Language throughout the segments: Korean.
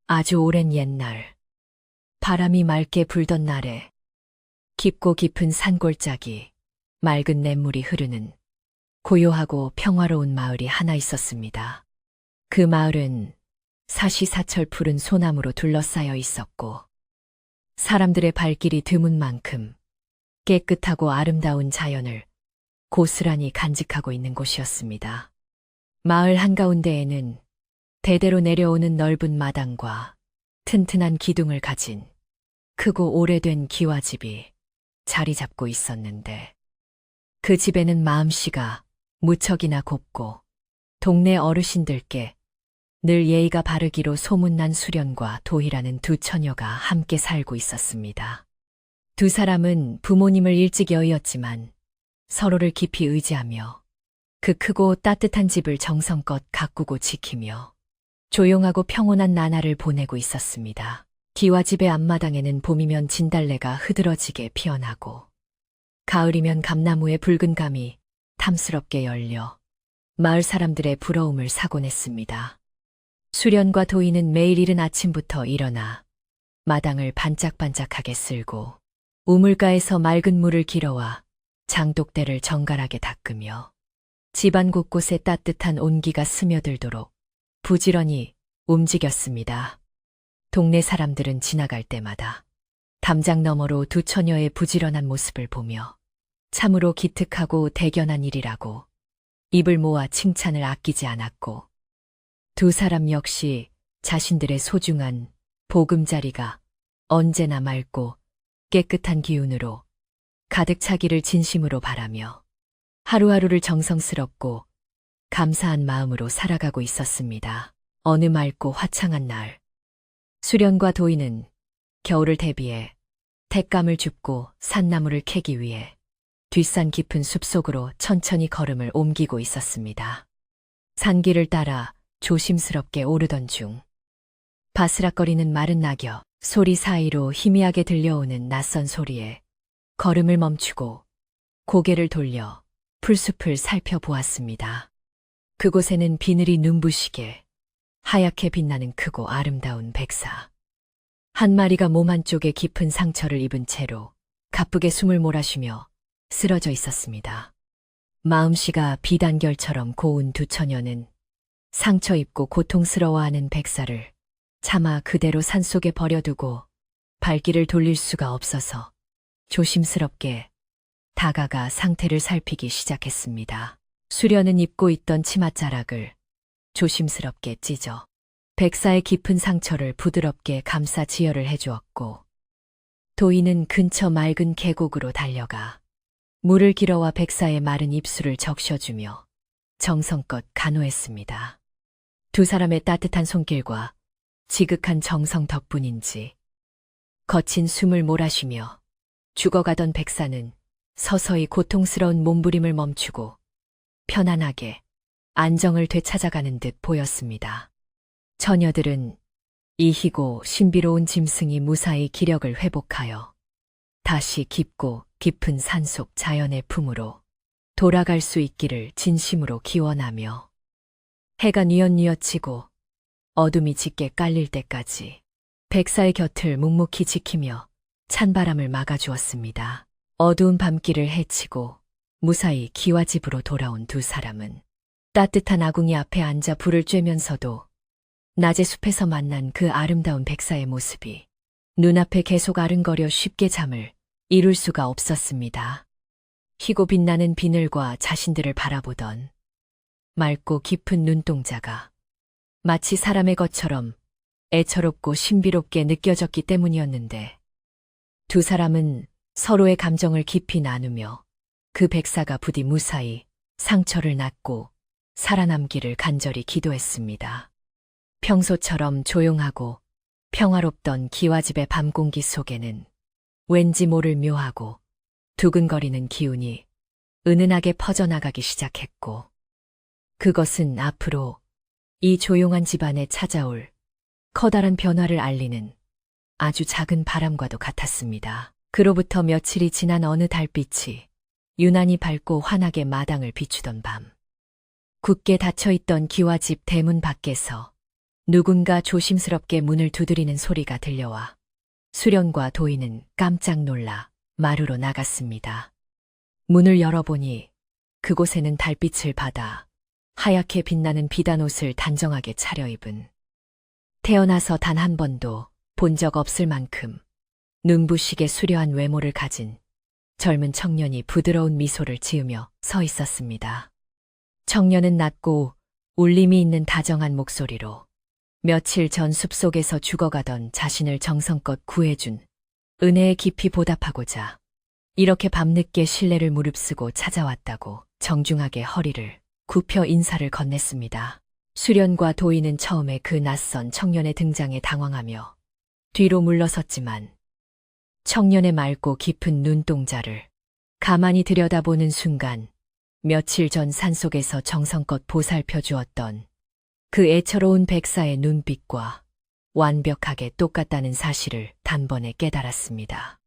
아주 오랜 옛날, 바람이 맑게 불던 날에 깊고 깊은 산골짜기, 맑은 냇물이 흐르는 고요하고 평화로운 마을이 하나 있었습니다. 그 마을은 사시사철 푸른 소나무로 둘러싸여 있었고, 사람들의 발길이 드문 만큼 깨끗하고 아름다운 자연을 고스란히 간직하고 있는 곳이었습니다. 마을 한가운데에는 대대로 내려오는 넓은 마당과 튼튼한 기둥을 가진 크고 오래된 기와집이 자리 잡고 있었는데, 그 집에는 마음씨가 무척이나 곱고 동네 어르신들께 늘 예의가 바르기로 소문난 수련과 도희라는 두 처녀가 함께 살고 있었습니다. 두 사람은 부모님을 일찍 여의었지만 서로를 깊이 의지하며 그 크고 따뜻한 집을 정성껏 가꾸고 지키며 조용하고 평온한 나날을 보내고 있었습니다. 기와집의 앞마당에는 봄이면 진달래가 흐드러지게 피어나고, 가을이면 감나무의 붉은 감이 탐스럽게 열려 마을 사람들의 부러움을 사곤 했습니다. 수련과 도희는 매일 이른 아침부터 일어나 마당을 반짝반짝하게 쓸고 우물가에서 맑은 물을 길어와 장독대를 정갈하게 닦으며 집안 곳곳에 따뜻한 온기가 스며들도록 부지런히 움직였습니다. 동네 사람들은 지나갈 때마다 담장 너머로 두 처녀의 부지런한 모습을 보며 참으로 기특하고 대견한 일이라고 입을 모아 칭찬을 아끼지 않았고, 두 사람 역시 자신들의 소중한 보금자리가 언제나 맑고 깨끗한 기운으로 가득 차기를 진심으로 바라며 하루하루를 정성스럽고 감사한 마음으로 살아가고 있었습니다. 어느 맑고 화창한 날, 수련과 도희는 겨울을 대비해 택감을 줍고 산나물을 캐기 위해 뒷산 깊은 숲속으로 천천히 걸음을 옮기고 있었습니다. 산길을 따라 조심스럽게 오르던 중, 바스락거리는 마른 낙엽 소리 사이로 희미하게 들려오는 낯선 소리에 걸음을 멈추고 고개를 돌려 풀숲을 살펴보았습니다. 그곳에는 비늘이 눈부시게 하얗게 빛나는 크고 아름다운 백사 한 마리가 몸 한쪽에 깊은 상처를 입은 채로 가쁘게 숨을 몰아쉬며 쓰러져 있었습니다. 마음씨가 비단결처럼 고운 두 처녀는 상처 입고 고통스러워하는 백사를 차마 그대로 산속에 버려두고 발길을 돌릴 수가 없어서 조심스럽게 다가가 상태를 살피기 시작했습니다. 수련은 입고 있던 치맛자락을 조심스럽게 찢어 백사의 깊은 상처를 부드럽게 감싸 지혈을 해주었고, 도희는 근처 맑은 계곡으로 달려가 물을 길어와 백사의 마른 입술을 적셔주며 정성껏 간호했습니다. 두 사람의 따뜻한 손길과 지극한 정성 덕분인지 거친 숨을 몰아쉬며 죽어가던 백사는 서서히 고통스러운 몸부림을 멈추고 편안하게 안정을 되찾아가는 듯 보였습니다. 처녀들은 이 희고 신비로운 짐승이 무사히 기력을 회복하여 다시 깊고 깊은 산속 자연의 품으로 돌아갈 수 있기를 진심으로 기원하며 해가 뉘엿뉘엿치고 어둠이 짙게 깔릴 때까지 백사의 곁을 묵묵히 지키며 찬바람을 막아주었습니다. 어두운 밤길을 헤치고 무사히 기와집으로 돌아온 두 사람은 따뜻한 아궁이 앞에 앉아 불을 쬐면서도 낮의 숲에서 만난 그 아름다운 백사의 모습이 눈앞에 계속 아른거려 쉽게 잠을 이룰 수가 없었습니다. 희고 빛나는 비늘과 자신들을 바라보던 맑고 깊은 눈동자가 마치 사람의 것처럼 애처롭고 신비롭게 느껴졌기 때문이었는데, 두 사람은 서로의 감정을 깊이 나누며 그 백사가 부디 무사히 상처를 낫고 살아남기를 간절히 기도했습니다. 평소처럼 조용하고 평화롭던 기와집의 밤 공기 속에는 왠지 모를 묘하고 두근거리는 기운이 은은하게 퍼져나가기 시작했고, 그것은 앞으로 이 조용한 집안에 찾아올 커다란 변화를 알리는 아주 작은 바람과도 같았습니다. 그로부터 며칠이 지난 어느 달빛이 유난히 밝고 환하게 마당을 비추던 밤, 굳게 닫혀있던 기와집 대문 밖에서 누군가 조심스럽게 문을 두드리는 소리가 들려와 수련과 도희는 깜짝 놀라 마루로 나갔습니다. 문을 열어보니 그곳에는 달빛을 받아 하얗게 빛나는 비단옷을 단정하게 차려입은, 태어나서 단 한 번도 본 적 없을 만큼 눈부시게 수려한 외모를 가진 젊은 청년이 부드러운 미소를 지으며 서 있었습니다. 청년은 낮고 울림이 있는 다정한 목소리로 며칠 전 숲속에서 죽어가던 자신을 정성껏 구해준 은혜에 깊이 보답하고자 이렇게 밤늦게 신뢰를 무릅쓰고 찾아왔다고 정중하게 허리를 굽혀 인사를 건넸습니다. 수련과 도희는 처음에 그 낯선 청년의 등장에 당황하며 뒤로 물러섰지만 청년의 맑고 깊은 눈동자를 가만히 들여다보는 순간 며칠 전 산속에서 정성껏 보살펴 주었던 그 애처로운 백사의 눈빛과 완벽하게 똑같다는 사실을 단번에 깨달았습니다.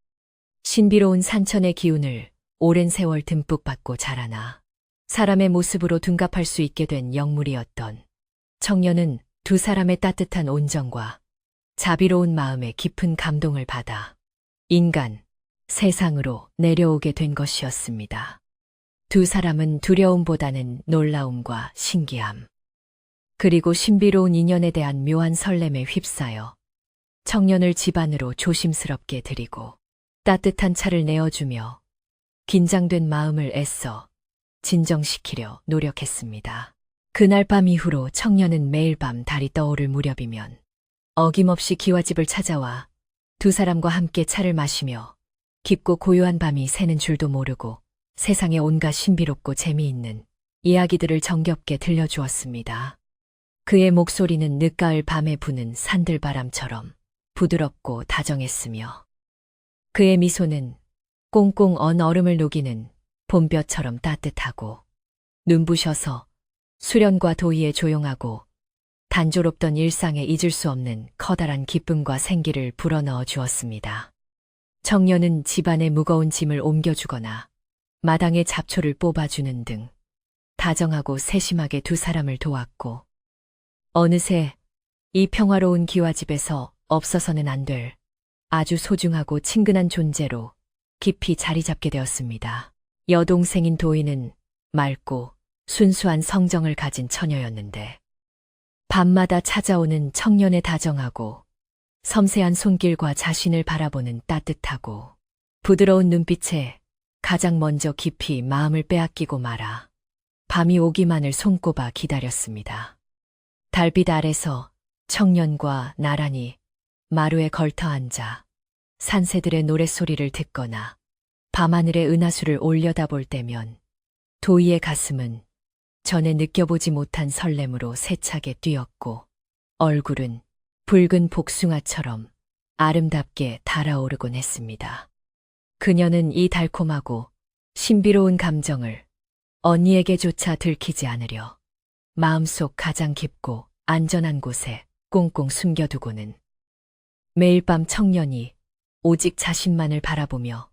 신비로운 산천의 기운을 오랜 세월 듬뿍 받고 자라나 사람의 모습으로 둔갑할 수 있게 된 영물이었던 청년은 두 사람의 따뜻한 온정과 자비로운 마음에 깊은 감동을 받아 인간, 세상으로 내려오게 된 것이었습니다. 두 사람은 두려움보다는 놀라움과 신기함, 그리고 신비로운 인연에 대한 묘한 설렘에 휩싸여 청년을 집 안으로 조심스럽게 들이고 따뜻한 차를 내어주며 긴장된 마음을 애써 진정시키려 노력했습니다. 그날 밤 이후로 청년은 매일 밤 달이 떠오를 무렵이면 어김없이 기와집을 찾아와 두 사람과 함께 차를 마시며 깊고 고요한 밤이 새는 줄도 모르고 세상의 온갖 신비롭고 재미있는 이야기들을 정겹게 들려주었습니다. 그의 목소리는 늦가을 밤에 부는 산들바람처럼 부드럽고 다정했으며 그의 미소는 꽁꽁 언 얼음을 녹이는 봄볕처럼 따뜻하고 눈부셔서 수련과 도희의 조용하고 단조롭던 일상에 잊을 수 없는 커다란 기쁨과 생기를 불어넣어 주었습니다. 청년은 집안의 무거운 짐을 옮겨주거나 마당의 잡초를 뽑아주는 등 다정하고 세심하게 두 사람을 도왔고 어느새 이 평화로운 기와집에서 없어서는 안 될 아주 소중하고 친근한 존재로 깊이 자리 잡게 되었습니다. 여동생인 도희는 맑고 순수한 성정을 가진 처녀였는데 밤마다 찾아오는 청년의 다정하고 섬세한 손길과 자신을 바라보는 따뜻하고 부드러운 눈빛에 가장 먼저 깊이 마음을 빼앗기고 말아 밤이 오기만을 손꼽아 기다렸습니다. 달빛 아래서 청년과 나란히 마루에 걸터 앉아 산새들의 노랫소리를 듣거나 밤하늘의 은하수를 올려다볼 때면 도희의 가슴은 전에 느껴보지 못한 설렘으로 세차게 뛰었고 얼굴은 붉은 복숭아처럼 아름답게 달아오르곤 했습니다. 그녀는 이 달콤하고 신비로운 감정을 언니에게조차 들키지 않으려 마음속 가장 깊고 안전한 곳에 꽁꽁 숨겨두고는 매일 밤 청년이 오직 자신만을 바라보며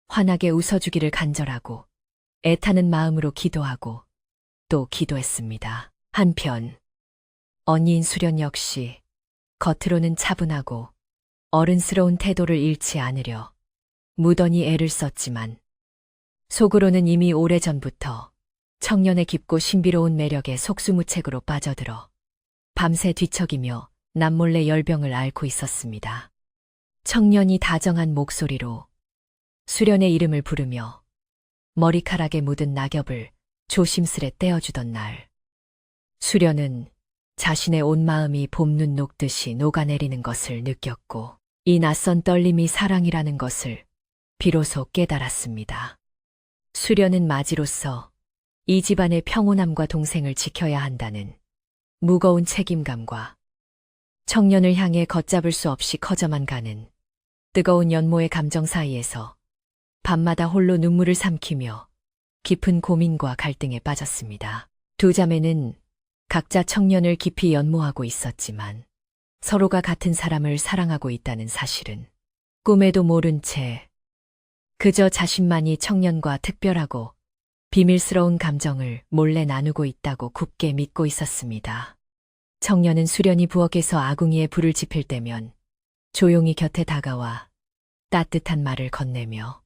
환하게 웃어주기를 간절하고 애타는 마음으로 기도하고 또 기도했습니다. 한편 언니인 수련 역시 겉으로는 차분하고 어른스러운 태도를 잃지 않으려 무던히 애를 썼지만 속으로는 이미 오래전부터 청년의 깊고 신비로운 매력에 속수무책으로 빠져들어 밤새 뒤척이며 남몰래 열병을 앓고 있었습니다. 청년이 다정한 목소리로 수련의 이름을 부르며 머리카락에 묻은 낙엽을 조심스레 떼어주던 날, 수련은 자신의 온 마음이 봄눈 녹듯이 녹아내리는 것을 느꼈고 이 낯선 떨림이 사랑이라는 것을 비로소 깨달았습니다. 수련은 마지로서 이 집안의 평온함과 동생을 지켜야 한다는 무거운 책임감과 청년을 향해 걷잡을 수 없이 커져만 가는 뜨거운 연모의 감정 사이에서 밤마다 홀로 눈물을 삼키며 깊은 고민과 갈등에 빠졌습니다. 두 자매는 각자 청년을 깊이 연모하고 있었지만 서로가 같은 사람을 사랑하고 있다는 사실은 꿈에도 모른 채 그저 자신만이 청년과 특별하고 비밀스러운 감정을 몰래 나누고 있다고 굳게 믿고 있었습니다. 청년은 수련이 부엌에서 아궁이에 불을 지필 때면 조용히 곁에 다가와 따뜻한 말을 건네며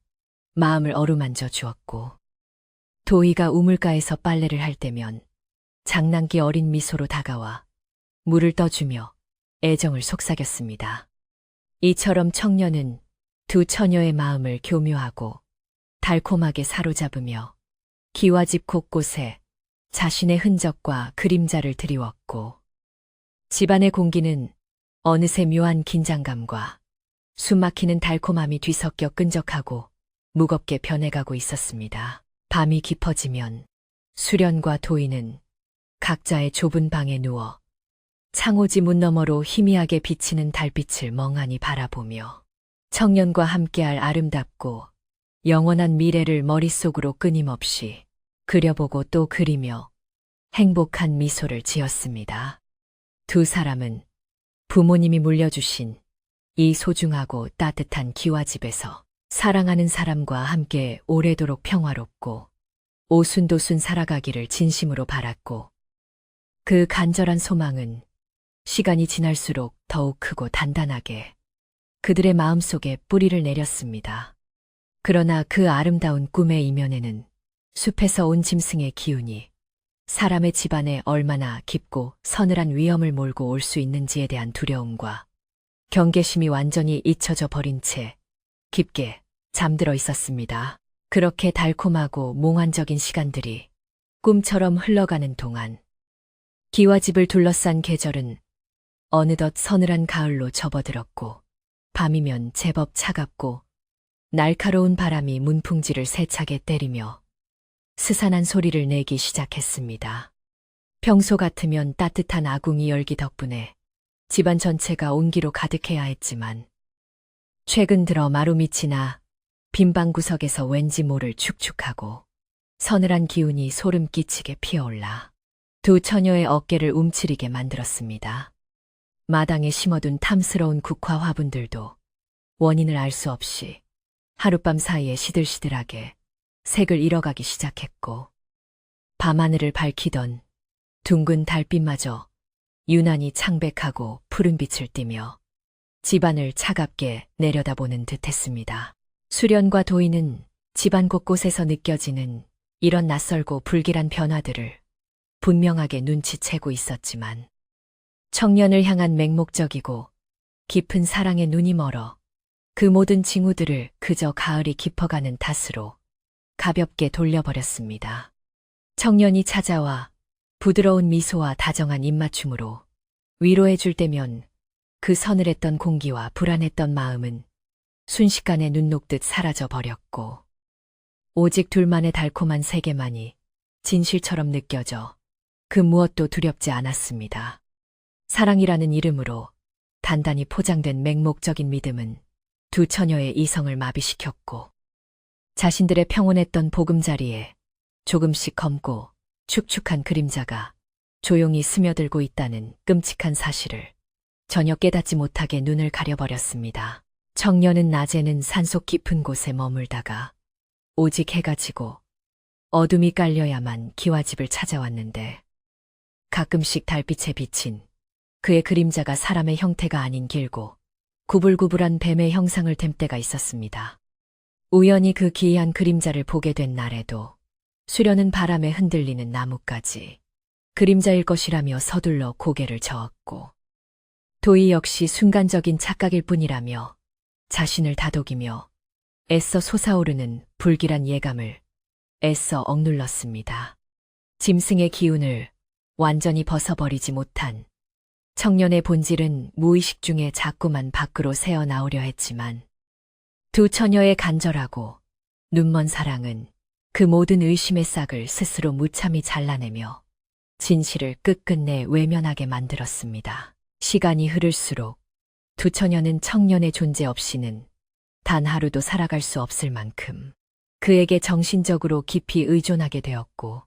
마음을 어루만져 주었고, 도희가 우물가에서 빨래를 할 때면 장난기 어린 미소로 다가와 물을 떠주며 애정을 속삭였습니다. 이처럼 청년은 두 처녀의 마음을 교묘하고 달콤하게 사로잡으며 기와집 곳곳에 자신의 흔적과 그림자를 드리웠고, 집안의 공기는 어느새 묘한 긴장감과 숨막히는 달콤함이 뒤섞여 끈적하고 무겁게 변해가고 있었습니다. 밤이 깊어지면 수련과 도희는 각자의 좁은 방에 누워 창호지 문 너머로 희미하게 비치는 달빛을 멍하니 바라보며 청년과 함께할 아름답고 영원한 미래를 머릿속으로 끊임없이 그려보고 또 그리며 행복한 미소를 지었습니다. 두 사람은 부모님이 물려주신 이 소중하고 따뜻한 기와집에서 사랑하는 사람과 함께 오래도록 평화롭고 오순도순 살아가기를 진심으로 바랐고, 그 간절한 소망은 시간이 지날수록 더욱 크고 단단하게 그들의 마음속에 뿌리를 내렸습니다. 그러나 그 아름다운 꿈의 이면에는 숲에서 온 짐승의 기운이 사람의 집안에 얼마나 깊고 서늘한 위험을 몰고 올 수 있는지에 대한 두려움과 경계심이 완전히 잊혀져 버린 채 깊게 잠들어 있었습니다. 그렇게 달콤하고 몽환적인 시간들이 꿈처럼 흘러가는 동안 기와집을 둘러싼 계절은 어느덧 서늘한 가을로 접어들었고, 밤이면 제법 차갑고 날카로운 바람이 문풍지를 세차게 때리며 스산한 소리를 내기 시작했습니다. 평소 같으면 따뜻한 아궁이 열기 덕분에 집안 전체가 온기로 가득해야 했지만, 최근 들어 마루밑이나 빈방 구석에서 왠지 모를 축축하고 서늘한 기운이 소름 끼치게 피어올라 두 처녀의 어깨를 움츠리게 만들었습니다. 마당에 심어둔 탐스러운 국화 화분들도 원인을 알 수 없이 하룻밤 사이에 시들시들하게 색을 잃어가기 시작했고, 밤하늘을 밝히던 둥근 달빛마저 유난히 창백하고 푸른 빛을 띠며 집안을 차갑게 내려다보는 듯했습니다. 수련과 도희는 집안 곳곳에서 느껴지는 이런 낯설고 불길한 변화들을 분명하게 눈치채고 있었지만, 청년을 향한 맹목적이고 깊은 사랑의 눈이 멀어 그 모든 징후들을 그저 가을이 깊어가는 탓으로 가볍게 돌려버렸습니다. 청년이 찾아와 부드러운 미소와 다정한 입맞춤으로 위로해줄 때면 그 서늘했던 공기와 불안했던 마음은 순식간에 눈 녹듯 사라져 버렸고, 오직 둘만의 달콤한 세계만이 진실처럼 느껴져 그 무엇도 두렵지 않았습니다. 사랑이라는 이름으로 단단히 포장된 맹목적인 믿음은 두 처녀의 이성을 마비시켰고, 자신들의 평온했던 보금자리에 조금씩 검고 축축한 그림자가 조용히 스며들고 있다는 끔찍한 사실을 전혀 깨닫지 못하게 눈을 가려버렸습니다. 청년은 낮에는 산속 깊은 곳에 머물다가 오직 해가 지고 어둠이 깔려야만 기와집을 찾아왔는데, 가끔씩 달빛에 비친 그의 그림자가 사람의 형태가 아닌 길고 구불구불한 뱀의 형상을 뗀 때가 있었습니다. 우연히 그 기이한 그림자를 보게 된 날에도 수련은 바람에 흔들리는 나뭇가지 그림자일 것이라며 서둘러 고개를 저었고, 도희 역시 순간적인 착각일 뿐이라며 자신을 다독이며 애써 솟아오르는 불길한 예감을 애써 억눌렀습니다. 짐승의 기운을 완전히 벗어버리지 못한 청년의 본질은 무의식 중에 자꾸만 밖으로 새어나오려 했지만, 두 처녀의 간절하고 눈먼 사랑은 그 모든 의심의 싹을 스스로 무참히 잘라내며 진실을 끝끝내 외면하게 만들었습니다. 시간이 흐를수록 두 처녀는 청년의 존재 없이는 단 하루도 살아갈 수 없을 만큼 그에게 정신적으로 깊이 의존하게 되었고,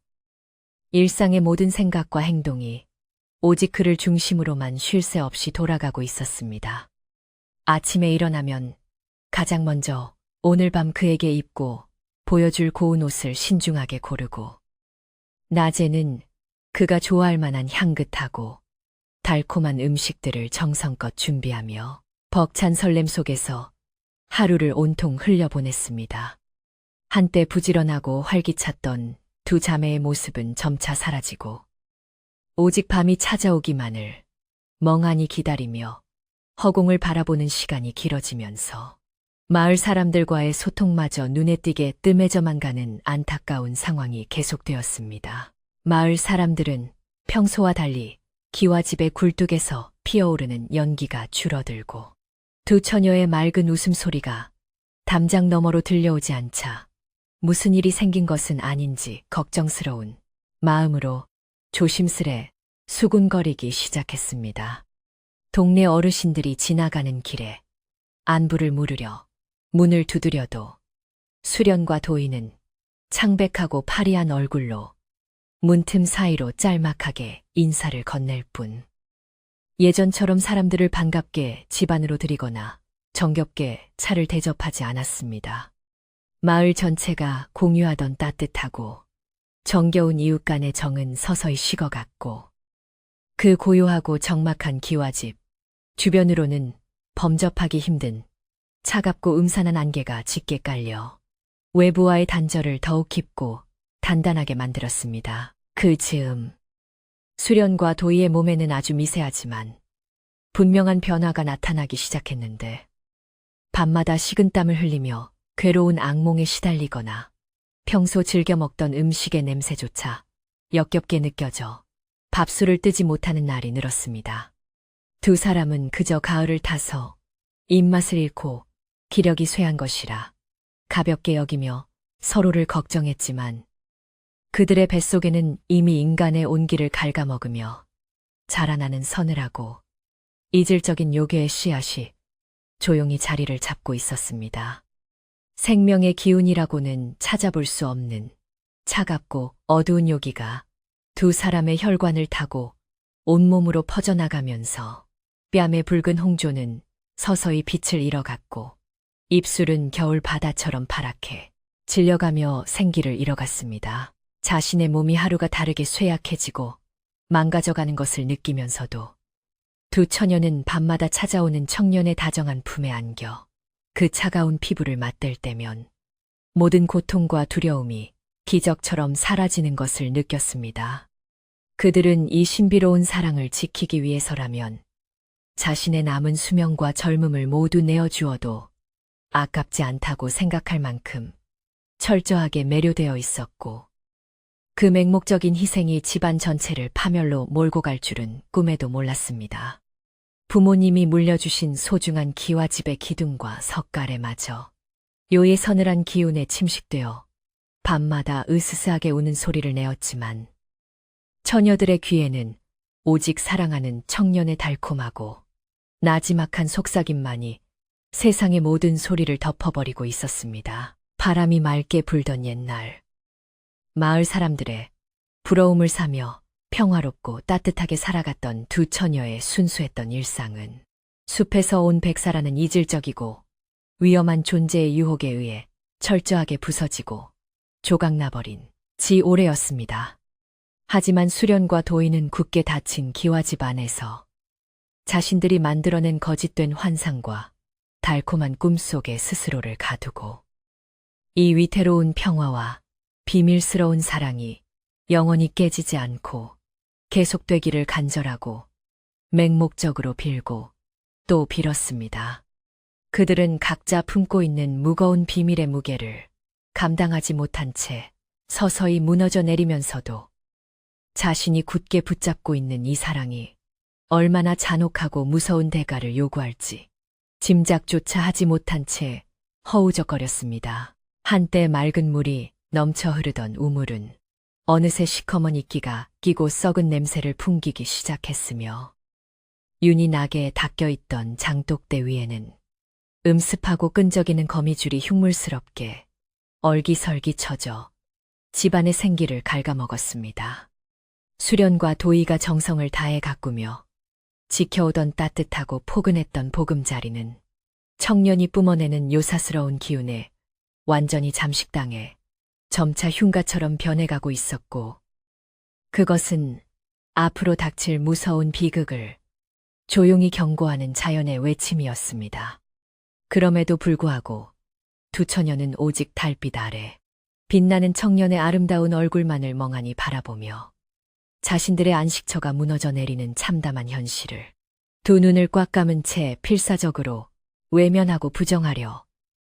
일상의 모든 생각과 행동이 오직 그를 중심으로만 쉴 새 없이 돌아가고 있었습니다. 아침에 일어나면 가장 먼저 오늘 밤 그에게 입고 보여줄 고운 옷을 신중하게 고르고, 낮에는 그가 좋아할 만한 향긋하고 달콤한 음식들을 정성껏 준비하며 벅찬 설렘 속에서 하루를 온통 흘려보냈습니다. 한때 부지런하고 활기찼던 두 자매의 모습은 점차 사라지고 오직 밤이 찾아오기만을 멍하니 기다리며 허공을 바라보는 시간이 길어지면서 마을 사람들과의 소통마저 눈에 띄게 뜸해져만 가는 안타까운 상황이 계속되었습니다. 마을 사람들은 평소와 달리 기와집의 굴뚝에서 피어오르는 연기가 줄어들고 두 처녀의 맑은 웃음소리가 담장 너머로 들려오지 않자 무슨 일이 생긴 것은 아닌지 걱정스러운 마음으로 조심스레 수군거리기 시작했습니다. 동네 어르신들이 지나가는 길에 안부를 물으려 문을 두드려도 수련과 도인은 창백하고 파리한 얼굴로 문틈 사이로 짤막하게 인사를 건넬 뿐 예전처럼 사람들을 반갑게 집 안으로 들이거나 정겹게 차를 대접하지 않았습니다. 마을 전체가 공유하던 따뜻하고 정겨운 이웃 간의 정은 서서히 식어갔고 그 고요하고 적막한 기와집 주변으로는 범접하기 힘든 차갑고 음산한 안개가 짙게 깔려 외부와의 단절을 더욱 깊고 단단하게 만들었습니다. 그 즈음 수련과 도희의 몸에는 아주 미세하지만 분명한 변화가 나타나기 시작했는데 밤마다 식은땀을 흘리며 괴로운 악몽에 시달리거나 평소 즐겨 먹던 음식의 냄새조차 역겹게 느껴져 밥술을 뜨지 못하는 날이 늘었습니다. 두 사람은 그저 가을을 타서 입맛을 잃고 기력이 쇠한 것이라 가볍게 여기며 서로를 걱정했지만 그들의 뱃속에는 이미 인간의 온기를 갉아먹으며 자라나는 서늘하고 이질적인 요괴의 씨앗이 조용히 자리를 잡고 있었습니다. 생명의 기운이라고는 찾아볼 수 없는 차갑고 어두운 요기가 두 사람의 혈관을 타고 온몸으로 퍼져나가면서 뺨의 붉은 홍조는 서서히 빛을 잃어갔고 입술은 겨울 바다처럼 파랗게 질려가며 생기를 잃어갔습니다. 자신의 몸이 하루가 다르게 쇠약해지고 망가져가는 것을 느끼면서도 두 처녀는 밤마다 찾아오는 청년의 다정한 품에 안겨 그 차가운 피부를 맞댈 때면 모든 고통과 두려움이 기적처럼 사라지는 것을 느꼈습니다. 그들은 이 신비로운 사랑을 지키기 위해서라면 자신의 남은 수명과 젊음을 모두 내어주어도 아깝지 않다고 생각할 만큼 철저하게 매료되어 있었고 그 맹목적인 희생이 집안 전체를 파멸로 몰고 갈 줄은 꿈에도 몰랐습니다. 부모님이 물려주신 소중한 기와집의 기둥과 석가래마저 요의 서늘한 기운에 침식되어 밤마다 으스스하게 우는 소리를 내었지만 처녀들의 귀에는 오직 사랑하는 청년의 달콤하고 나지막한 속삭임만이 세상의 모든 소리를 덮어버리고 있었습니다. 바람이 맑게 불던 옛날 마을 사람들의 부러움을 사며 평화롭고 따뜻하게 살아갔던 두 처녀의 순수했던 일상은 숲에서 온 백사라는 이질적이고 위험한 존재의 유혹에 의해 철저하게 부서지고 조각나버린 지오래였습니다. 하지만 수련과 도인은 굳게 닫힌 기와집 안에서 자신들이 만들어낸 거짓된 환상과 달콤한 꿈속에 스스로를 가두고 이 위태로운 평화와 비밀스러운 사랑이 영원히 깨지지 않고 계속되기를 간절하고 맹목적으로 빌고 또 빌었습니다. 그들은 각자 품고 있는 무거운 비밀의 무게를 감당하지 못한 채 서서히 무너져 내리면서도 자신이 굳게 붙잡고 있는 이 사랑이 얼마나 잔혹하고 무서운 대가를 요구할지 짐작조차 하지 못한 채 허우적거렸습니다. 한때 맑은 물이 넘쳐 흐르던 우물은 어느새 시커먼 이끼가 끼고 썩은 냄새를 풍기기 시작했으며 윤이 나게 닦여있던 장독대 위에는 음습하고 끈적이는 거미줄이 흉물스럽게 얼기설기 쳐져 집안의 생기를 갉아먹었습니다. 수련과 도희가 정성을 다해 가꾸며 지켜오던 따뜻하고 포근했던 보금자리는 청년이 뿜어내는 요사스러운 기운에 완전히 잠식당해 점차 흉가처럼 변해가고 있었고 그것은 앞으로 닥칠 무서운 비극을 조용히 경고하는 자연의 외침이었습니다. 그럼에도 불구하고 두 처녀는 오직 달빛 아래 빛나는 청년의 아름다운 얼굴만을 멍하니 바라보며 자신들의 안식처가 무너져 내리는 참담한 현실을 두 눈을 꽉 감은 채 필사적으로 외면하고 부정하려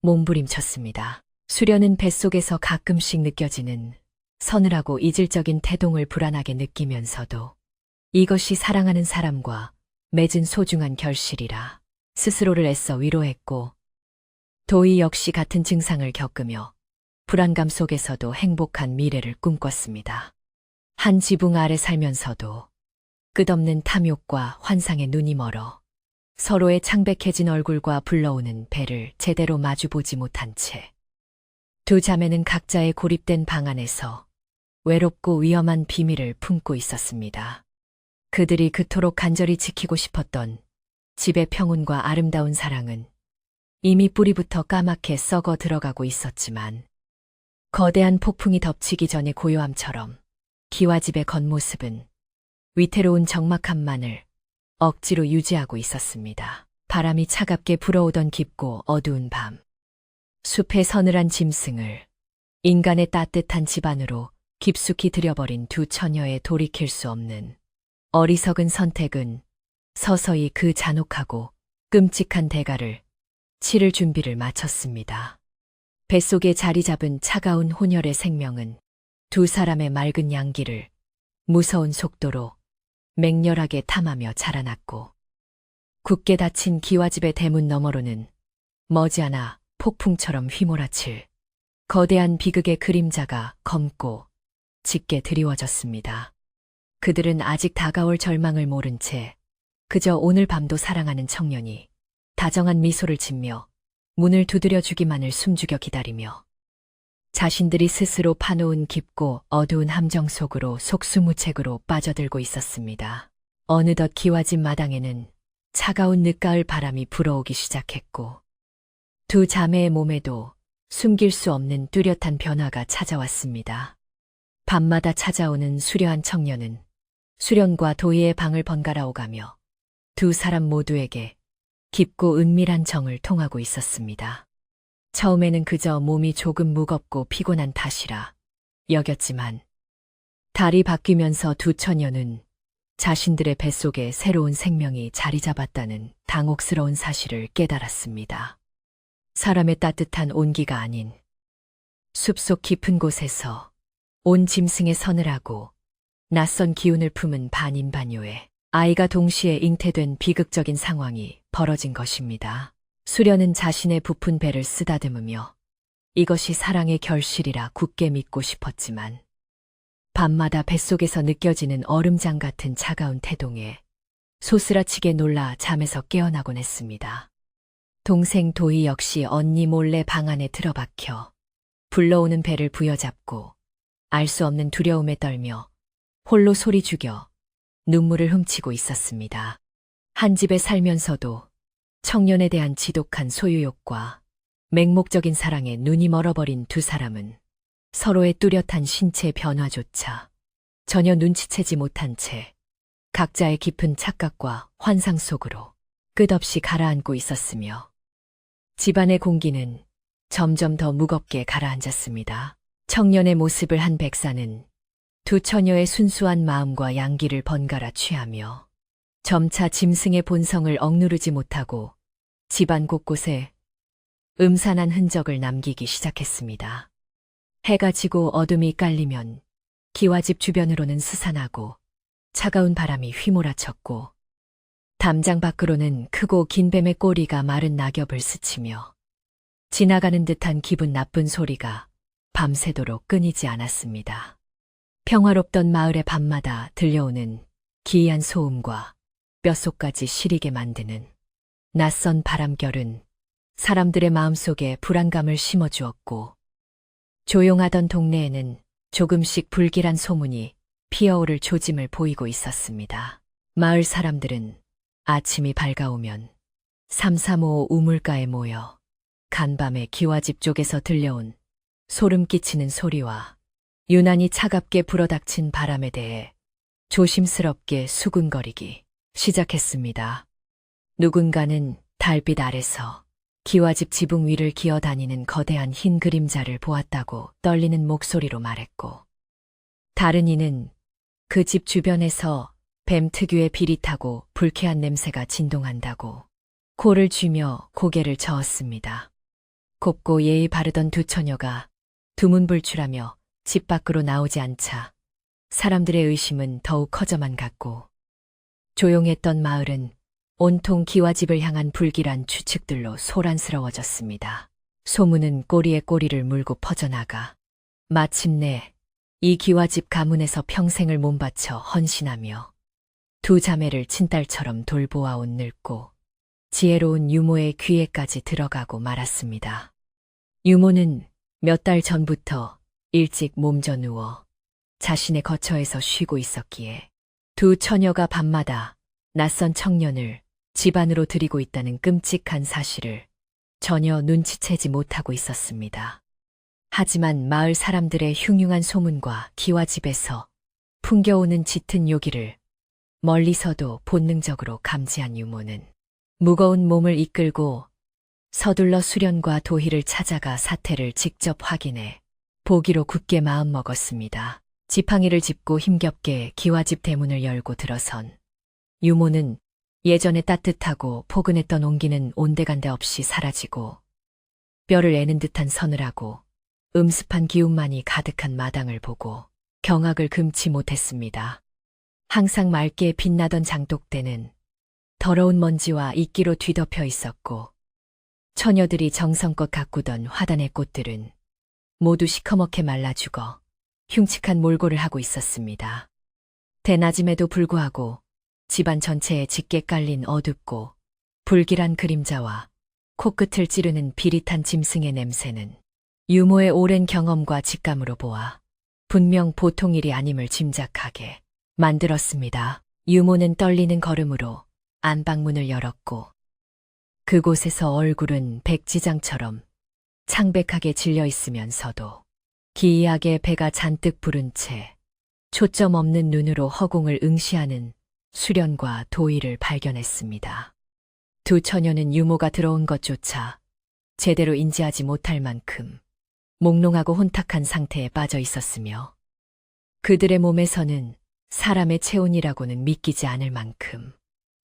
몸부림쳤습니다. 수련은 뱃속에서 가끔씩 느껴지는 서늘하고 이질적인 태동을 불안하게 느끼면서도 이것이 사랑하는 사람과 맺은 소중한 결실이라 스스로를 애써 위로했고, 도희 역시 같은 증상을 겪으며 불안감 속에서도 행복한 미래를 꿈꿨습니다. 한 지붕 아래 살면서도 끝없는 탐욕과 환상에 눈이 멀어 서로의 창백해진 얼굴과 불러오는 배를 제대로 마주보지 못한 채 두 자매는 각자의 고립된 방 안에서 외롭고 위험한 비밀을 품고 있었습니다. 그들이 그토록 간절히 지키고 싶었던 집의 평온과 아름다운 사랑은 이미 뿌리부터 까맣게 썩어 들어가고 있었지만, 거대한 폭풍이 덮치기 전의 고요함처럼 기와집의 겉모습은 위태로운 적막함만을 억지로 유지하고 있었습니다. 바람이 차갑게 불어오던 깊고 어두운 밤, 숲의 서늘한 짐승을 인간의 따뜻한 집안으로 깊숙이 들여버린 두 처녀의 돌이킬 수 없는 어리석은 선택은 서서히 그 잔혹하고 끔찍한 대가를 치를 준비를 마쳤습니다. 뱃속에 자리 잡은 차가운 혼혈의 생명은 두 사람의 맑은 양기를 무서운 속도로 맹렬하게 탐하며 자라났고, 굳게 닫힌 기와집의 대문 너머로는 머지않아 폭풍처럼 휘몰아칠 거대한 비극의 그림자가 검고 짙게 드리워졌습니다. 그들은 아직 다가올 절망을 모른 채 그저 오늘 밤도 사랑하는 청년이 다정한 미소를 짓며 문을 두드려 주기만을 숨죽여 기다리며 자신들이 스스로 파놓은 깊고 어두운 함정 속으로 속수무책으로 빠져들고 있었습니다. 어느덧 기와집 마당에는 차가운 늦가을 바람이 불어오기 시작했고, 두 자매의 몸에도 숨길 수 없는 뚜렷한 변화가 찾아왔습니다. 밤마다 찾아오는 수려한 청년은 수련과 도희의 방을 번갈아 오가며 두 사람 모두에게 깊고 은밀한 정을 통하고 있었습니다. 처음에는 그저 몸이 조금 무겁고 피곤한 탓이라 여겼지만, 달이 바뀌면서 두 처녀는 자신들의 뱃속에 새로운 생명이 자리 잡았다는 당혹스러운 사실을 깨달았습니다. 사람의 따뜻한 온기가 아닌 숲속 깊은 곳에서 온 짐승의 서늘하고 낯선 기운을 품은 반인반요에 아이가 동시에 잉태된 비극적인 상황이 벌어진 것입니다. 수련은 자신의 부푼 배를 쓰다듬으며 이것이 사랑의 결실이라 굳게 믿고 싶었지만, 밤마다 뱃속에서 느껴지는 얼음장 같은 차가운 태동에 소스라치게 놀라 잠에서 깨어나곤 했습니다. 동생 도희 역시 언니 몰래 방 안에 들어박혀 불러오는 배를 부여잡고 알 수 없는 두려움에 떨며 홀로 소리 죽여 눈물을 훔치고 있었습니다. 한 집에 살면서도 청년에 대한 지독한 소유욕과 맹목적인 사랑에 눈이 멀어버린 두 사람은 서로의 뚜렷한 신체 변화조차 전혀 눈치채지 못한 채 각자의 깊은 착각과 환상 속으로 끝없이 가라앉고 있었으며, 집안의 공기는 점점 더 무겁게 가라앉았습니다. 청년의 모습을 한 백사는 두 처녀의 순수한 마음과 양기를 번갈아 취하며 점차 짐승의 본성을 억누르지 못하고 집안 곳곳에 음산한 흔적을 남기기 시작했습니다. 해가 지고 어둠이 깔리면 기와집 주변으로는 스산하고 차가운 바람이 휘몰아쳤고, 담장 밖으로는 크고 긴 뱀의 꼬리가 마른 낙엽을 스치며 지나가는 듯한 기분 나쁜 소리가 밤새도록 끊이지 않았습니다. 평화롭던 마을의 밤마다 들려오는 기이한 소음과 뼛속까지 시리게 만드는 낯선 바람결은 사람들의 마음속에 불안감을 심어주었고, 조용하던 동네에는 조금씩 불길한 소문이 피어오를 조짐을 보이고 있었습니다. 마을 사람들은 아침이 밝아오면 삼삼오오 우물가에 모여 간밤에 기와집 쪽에서 들려온 소름 끼치는 소리와 유난히 차갑게 불어닥친 바람에 대해 조심스럽게 수군거리기 시작했습니다. 누군가는 달빛 아래서 기와집 지붕 위를 기어다니는 거대한 흰 그림자를 보았다고 떨리는 목소리로 말했고, 다른 이는 그 집 주변에서 뱀 특유의 비릿하고 불쾌한 냄새가 진동한다고 코를 쥐며 고개를 저었습니다. 곱고 예의 바르던 두 처녀가 두문불출하며 집 밖으로 나오지 않자 사람들의 의심은 더욱 커져만 갔고, 조용했던 마을은 온통 기와집을 향한 불길한 추측들로 소란스러워졌습니다. 소문은 꼬리에 꼬리를 물고 퍼져나가 마침내 이 기와집 가문에서 평생을 몸바쳐 헌신하며 두 자매를 친딸처럼 돌보아온 늙고 지혜로운 유모의 귀에까지 들어가고 말았습니다. 유모는 몇 달 전부터 일찍 몸져 누워 자신의 거처에서 쉬고 있었기에 두 처녀가 밤마다 낯선 청년을 집 안으로 들이고 있다는 끔찍한 사실을 전혀 눈치채지 못하고 있었습니다. 하지만 마을 사람들의 흉흉한 소문과 기와집에서 풍겨오는 짙은 요기를 멀리서도 본능적으로 감지한 유모는 무거운 몸을 이끌고 서둘러 수련과 도희를 찾아가 사태를 직접 확인해 보기로 굳게 마음먹었습니다. 지팡이를 짚고 힘겹게 기와집 대문을 열고 들어선 유모는 예전에 따뜻하고 포근했던 온기는 온데간데 없이 사라지고 뼈를 애는 듯한 서늘하고 음습한 기운만이 가득한 마당을 보고 경악을 금치 못했습니다. 항상 맑게 빛나던 장독대는 더러운 먼지와 이끼로 뒤덮여 있었고, 처녀들이 정성껏 가꾸던 화단의 꽃들은 모두 시커멓게 말라 죽어 흉측한 몰골을 하고 있었습니다. 대낮임에도 불구하고 집안 전체에 짙게 깔린 어둡고 불길한 그림자와 코끝을 찌르는 비릿한 짐승의 냄새는 유모의 오랜 경험과 직감으로 보아 분명 보통 일이 아님을 짐작하게 만들었습니다. 유모는 떨리는 걸음으로 안방문을 열었고, 그곳에서 얼굴은 백지장처럼 창백하게 질려 있으면서도 기이하게 배가 잔뜩 부른 채 초점 없는 눈으로 허공을 응시하는 수련과 도희를 발견했습니다. 두 처녀는 유모가 들어온 것조차 제대로 인지하지 못할 만큼 몽롱하고 혼탁한 상태에 빠져 있었으며, 그들의 몸에서는 사람의 체온이라고는 믿기지 않을 만큼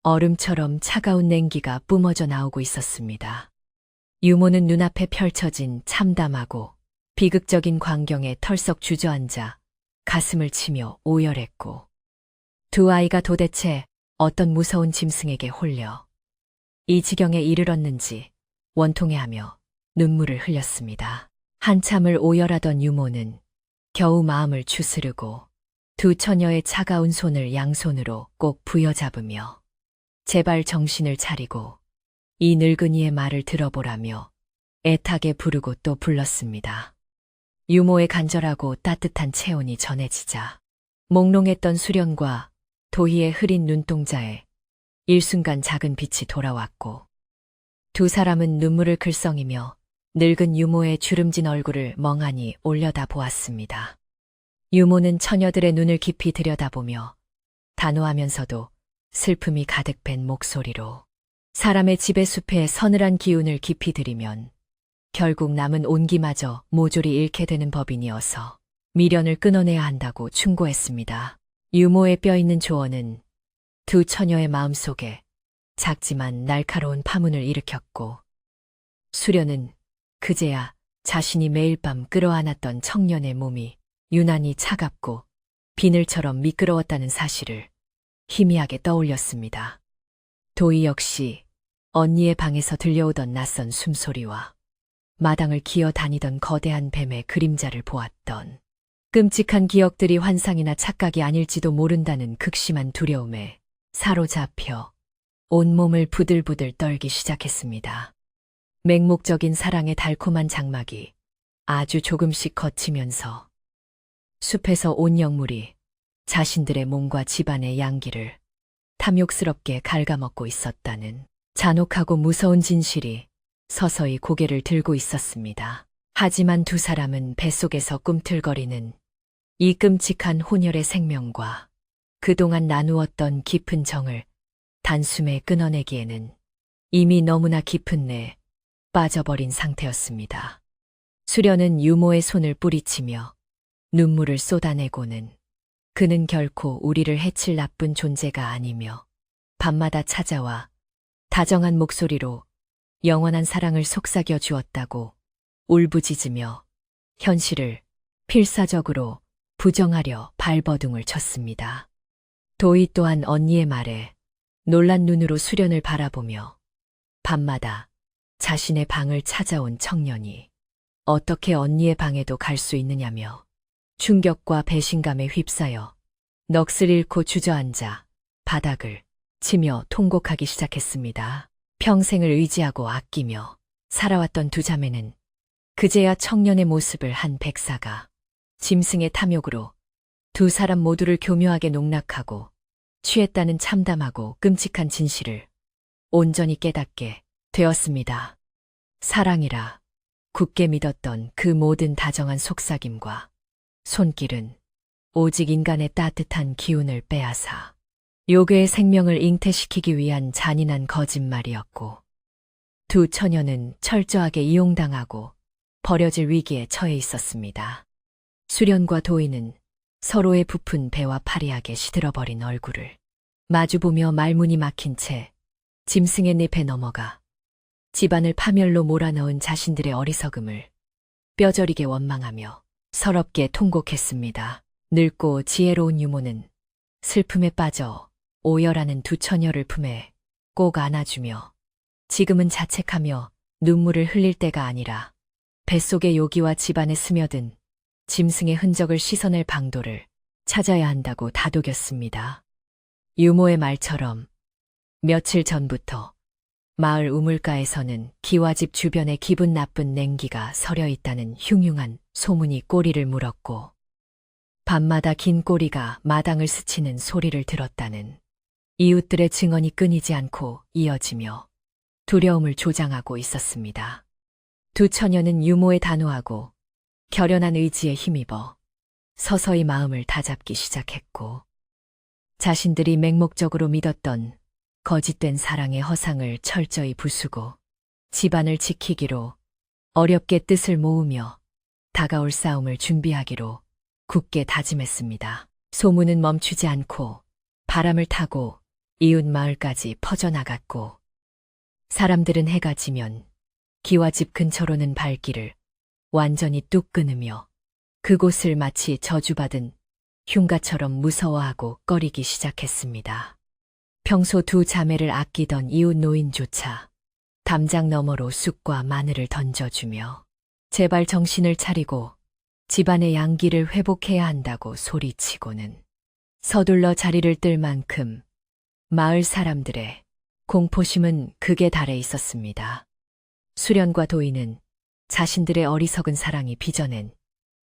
얼음처럼 차가운 냉기가 뿜어져 나오고 있었습니다. 유모는 눈앞에 펼쳐진 참담하고 비극적인 광경에 털썩 주저앉아 가슴을 치며 오열했고, 두 아이가 도대체 어떤 무서운 짐승에게 홀려 이 지경에 이르렀는지 원통해하며 눈물을 흘렸습니다. 한참을 오열하던 유모는 겨우 마음을 추스르고 두 처녀의 차가운 손을 양손으로 꼭 부여잡으며 제발 정신을 차리고 이 늙은이의 말을 들어보라며 애타게 부르고 또 불렀습니다. 유모의 간절하고 따뜻한 체온이 전해지자 몽롱했던 수련과 도희의 흐린 눈동자에 일순간 작은 빛이 돌아왔고, 두 사람은 눈물을 글썽이며 늙은 유모의 주름진 얼굴을 멍하니 올려다 보았습니다. 유모는 처녀들의 눈을 깊이 들여다보며 단호하면서도 슬픔이 가득 밴 목소리로 사람의 집의 숲에 서늘한 기운을 깊이 들이면 결국 남은 온기마저 모조리 잃게 되는 법이니어서 미련을 끊어내야 한다고 충고했습니다. 유모의 뼈있는 조언은 두 처녀의 마음속에 작지만 날카로운 파문을 일으켰고, 수련은 그제야 자신이 매일 밤 끌어안았던 청년의 몸이 유난히 차갑고 비늘처럼 미끄러웠다는 사실을 희미하게 떠올렸습니다. 도희 역시 언니의 방에서 들려오던 낯선 숨소리와 마당을 기어다니던 거대한 뱀의 그림자를 보았던 끔찍한 기억들이 환상이나 착각이 아닐지도 모른다는 극심한 두려움에 사로잡혀 온몸을 부들부들 떨기 시작했습니다. 맹목적인 사랑의 달콤한 장막이 아주 조금씩 걷히면서 숲에서 온 영물이 자신들의 몸과 집안의 양기를 탐욕스럽게 갉아먹고 있었다는 잔혹하고 무서운 진실이 서서히 고개를 들고 있었습니다. 하지만 두 사람은 뱃속에서 꿈틀거리는 이 끔찍한 혼혈의 생명과 그동안 나누었던 깊은 정을 단숨에 끊어내기에는 이미 너무나 깊은 내 빠져버린 상태였습니다. 수련은 유모의 손을 뿌리치며 눈물을 쏟아내고는 그는 결코 우리를 해칠 나쁜 존재가 아니며 밤마다 찾아와 다정한 목소리로 영원한 사랑을 속삭여 주었다고 울부짖으며 현실을 필사적으로 부정하려 발버둥을 쳤습니다. 도희 또한 언니의 말에 놀란 눈으로 수련을 바라보며 밤마다 자신의 방을 찾아온 청년이 어떻게 언니의 방에도 갈 수 있느냐며 충격과 배신감에 휩싸여 넋을 잃고 주저앉아 바닥을 치며 통곡하기 시작했습니다. 평생을 의지하고 아끼며 살아왔던 두 자매는 그제야 청년의 모습을 한 백사가 짐승의 탐욕으로 두 사람 모두를 교묘하게 농락하고 취했다는 참담하고 끔찍한 진실을 온전히 깨닫게 되었습니다. 사랑이라 굳게 믿었던 그 모든 다정한 속삭임과 손길은 오직 인간의 따뜻한 기운을 빼앗아 요괴의 생명을 잉태시키기 위한 잔인한 거짓말이었고 두 처녀는 철저하게 이용당하고 버려질 위기에 처해 있었습니다. 수련과 도희는 서로의 부푼 배와 파리하게 시들어버린 얼굴을 마주보며 말문이 막힌 채 짐승의 늪에 넘어가 집안을 파멸로 몰아넣은 자신들의 어리석음을 뼈저리게 원망하며 서럽게 통곡했습니다. 늙고 지혜로운 유모는 슬픔에 빠져 오열하는 두 처녀를 품에 꼭 안아주며 지금은 자책하며 눈물을 흘릴 때가 아니라 뱃속의 요기와 집안에 스며든 짐승의 흔적을 씻어낼 방도를 찾아야 한다고 다독였습니다. 유모의 말처럼 며칠 전부터 마을 우물가에서는 기와집 주변에 기분 나쁜 냉기가 서려 있다는 흉흉한 소문이 꼬리를 물었고 밤마다 긴 꼬리가 마당을 스치는 소리를 들었다는 이웃들의 증언이 끊이지 않고 이어지며 두려움을 조장하고 있었습니다. 두 처녀는 유모의 단호하고 결연한 의지에 힘입어 서서히 마음을 다잡기 시작했고 자신들이 맹목적으로 믿었던 거짓된 사랑의 허상을 철저히 부수고 집안을 지키기로 어렵게 뜻을 모으며 다가올 싸움을 준비하기로 굳게 다짐했습니다. 소문은 멈추지 않고 바람을 타고 이웃 마을까지 퍼져나갔고 사람들은 해가 지면 기와집 근처로는 발길을 완전히 뚝 끊으며 그곳을 마치 저주받은 흉가처럼 무서워하고 꺼리기 시작했습니다. 평소 두 자매를 아끼던 이웃 노인조차 담장 너머로 쑥과 마늘을 던져주며 제발 정신을 차리고 집안의 양기를 회복해야 한다고 소리치고는 서둘러 자리를 뜰 만큼 마을 사람들의 공포심은 극에 달해 있었습니다. 수련과 도희는 자신들의 어리석은 사랑이 빚어낸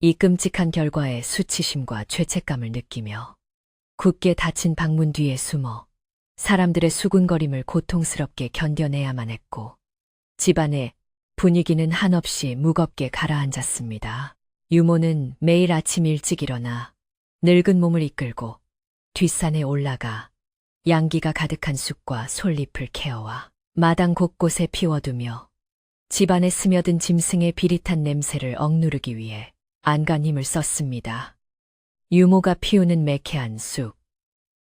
이 끔찍한 결과에 수치심과 죄책감을 느끼며 굳게 닫힌 방문 뒤에 숨어 사람들의 수군거림을 고통스럽게 견뎌내야만 했고 집안의 분위기는 한없이 무겁게 가라앉았습니다. 유모는 매일 아침 일찍 일어나 늙은 몸을 이끌고 뒷산에 올라가 양기가 가득한 쑥과 솔잎을 캐어와 마당 곳곳에 피워두며 집안에 스며든 짐승의 비릿한 냄새를 억누르기 위해 안간 힘을 썼습니다. 유모가 피우는 매캐한 쑥,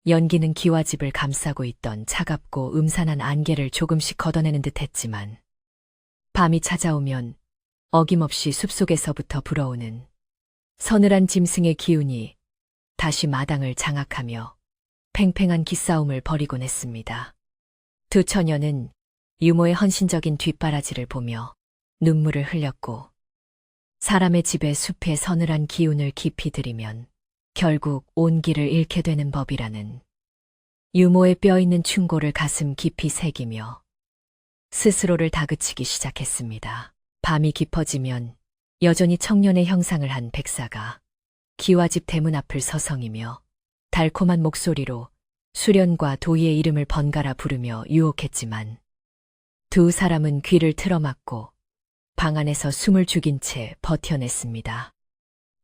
연기는 기와집을 감싸고 있던 차갑고 음산한 안개를 조금씩 걷어내는 듯 했지만 밤이 찾아오면 어김없이 숲속에서부터 불어오는 서늘한 짐승의 기운이 다시 마당을 장악하며 팽팽한 기싸움을 벌이곤 했습니다. 두 처녀는 유모의 헌신적인 뒷바라지를 보며 눈물을 흘렸고 사람의 집에 숲의 서늘한 기운을 깊이 들이면 결국 온기를 잃게 되는 법이라는 유모의 뼈있는 충고를 가슴 깊이 새기며 스스로를 다그치기 시작했습니다. 밤이 깊어지면 여전히 청년의 형상을 한 백사가 기와집 대문 앞을 서성이며 달콤한 목소리로 수련과 도희의 이름을 번갈아 부르며 유혹했지만 두 사람은 귀를 틀어막고 방 안에서 숨을 죽인 채 버텨냈습니다.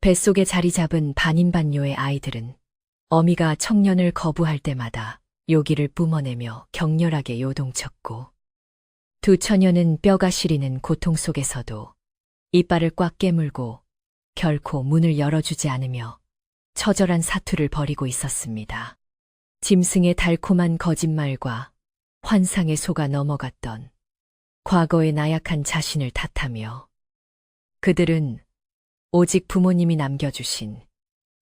뱃속에 자리 잡은 반인반뇨의 아이들은 어미가 청년을 거부할 때마다 요기를 뿜어내며 격렬하게 요동쳤고, 두 처녀는 뼈가 시리는 고통 속에서도 이빨을 꽉 깨물고 결코 문을 열어주지 않으며 처절한 사투를 벌이고 있었습니다. 짐승의 달콤한 거짓말과 환상에 속아 넘어갔던 과거의 나약한 자신을 탓하며, 그들은 오직 부모님이 남겨주신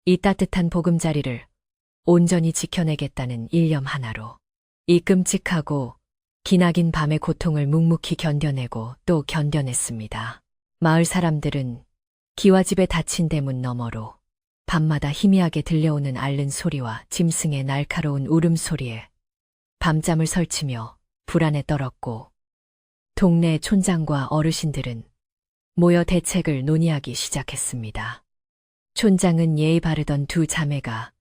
이 따뜻한 보금자리를 온전히 지켜내겠다는 일념 하나로 이 끔찍하고 기나긴 밤의 고통을 묵묵히 견뎌내고 또 견뎌냈습니다. 마을 사람들은 기와집의 닫힌 대문 너머로 밤마다 희미하게 들려오는 앓는 소리와 짐승의 날카로운 울음소리에 밤잠을 설치며 불안에 떨었고, 동네 촌장과 어르신들은 모여 대책을 논의하기 시작했습니다. 촌장은 예의 바르던 두 자매가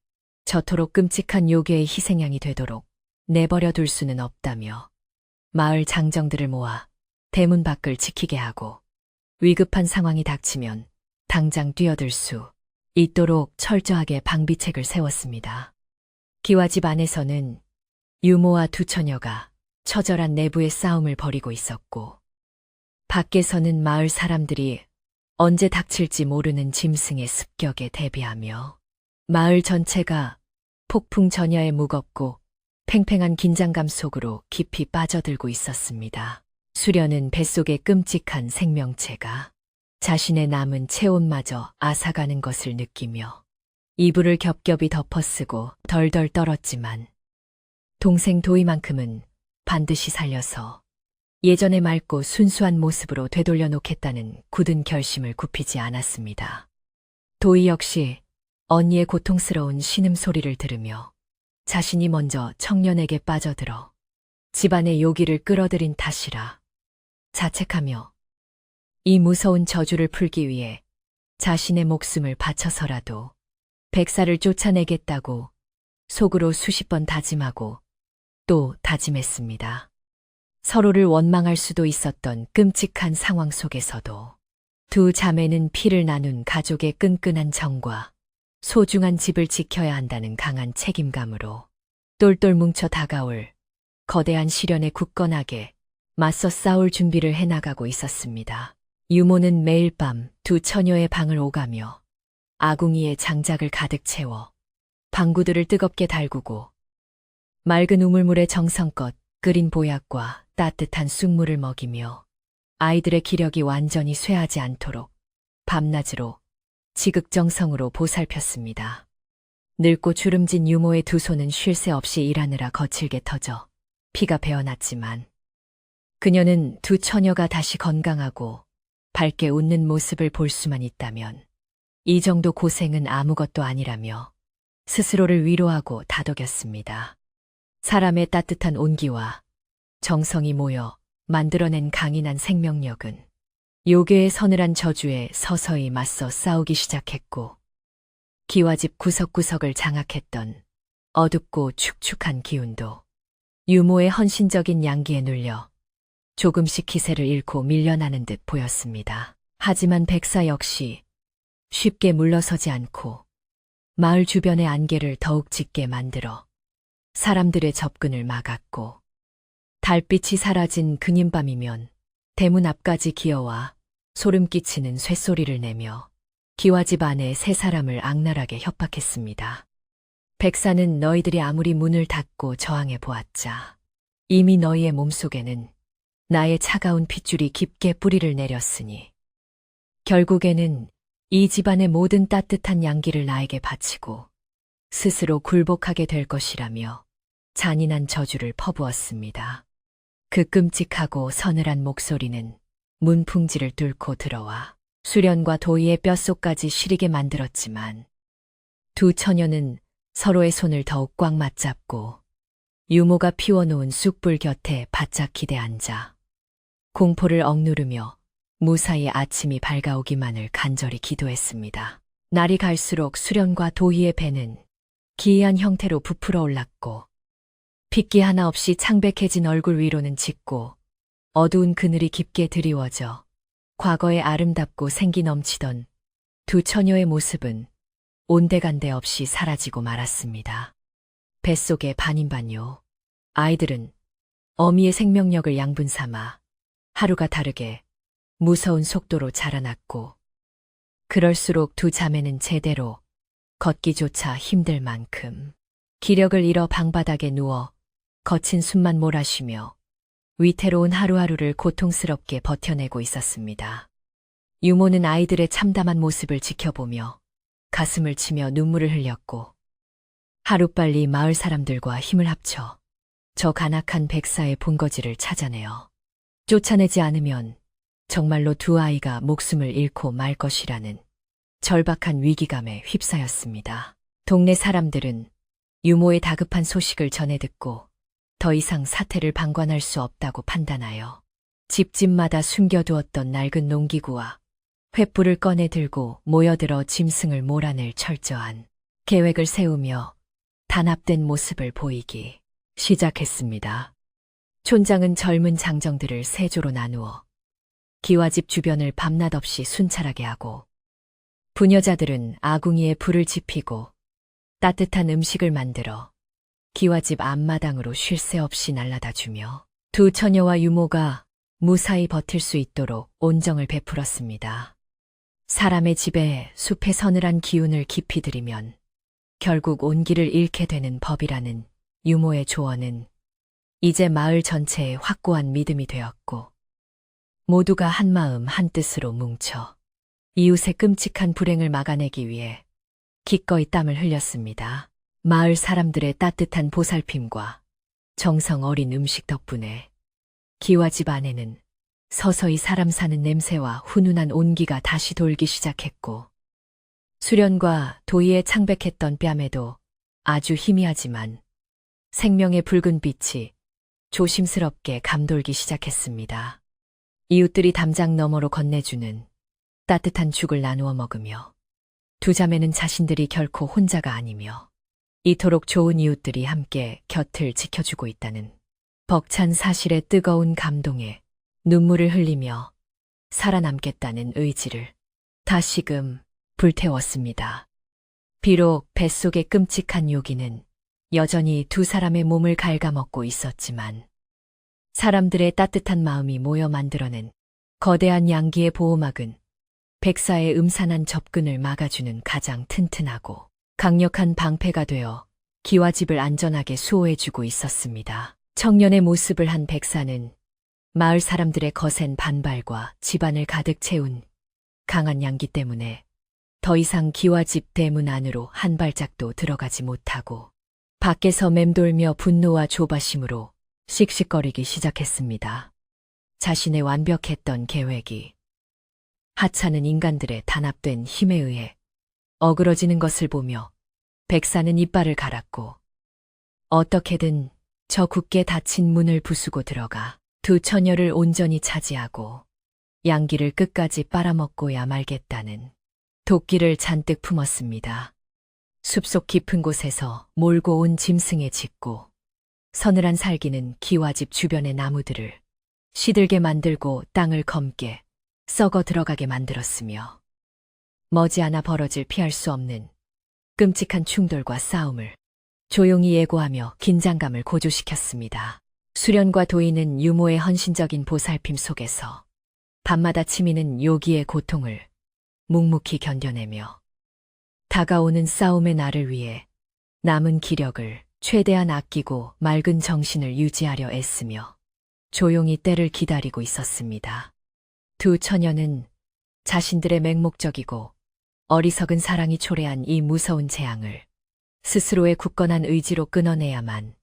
저토록 끔찍한 요괴의 희생양이 되도록 내버려 둘 수는 없다며 마을 장정들을 모아 대문 밖을 지키게 하고, 위급한 상황이 닥치면 당장 뛰어들 수 있도록 철저하게 방비책을 세웠습니다. 기와집 안에서는 유모와 두 처녀가 처절한 내부의 싸움을 벌이고 있었고, 밖에서는 마을 사람들이 언제 닥칠지 모르는 짐승의 습격에 대비하며 마을 전체가 폭풍 전야에 무겁고 팽팽한 긴장감 속으로 깊이 빠져들고 있었습니다. 수련은 뱃속의 끔찍한 생명체가 자신의 남은 체온마저 앗아가는 것을 느끼며 이불을 겹겹이 덮어쓰고 덜덜 떨었지만, 동생 도희만큼은 반드시 살려서 예전의 맑고 순수한 모습으로 되돌려 놓겠다는 굳은 결심을 굽히지 않았습니다. 도희 역시 언니의 고통스러운 신음소리를 들으며 자신이 먼저 청년에게 빠져들어 집안의 요기를 끌어들인 탓이라 자책하며 이 무서운 저주를 풀기 위해 자신의 목숨을 바쳐서라도 백사를 쫓아내겠다고 속으로 수십 번 다짐하고 또 다짐했습니다. 서로를 원망할 수도 있었던 끔찍한 상황 속에서도 두 자매는 피를 나눈 가족의 끈끈한 정과 소중한 집을 지켜야 한다는 강한 책임감으로 똘똘 뭉쳐 다가올 거대한 시련에 굳건하게 맞서 싸울 준비를 해나가고 있었습니다. 유모는 매일 밤 두 처녀의 방을 오가며 아궁이에 장작을 가득 채워 방구들을 뜨겁게 달구고 맑은 우물물에 정성껏 끓인 보약과 따뜻한 쑥물을 먹이며 아이들의 기력이 완전히 쇠하지 않도록 밤낮으로 지극정성으로 보살폈습니다. 늙고 주름진 유모의 두 손은 쉴 새 없이 일하느라 거칠게 터져 피가 배어났지만, 그녀는 두 처녀가 다시 건강하고 밝게 웃는 모습을 볼 수만 있다면 이 정도 고생은 아무것도 아니라며 스스로를 위로하고 다독였습니다. 사람의 따뜻한 온기와 정성이 모여 만들어낸 강인한 생명력은 요괴의 서늘한 저주에 서서히 맞서 싸우기 시작했고, 기와집 구석구석을 장악했던 어둡고 축축한 기운도 유모의 헌신적인 양기에 눌려 조금씩 기세를 잃고 밀려나는 듯 보였습니다. 하지만 백사 역시 쉽게 물러서지 않고 마을 주변의 안개를 더욱 짙게 만들어 사람들의 접근을 막았고, 달빛이 사라진 그님 밤이면 대문 앞까지 기어와 소름 끼치는 쇳소리를 내며 기와집 안에 세 사람을 악랄하게 협박했습니다. 백사는 너희들이 아무리 문을 닫고 저항해 보았자 이미 너희의 몸속에는 나의 차가운 핏줄이 깊게 뿌리를 내렸으니 결국에는 이 집안의 모든 따뜻한 양기를 나에게 바치고 스스로 굴복하게 될 것이라며 잔인한 저주를 퍼부었습니다. 그 끔찍하고 서늘한 목소리는 문풍지를 뚫고 들어와 수련과 도희의 뼛속까지 시리게 만들었지만, 두 처녀는 서로의 손을 더욱 꽉 맞잡고 유모가 피워놓은 쑥불 곁에 바짝 기대 앉아 공포를 억누르며 무사히 아침이 밝아오기만을 간절히 기도했습니다. 날이 갈수록 수련과 도희의 배는 기이한 형태로 부풀어 올랐고, 핏기 하나 없이 창백해진 얼굴 위로는 짙고 어두운 그늘이 깊게 드리워져 과거의 아름답고 생기 넘치던 두 처녀의 모습은 온데간데 없이 사라지고 말았습니다. 뱃속에 반인반요. 아이들은 어미의 생명력을 양분 삼아 하루가 다르게 무서운 속도로 자라났고, 그럴수록 두 자매는 제대로 걷기조차 힘들 만큼 기력을 잃어 방바닥에 누워 거친 숨만 몰아쉬며 위태로운 하루하루를 고통스럽게 버텨내고 있었습니다. 유모는 아이들의 참담한 모습을 지켜보며 가슴을 치며 눈물을 흘렸고, 하루빨리 마을 사람들과 힘을 합쳐 저 간악한 백사의 본거지를 찾아내어 쫓아내지 않으면 정말로 두 아이가 목숨을 잃고 말 것이라는 절박한 위기감에 휩싸였습니다. 동네 사람들은 유모의 다급한 소식을 전해 듣고 더 이상 사태를 방관할 수 없다고 판단하여 집집마다 숨겨두었던 낡은 농기구와 횃불을 꺼내 들고 모여들어 짐승을 몰아낼 철저한 계획을 세우며 단합된 모습을 보이기 시작했습니다. 촌장은 젊은 장정들을 세 조로 나누어 기와집 주변을 밤낮 없이 순찰하게 하고, 부녀자들은 아궁이에 불을 지피고 따뜻한 음식을 만들어 기와집 앞마당으로 쉴 새 없이 날라다 주며 두 처녀와 유모가 무사히 버틸 수 있도록 온정을 베풀었습니다. 사람의 집에 숲의 서늘한 기운을 깊이 들이면 결국 온기를 잃게 되는 법이라는 유모의 조언은 이제 마을 전체에 확고한 믿음이 되었고, 모두가 한마음 한뜻으로 뭉쳐 이웃의 끔찍한 불행을 막아내기 위해 기꺼이 땀을 흘렸습니다. 마을 사람들의 따뜻한 보살핌과 정성 어린 음식 덕분에 기와집 안에는 서서히 사람 사는 냄새와 훈훈한 온기가 다시 돌기 시작했고, 수련과 도의에 창백했던 뺨에도 아주 희미하지만 생명의 붉은 빛이 조심스럽게 감돌기 시작했습니다. 이웃들이 담장 너머로 건네주는 따뜻한 죽을 나누어 먹으며 두 자매는 자신들이 결코 혼자가 아니며 이토록 좋은 이웃들이 함께 곁을 지켜주고 있다는 벅찬 사실의 뜨거운 감동에 눈물을 흘리며 살아남겠다는 의지를 다시금 불태웠습니다. 비록 뱃속의 끔찍한 요기는 여전히 두 사람의 몸을 갉아먹고 있었지만, 사람들의 따뜻한 마음이 모여 만들어낸 거대한 양기의 보호막은 백사의 음산한 접근을 막아주는 가장 튼튼하고 강력한 방패가 되어 기와집을 안전하게 수호해주고 있었습니다. 청년의 모습을 한 백사는 마을 사람들의 거센 반발과 집안을 가득 채운 강한 양기 때문에 더 이상 기와집 대문 안으로 한 발짝도 들어가지 못하고 밖에서 맴돌며 분노와 조바심으로 씩씩거리기 시작했습니다. 자신의 완벽했던 계획이 하찮은 인간들의 단합된 힘에 의해 어그러지는 것을 보며 백사는 이빨을 갈았고, 어떻게든 저 굳게 닫힌 문을 부수고 들어가 두 처녀를 온전히 차지하고 양기를 끝까지 빨아먹고야 말겠다는 도끼를 잔뜩 품었습니다. 숲속 깊은 곳에서 몰고 온 짐승의 짖고 서늘한 살기는 기와집 주변의 나무들을 시들게 만들고 땅을 검게 썩어 들어가게 만들었으며, 머지않아 벌어질 피할 수 없는 끔찍한 충돌과 싸움을 조용히 예고하며 긴장감을 고조시켰습니다. 수련과 도의는 유모의 헌신적인 보살핌 속에서 밤마다 치미는 요기의 고통을 묵묵히 견뎌내며 다가오는 싸움의 날을 위해 남은 기력을 최대한 아끼고 맑은 정신을 유지하려 애쓰며 조용히 때를 기다리고 있었습니다. 두 처녀는 자신들의 맹목적이고 어리석은 사랑이 초래한 이 무서운 재앙을 스스로의 굳건한 의지로 끊어내야만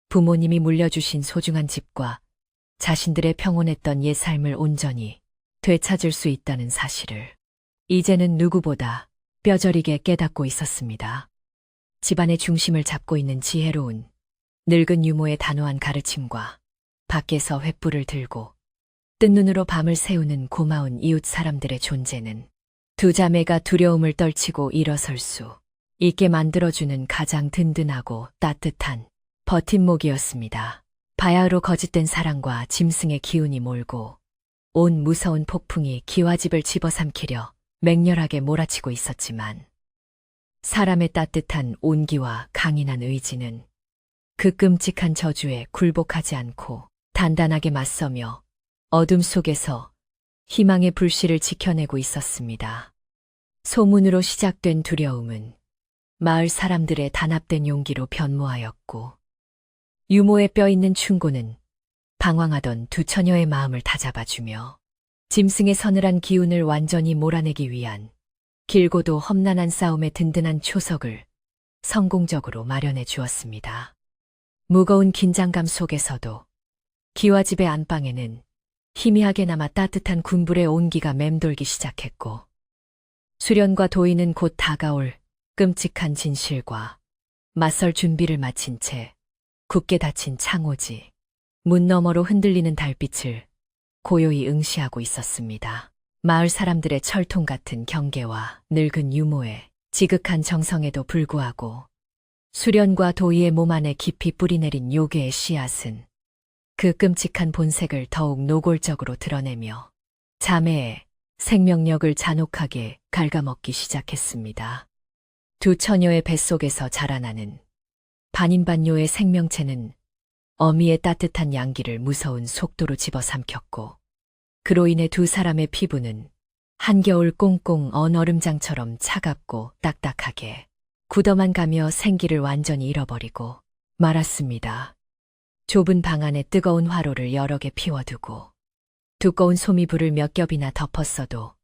부모님이 물려주신 소중한 집과 자신들의 평온했던 옛 삶을 온전히 되찾을 수 있다는 사실을 이제는 누구보다 뼈저리게 깨닫고 있었습니다. 집안의 중심을 잡고 있는 지혜로운 늙은 유모의 단호한 가르침과 밖에서 횃불을 들고 뜬 눈으로 밤을 새우는 고마운 이웃 사람들의 존재는 두 자매가 두려움을 떨치고 일어설 수 있게 만들어주는 가장 든든하고 따뜻한 버팀목이었습니다. 바야흐로 거짓된 사랑과 짐승의 기운이 몰고 온 무서운 폭풍이 기와집을 집어삼키려 맹렬하게 몰아치고 있었지만, 사람의 따뜻한 온기와 강인한 의지는 그 끔찍한 저주에 굴복하지 않고 단단하게 맞서며 어둠 속에서 희망의 불씨를 지켜내고 있었습니다. 소문으로 시작된 두려움은 마을 사람들의 단합된 용기로 변모하였고, 유모의 뼈 있는 충고는 방황하던 두 처녀의 마음을 다잡아주며 짐승의 서늘한 기운을 완전히 몰아내기 위한 길고도 험난한 싸움의 든든한 초석을 성공적으로 마련해 주었습니다. 무거운 긴장감 속에서도 기와집의 안방에는 희미하게나마 따뜻한 군불의 온기가 맴돌기 시작했고, 수련과 도인은 곧 다가올 끔찍한 진실과 맞설 준비를 마친 채 굳게 닫힌 창호지, 문 너머로 흔들리는 달빛을 고요히 응시하고 있었습니다. 마을 사람들의 철통 같은 경계와 늙은 유모의 지극한 정성에도 불구하고 수련과 도의의 몸 안에 깊이 뿌리내린 요괴의 씨앗은 그 끔찍한 본색을 더욱 노골적으로 드러내며 자매의 생명력을 잔혹하게 갉아먹기 시작했습니다. 두 처녀의 뱃속에서 자라나는 반인반요의 생명체는 어미의 따뜻한 양기를 무서운 속도로 집어삼켰고, 그로 인해 두 사람의 피부는 한겨울 꽁꽁 언 얼음장처럼 차갑고 딱딱하게 굳어만 가며 생기를 완전히 잃어버리고 말았습니다. 좁은 방 안에 뜨거운 화로를 여러 개 피워두고 두꺼운 소미불을 몇 겹이나 덮었어도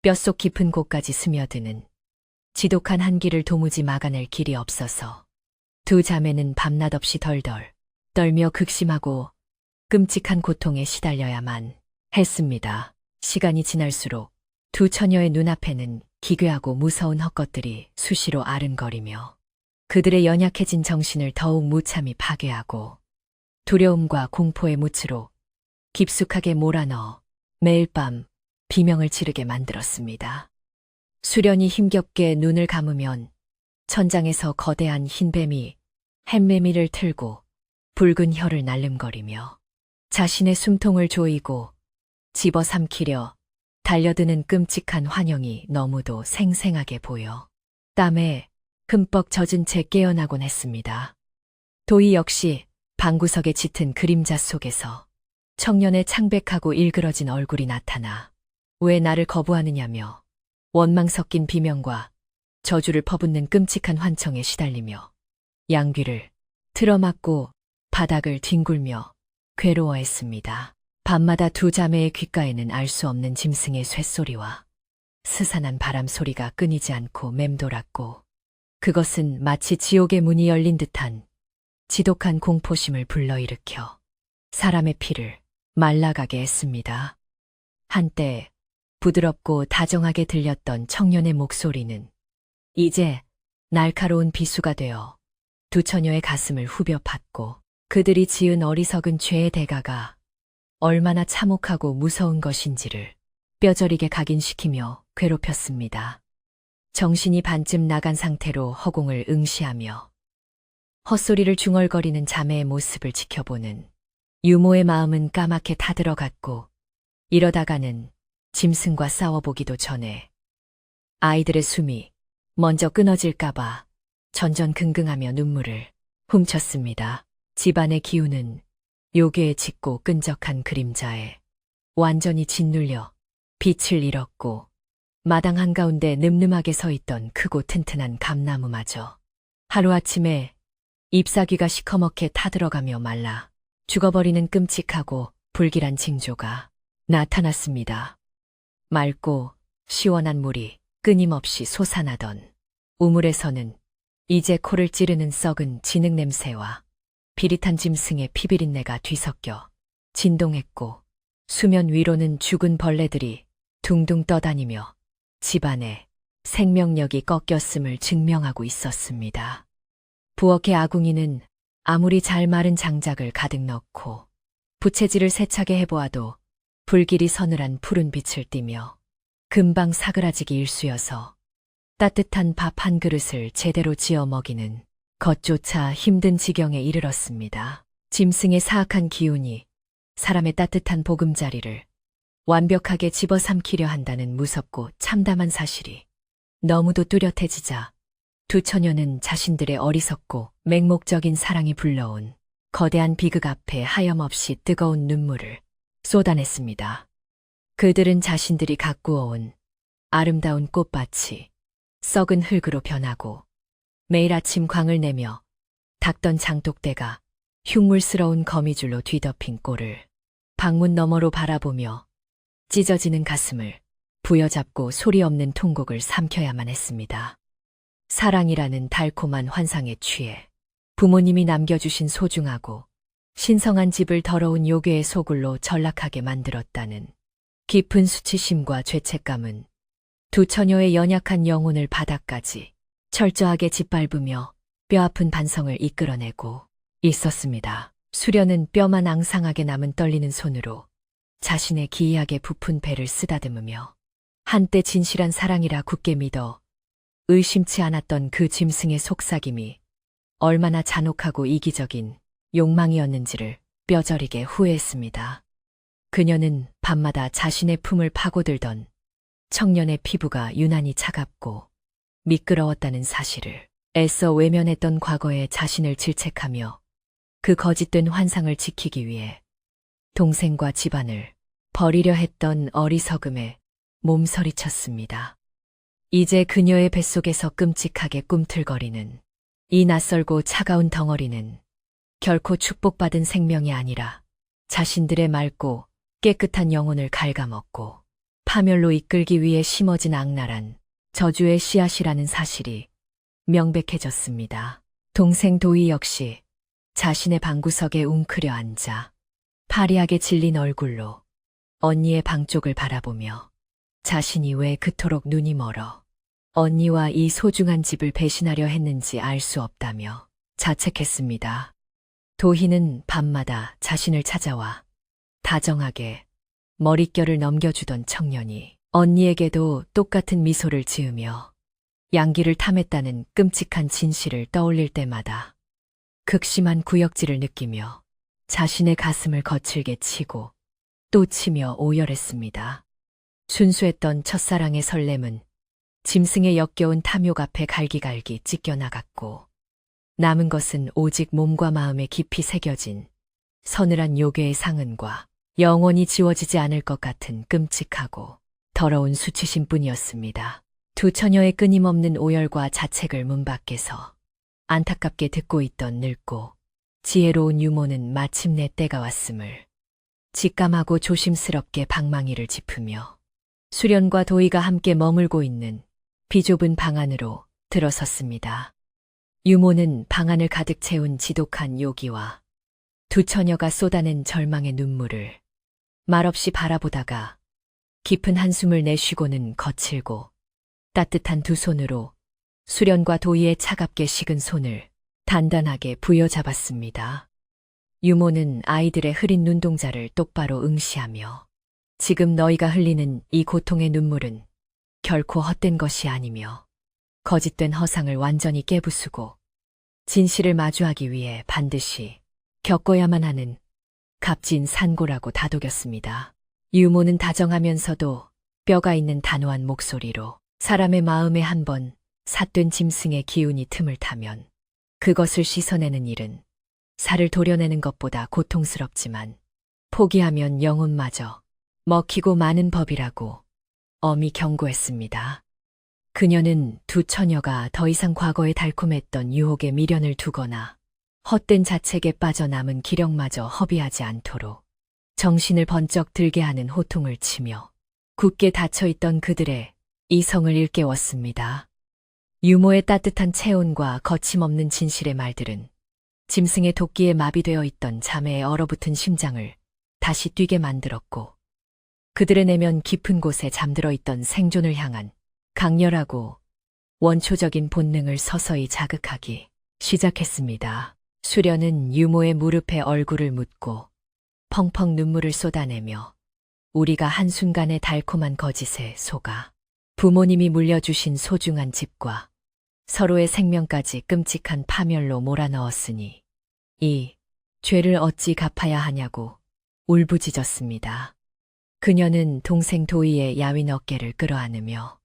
뼛속 깊은 곳까지 스며드는 지독한 한기를 도무지 막아낼 길이 없어서 두 자매는 밤낮 없이 덜덜 떨며 극심하고 끔찍한 고통에 시달려야만 했습니다. 시간이 지날수록 두 처녀의 눈앞에는 기괴하고 무서운 헛것들이 수시로 아른거리며 그들의 연약해진 정신을 더욱 무참히 파괴하고 두려움과 공포의 묻으로 깊숙하게 몰아넣어 매일 밤 비명을 지르게 만들었습니다. 수련이 힘겹게 눈을 감으면 천장에서 거대한 흰뱀이 햇매미를 틀고 붉은 혀를 날름거리며 자신의 숨통을 조이고 집어삼키려 달려드는 끔찍한 환영이 너무도 생생하게 보여 땀에 흠뻑 젖은 채 깨어나곤 했습니다. 도희 역시 방구석의 짙은 그림자 속에서 청년의 창백하고 일그러진 얼굴이 나타나 왜 나를 거부하느냐며 원망 섞인 비명과 저주를 퍼붓는 끔찍한 환청에 시달리며 양귀를 틀어막고 바닥을 뒹굴며 괴로워했습니다. 밤마다 두 자매의 귓가에는 알 수 없는 짐승의 쇳소리와 스산한 바람 소리가 끊이지 않고 맴돌았고, 그것은 마치 지옥의 문이 열린 듯한 지독한 공포심을 불러일으켜 사람의 피를 말라가게 했습니다. 한때 부드럽고 다정하게 들렸던 청년의 목소리는 이제 날카로운 비수가 되어 두 처녀의 가슴을 후벼 팠고, 그들이 지은 어리석은 죄의 대가가 얼마나 참혹하고 무서운 것인지를 뼈저리게 각인시키며 괴롭혔습니다. 정신이 반쯤 나간 상태로 허공을 응시하며 헛소리를 중얼거리는 자매의 모습을 지켜보는 유모의 마음은 까맣게 타들어갔고, 이러다가는 짐승과 싸워보기도 전에 아이들의 숨이 먼저 끊어질까봐 전전긍긍하며 눈물을 훔쳤습니다. 집안의 기운은 요괴의 짙고 끈적한 그림자에 완전히 짓눌려 빛을 잃었고, 마당 한가운데 늠름하게 서 있던 크고 튼튼한 감나무마저 하루아침에 잎사귀가 시커멓게 타들어가며 말라 죽어버리는 끔찍하고 불길한 징조가 나타났습니다. 맑고 시원한 물이 끊임없이 솟아나던 우물에서는 이제 코를 찌르는 썩은 진흙 냄새와 비릿한 짐승의 피비린내가 뒤섞여 진동했고, 수면 위로는 죽은 벌레들이 둥둥 떠다니며 집안에 생명력이 꺾였음을 증명하고 있었습니다. 부엌의 아궁이는 아무리 잘 마른 장작을 가득 넣고 부채질을 세차게 해보아도 불길이 서늘한 푸른 빛을 띠며 금방 사그라지기 일쑤여서 따뜻한 밥 한 그릇을 제대로 지어 먹이는 것조차 힘든 지경에 이르렀습니다. 짐승의 사악한 기운이 사람의 따뜻한 보금자리를 완벽하게 집어삼키려 한다는 무섭고 참담한 사실이 너무도 뚜렷해지자 두 처녀는 자신들의 어리석고 맹목적인 사랑이 불러온 거대한 비극 앞에 하염없이 뜨거운 눈물을 쏟아냈습니다. 그들은 자신들이 가꾸어온 아름다운 꽃밭이 썩은 흙으로 변하고 매일 아침 광을 내며 닦던 장독대가 흉물스러운 거미줄로 뒤덮인 꼴을 방문 너머로 바라보며 찢어지는 가슴을 부여잡고 소리 없는 통곡을 삼켜야만 했습니다. 사랑이라는 달콤한 환상에 취해 부모님이 남겨주신 소중하고 신성한 집을 더러운 요괴의 소굴로 전락하게 만들었다는 깊은 수치심과 죄책감은 두 처녀의 연약한 영혼을 바닥까지 철저하게 짓밟으며 뼈아픈 반성을 이끌어내고 있었습니다. 수련은 뼈만 앙상하게 남은 떨리는 손으로 자신의 기이하게 부푼 배를 쓰다듬으며 한때 진실한 사랑이라 굳게 믿어 의심치 않았던 그 짐승의 속삭임이 얼마나 잔혹하고 이기적인 욕망이었는지를 뼈저리게 후회했습니다. 그녀는 밤마다 자신의 품을 파고들던 청년의 피부가 유난히 차갑고 미끄러웠다는 사실을 애써 외면했던 과거의 자신을 질책하며 그 거짓된 환상을 지키기 위해 동생과 집안을 버리려 했던 어리석음에 몸서리쳤습니다. 이제 그녀의 뱃속에서 끔찍하게 꿈틀거리는 이 낯설고 차가운 덩어리는 결코 축복받은 생명이 아니라 자신들의 맑고 깨끗한 영혼을 갉아먹고 파멸로 이끌기 위해 심어진 악랄한 저주의 씨앗이라는 사실이 명백해졌습니다. 동생 도희 역시 자신의 방구석에 웅크려 앉아 파리하게 질린 얼굴로 언니의 방 쪽을 바라보며 자신이 왜 그토록 눈이 멀어 언니와 이 소중한 집을 배신하려 했는지 알 수 없다며 자책했습니다. 도희는 밤마다 자신을 찾아와 다정하게 머릿결을 넘겨주던 청년이 언니에게도 똑같은 미소를 지으며 양기를 탐했다는 끔찍한 진실을 떠올릴 때마다 극심한 구역질을 느끼며 자신의 가슴을 거칠게 치고 또 치며 오열했습니다. 순수했던 첫사랑의 설렘은 짐승의 역겨운 탐욕 앞에 갈기갈기 찢겨나갔고 남은 것은 오직 몸과 마음에 깊이 새겨진 서늘한 요괴의 상흔과 영원히 지워지지 않을 것 같은 끔찍하고 더러운 수치심뿐이었습니다. 두 처녀의 끊임없는 오열과 자책을 문 밖에서 안타깝게 듣고 있던 늙고 지혜로운 유모는 마침내 때가 왔음을 직감하고 조심스럽게 방망이를 짚으며 수련과 도희가 함께 머물고 있는 비좁은 방 안으로 들어섰습니다. 유모는 방 안을 가득 채운 지독한 요기와 두 처녀가 쏟아낸 절망의 눈물을 말없이 바라보다가 깊은 한숨을 내쉬고는 거칠고 따뜻한 두 손으로 수련과 도희의 차갑게 식은 손을 단단하게 부여잡았습니다. 유모는 아이들의 흐린 눈동자를 똑바로 응시하며 지금 너희가 흘리는 이 고통의 눈물은 결코 헛된 것이 아니며 거짓된 허상을 완전히 깨부수고 진실을 마주하기 위해 반드시 겪어야만 하는 값진 산고라고 다독였습니다. 유모는 다정하면서도 뼈가 있는 단호한 목소리로 사람의 마음에 한번 삿된 짐승의 기운이 틈을 타면 그것을 씻어내는 일은 살을 도려내는 것보다 고통스럽지만 포기하면 영혼마저 먹히고 마는 법이라고 엄히 경고했습니다. 그녀는 두 처녀가 더 이상 과거의 달콤했던 유혹에 미련을 두거나 헛된 자책에 빠져남은 기력마저 허비하지 않도록 정신을 번쩍 들게 하는 호통을 치며 굳게 닫혀있던 그들의 이성을 일깨웠습니다. 유모의 따뜻한 체온과 거침없는 진실의 말들은 짐승의 도끼에 마비되어 있던 자매의 얼어붙은 심장을 다시 뛰게 만들었고 그들의 내면 깊은 곳에 잠들어 있던 생존을 향한 강렬하고 원초적인 본능을 서서히 자극하기 시작했습니다. 수련은 유모의 무릎에 얼굴을 묻고 펑펑 눈물을 쏟아내며 우리가 한순간의 달콤한 거짓에 속아 부모님이 물려주신 소중한 집과 서로의 생명까지 끔찍한 파멸로 몰아넣었으니 이 죄를 어찌 갚아야 하냐고 울부짖었습니다. 그녀는 동생 도희의 야윈 어깨를 끌어안으며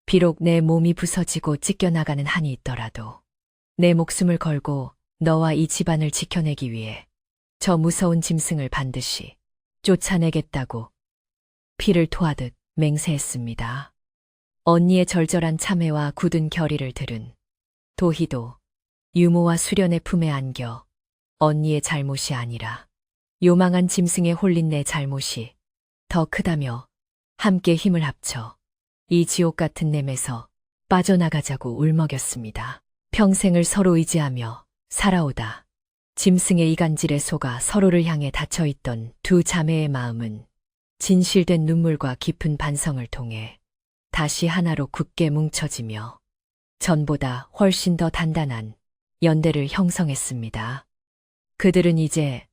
비록 내 몸이 부서지고 찢겨나가는 한이 있더라도 내 목숨을 걸고 너와 이 집안을 지켜내기 위해 저 무서운 짐승을 반드시 쫓아내겠다고 피를 토하듯 맹세했습니다. 언니의 절절한 참회와 굳은 결의를 들은 도희도 유모와 수련의 품에 안겨 언니의 잘못이 아니라 요망한 짐승에 홀린 내 잘못이 더 크다며 함께 힘을 합쳐 이 지옥 같은 냄에서 빠져나가자고 울먹였습니다. 평생을 서로 의지하며 살아오다 짐승의 이간질에 속아 서로를 향해 닫혀있던 두 자매의 마음은 진실된 눈물과 깊은 반성을 통해 다시 하나로 굳게 뭉쳐지며 전보다 훨씬 더 단단한 연대를 형성했습니다. 그들은 이제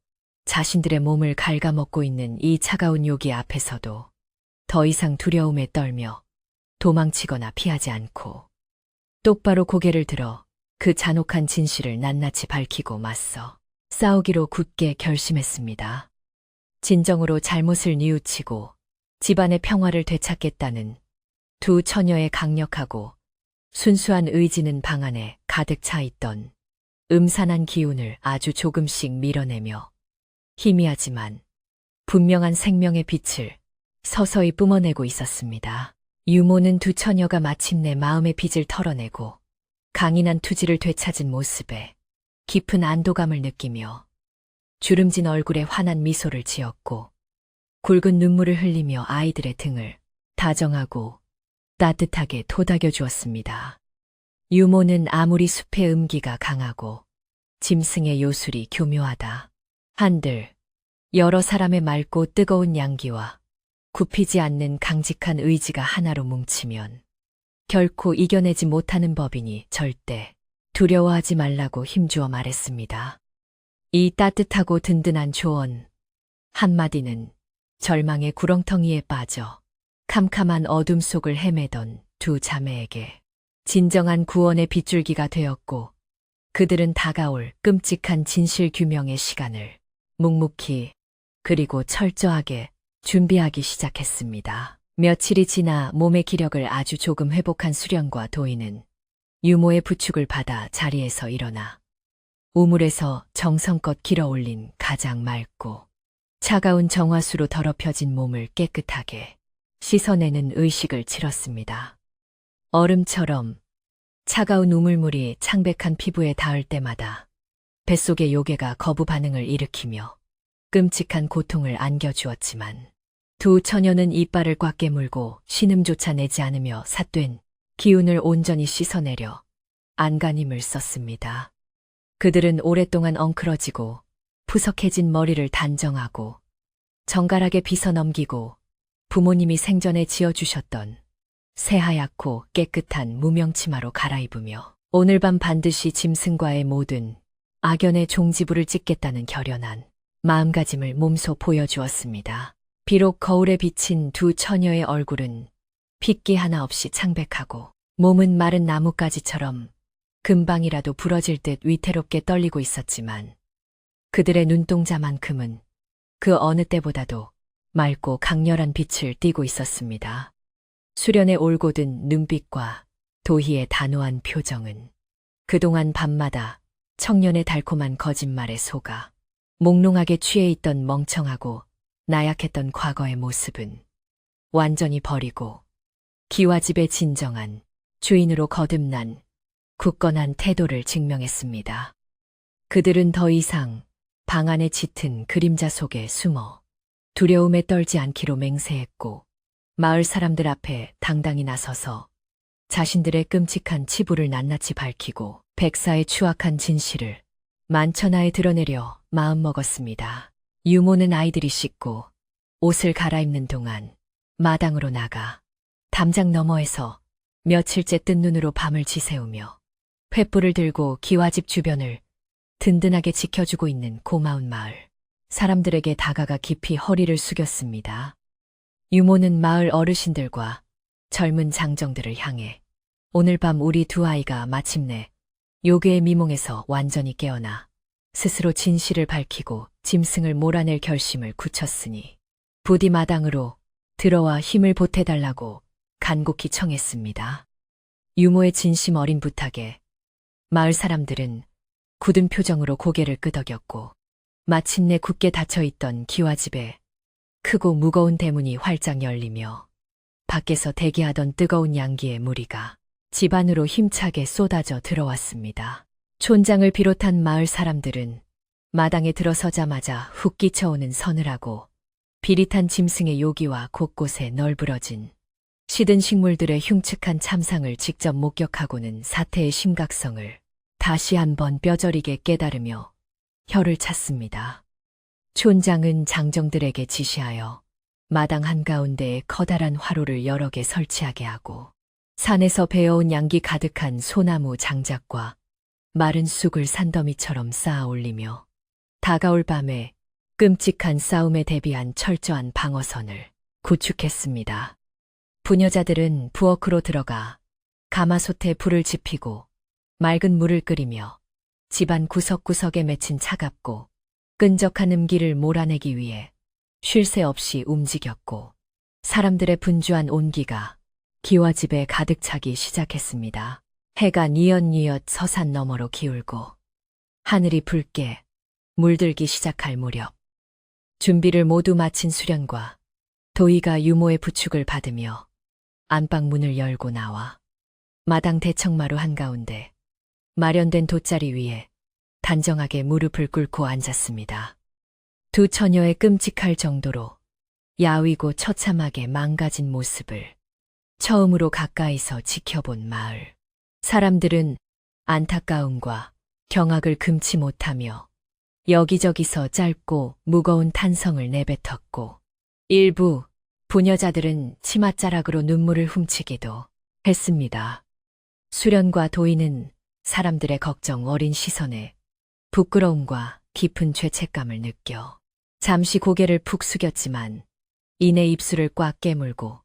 자신들의 몸을 갉아먹고 있는 이 차가운 요기 앞에서도 더 이상 두려움에 떨며 도망치거나 피하지 않고 똑바로 고개를 들어 그 잔혹한 진실을 낱낱이 밝히고 맞서 싸우기로 굳게 결심했습니다. 진정으로 잘못을 뉘우치고 집안의 평화를 되찾겠다는 두 처녀의 강력하고 순수한 의지는 방 안에 가득 차 있던 음산한 기운을 아주 조금씩 밀어내며 희미하지만 분명한 생명의 빛을 서서히 뿜어내고 있었습니다. 유모는 두 처녀가 마침내 마음의 빚을 털어내고 강인한 투지를 되찾은 모습에 깊은 안도감을 느끼며 주름진 얼굴에 환한 미소를 지었고 굵은 눈물을 흘리며 아이들의 등을 다정하고 따뜻하게 토닥여 주었습니다. 유모는 아무리 숲의 음기가 강하고 짐승의 요술이 교묘하다 한들 여러 사람의 맑고 뜨거운 양기와 굽히지 않는 강직한 의지가 하나로 뭉치면 결코 이겨내지 못하는 법이니 절대 두려워하지 말라고 힘주어 말했습니다. 이 따뜻하고 든든한 조언 한마디는 절망의 구렁텅이에 빠져 캄캄한 어둠 속을 헤매던 두 자매에게 진정한 구원의 빗줄기가 되었고 그들은 다가올 끔찍한 진실 규명의 시간을 묵묵히 그리고 철저하게 준비하기 시작했습니다. 며칠이 지나 몸의 기력을 아주 조금 회복한 수련과 도희는 유모의 부축을 받아 자리에서 일어나 우물에서 정성껏 길어 올린 가장 맑고 차가운 정화수로 더럽혀진 몸을 깨끗하게 씻어내는 의식을 치렀습니다. 얼음처럼 차가운 우물물이 창백한 피부에 닿을 때마다 뱃속의 요괴가 거부 반응을 일으키며 끔찍한 고통을 안겨주었지만 두 처녀는 이빨을 꽉 깨물고 신음조차 내지 않으며 삿된 기운을 온전히 씻어내려 안간힘을 썼습니다. 그들은 오랫동안 엉클어지고 푸석해진 머리를 단정하고 정갈하게 빗어 넘기고 부모님이 생전에 지어주셨던 새하얗고 깨끗한 무명치마로 갈아입으며 오늘 밤 반드시 짐승과의 모든 악연의 종지부를 찍겠다는 결연한 마음가짐을 몸소 보여주었습니다. 비록 거울에 비친 두 처녀의 얼굴은 핏기 하나 없이 창백하고 몸은 마른 나뭇가지처럼 금방이라도 부러질 듯 위태롭게 떨리고 있었지만 그들의 눈동자만큼은 그 어느 때보다도 맑고 강렬한 빛을 띠고 있었습니다. 수련의 올곧은 눈빛과 도희의 단호한 표정은 그동안 밤마다 청년의 달콤한 거짓말에 속아 몽롱하게 취해 있던 멍청하고 나약했던 과거의 모습은 완전히 버리고 기와집의 진정한 주인으로 거듭난 굳건한 태도를 증명했습니다. 그들은 더 이상 방 안의 짙은 그림자 속에 숨어 두려움에 떨지 않기로 맹세했고 마을 사람들 앞에 당당히 나서서 자신들의 끔찍한 치부를 낱낱이 밝히고 백사의 추악한 진실을 만천하에 드러내려 마음먹었습니다. 유모는 아이들이 씻고 옷을 갈아입는 동안 마당으로 나가 담장 너머에서 며칠째 뜬 눈으로 밤을 지새우며 횃불을 들고 기와집 주변을 든든하게 지켜주고 있는 고마운 마을 사람들에게 다가가 깊이 허리를 숙였습니다. 유모는 마을 어르신들과 젊은 장정들을 향해 오늘 밤 우리 두 아이가 마침내 요괴의 미몽에서 완전히 깨어나 스스로 진실을 밝히고 짐승을 몰아낼 결심을 굳혔으니 부디 마당으로 들어와 힘을 보태달라고 간곡히 청했습니다. 유모의 진심 어린 부탁에 마을 사람들은 굳은 표정으로 고개를 끄덕였고 마침내 굳게 닫혀있던 기와집에 크고 무거운 대문이 활짝 열리며 밖에서 대기하던 뜨거운 양기의 무리가 집 안으로 힘차게 쏟아져 들어왔습니다. 촌장을 비롯한 마을 사람들은 마당에 들어서자마자 훅 끼쳐오는 서늘하고 비릿한 짐승의 요기와 곳곳에 널브러진 시든 식물들의 흉측한 참상을 직접 목격하고는 사태의 심각성을 다시 한번 뼈저리게 깨달으며 혀를 찼습니다. 촌장은 장정들에게 지시하여 마당 한가운데에 커다란 화로를 여러 개 설치하게 하고 산에서 베어온 양기 가득한 소나무 장작과 마른 쑥을 산더미처럼 쌓아 올리며 다가올 밤에 끔찍한 싸움에 대비한 철저한 방어선을 구축했습니다. 부녀자들은 부엌으로 들어가 가마솥에 불을 지피고 맑은 물을 끓이며 집안 구석구석에 맺힌 차갑고 끈적한 음기를 몰아내기 위해 쉴 새 없이 움직였고 사람들의 분주한 온기가 기와집에 가득 차기 시작했습니다. 해가 뉘엿뉘엿 서산 너머로 기울고 하늘이 붉게 물들기 시작할 무렵 준비를 모두 마친 수련과 도희가 유모의 부축을 받으며 안방 문을 열고 나와 마당 대청마루 한가운데 마련된 돗자리 위에 단정하게 무릎을 꿇고 앉았습니다. 두 처녀의 끔찍할 정도로 야위고 처참하게 망가진 모습을 처음으로 가까이서 지켜본 마을 사람들은 안타까움과 경악을 금치 못하며 여기저기서 짧고 무거운 탄성을 내뱉었고 일부 부녀자들은 치맛자락으로 눈물을 훔치기도 했습니다. 수련과 도희는 사람들의 걱정 어린 시선에 부끄러움과 깊은 죄책감을 느껴 잠시 고개를 푹 숙였지만 이내 입술을 꽉 깨물고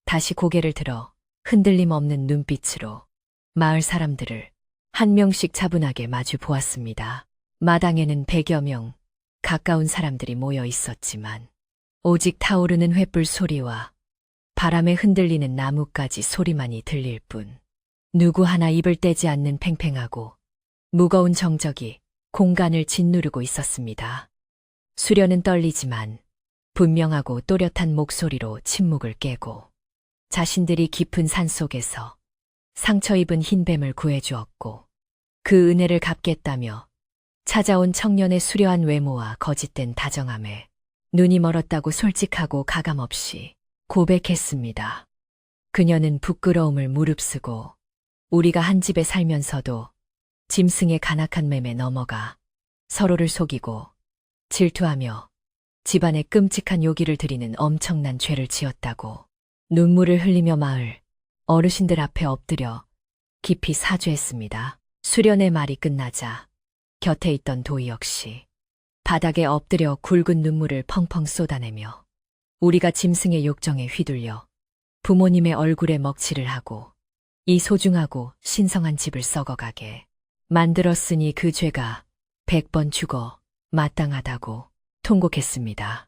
다시 고개를 들어 흔들림 없는 눈빛으로 마을 사람들을 한 명씩 차분하게 마주 보았습니다. 마당에는 100여 명 가까운 사람들이 모여 있었지만 오직 타오르는 횃불 소리와 바람에 흔들리는 나뭇가지 소리만이 들릴 뿐 누구 하나 입을 떼지 않는 팽팽하고 무거운 정적이 공간을 짓누르고 있었습니다. 수련은 떨리지만 분명하고 또렷한 목소리로 침묵을 깨고 자신들이 깊은 산속에서 상처 입은 흰뱀을 구해주었고 그 은혜를 갚겠다며 찾아온 청년의 수려한 외모와 거짓된 다정함에 눈이 멀었다고 솔직하고 가감없이 고백했습니다. 그녀는 부끄러움을 무릅쓰고 우리가 한 집에 살면서도 짐승의 간악한 맴에 넘어가 서로를 속이고 질투하며 집안에 끔찍한 요기를 들이는 엄청난 죄를 지었다고 눈물을 흘리며 마을 어르신들 앞에 엎드려 깊이 사죄했습니다. 수련의 말이 끝나자 곁에 있던 도희 역시 바닥에 엎드려 굵은 눈물을 펑펑 쏟아내며 우리가 짐승의 욕정에 휘둘려 부모님의 얼굴에 먹칠을 하고 이 소중하고 신성한 집을 썩어가게 만들었으니 그 죄가 100번 죽어 마땅하다고 통곡했습니다.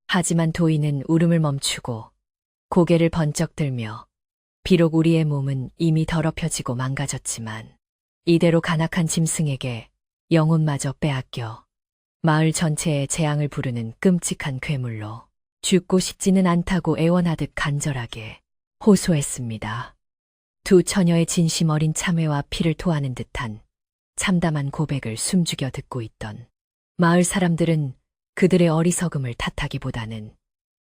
하지만 도희는 울음을 멈추고 고개를 번쩍 들며 비록 우리의 몸은 이미 더럽혀지고 망가졌지만 이대로 간악한 짐승에게 영혼마저 빼앗겨 마을 전체에 재앙을 부르는 끔찍한 괴물로 죽고 싶지는 않다고 애원하듯 간절하게 호소했습니다. 두 처녀의 진심 어린 참회와 피를 토하는 듯한 참담한 고백을 숨죽여 듣고 있던 마을 사람들은 그들의 어리석음을 탓하기보다는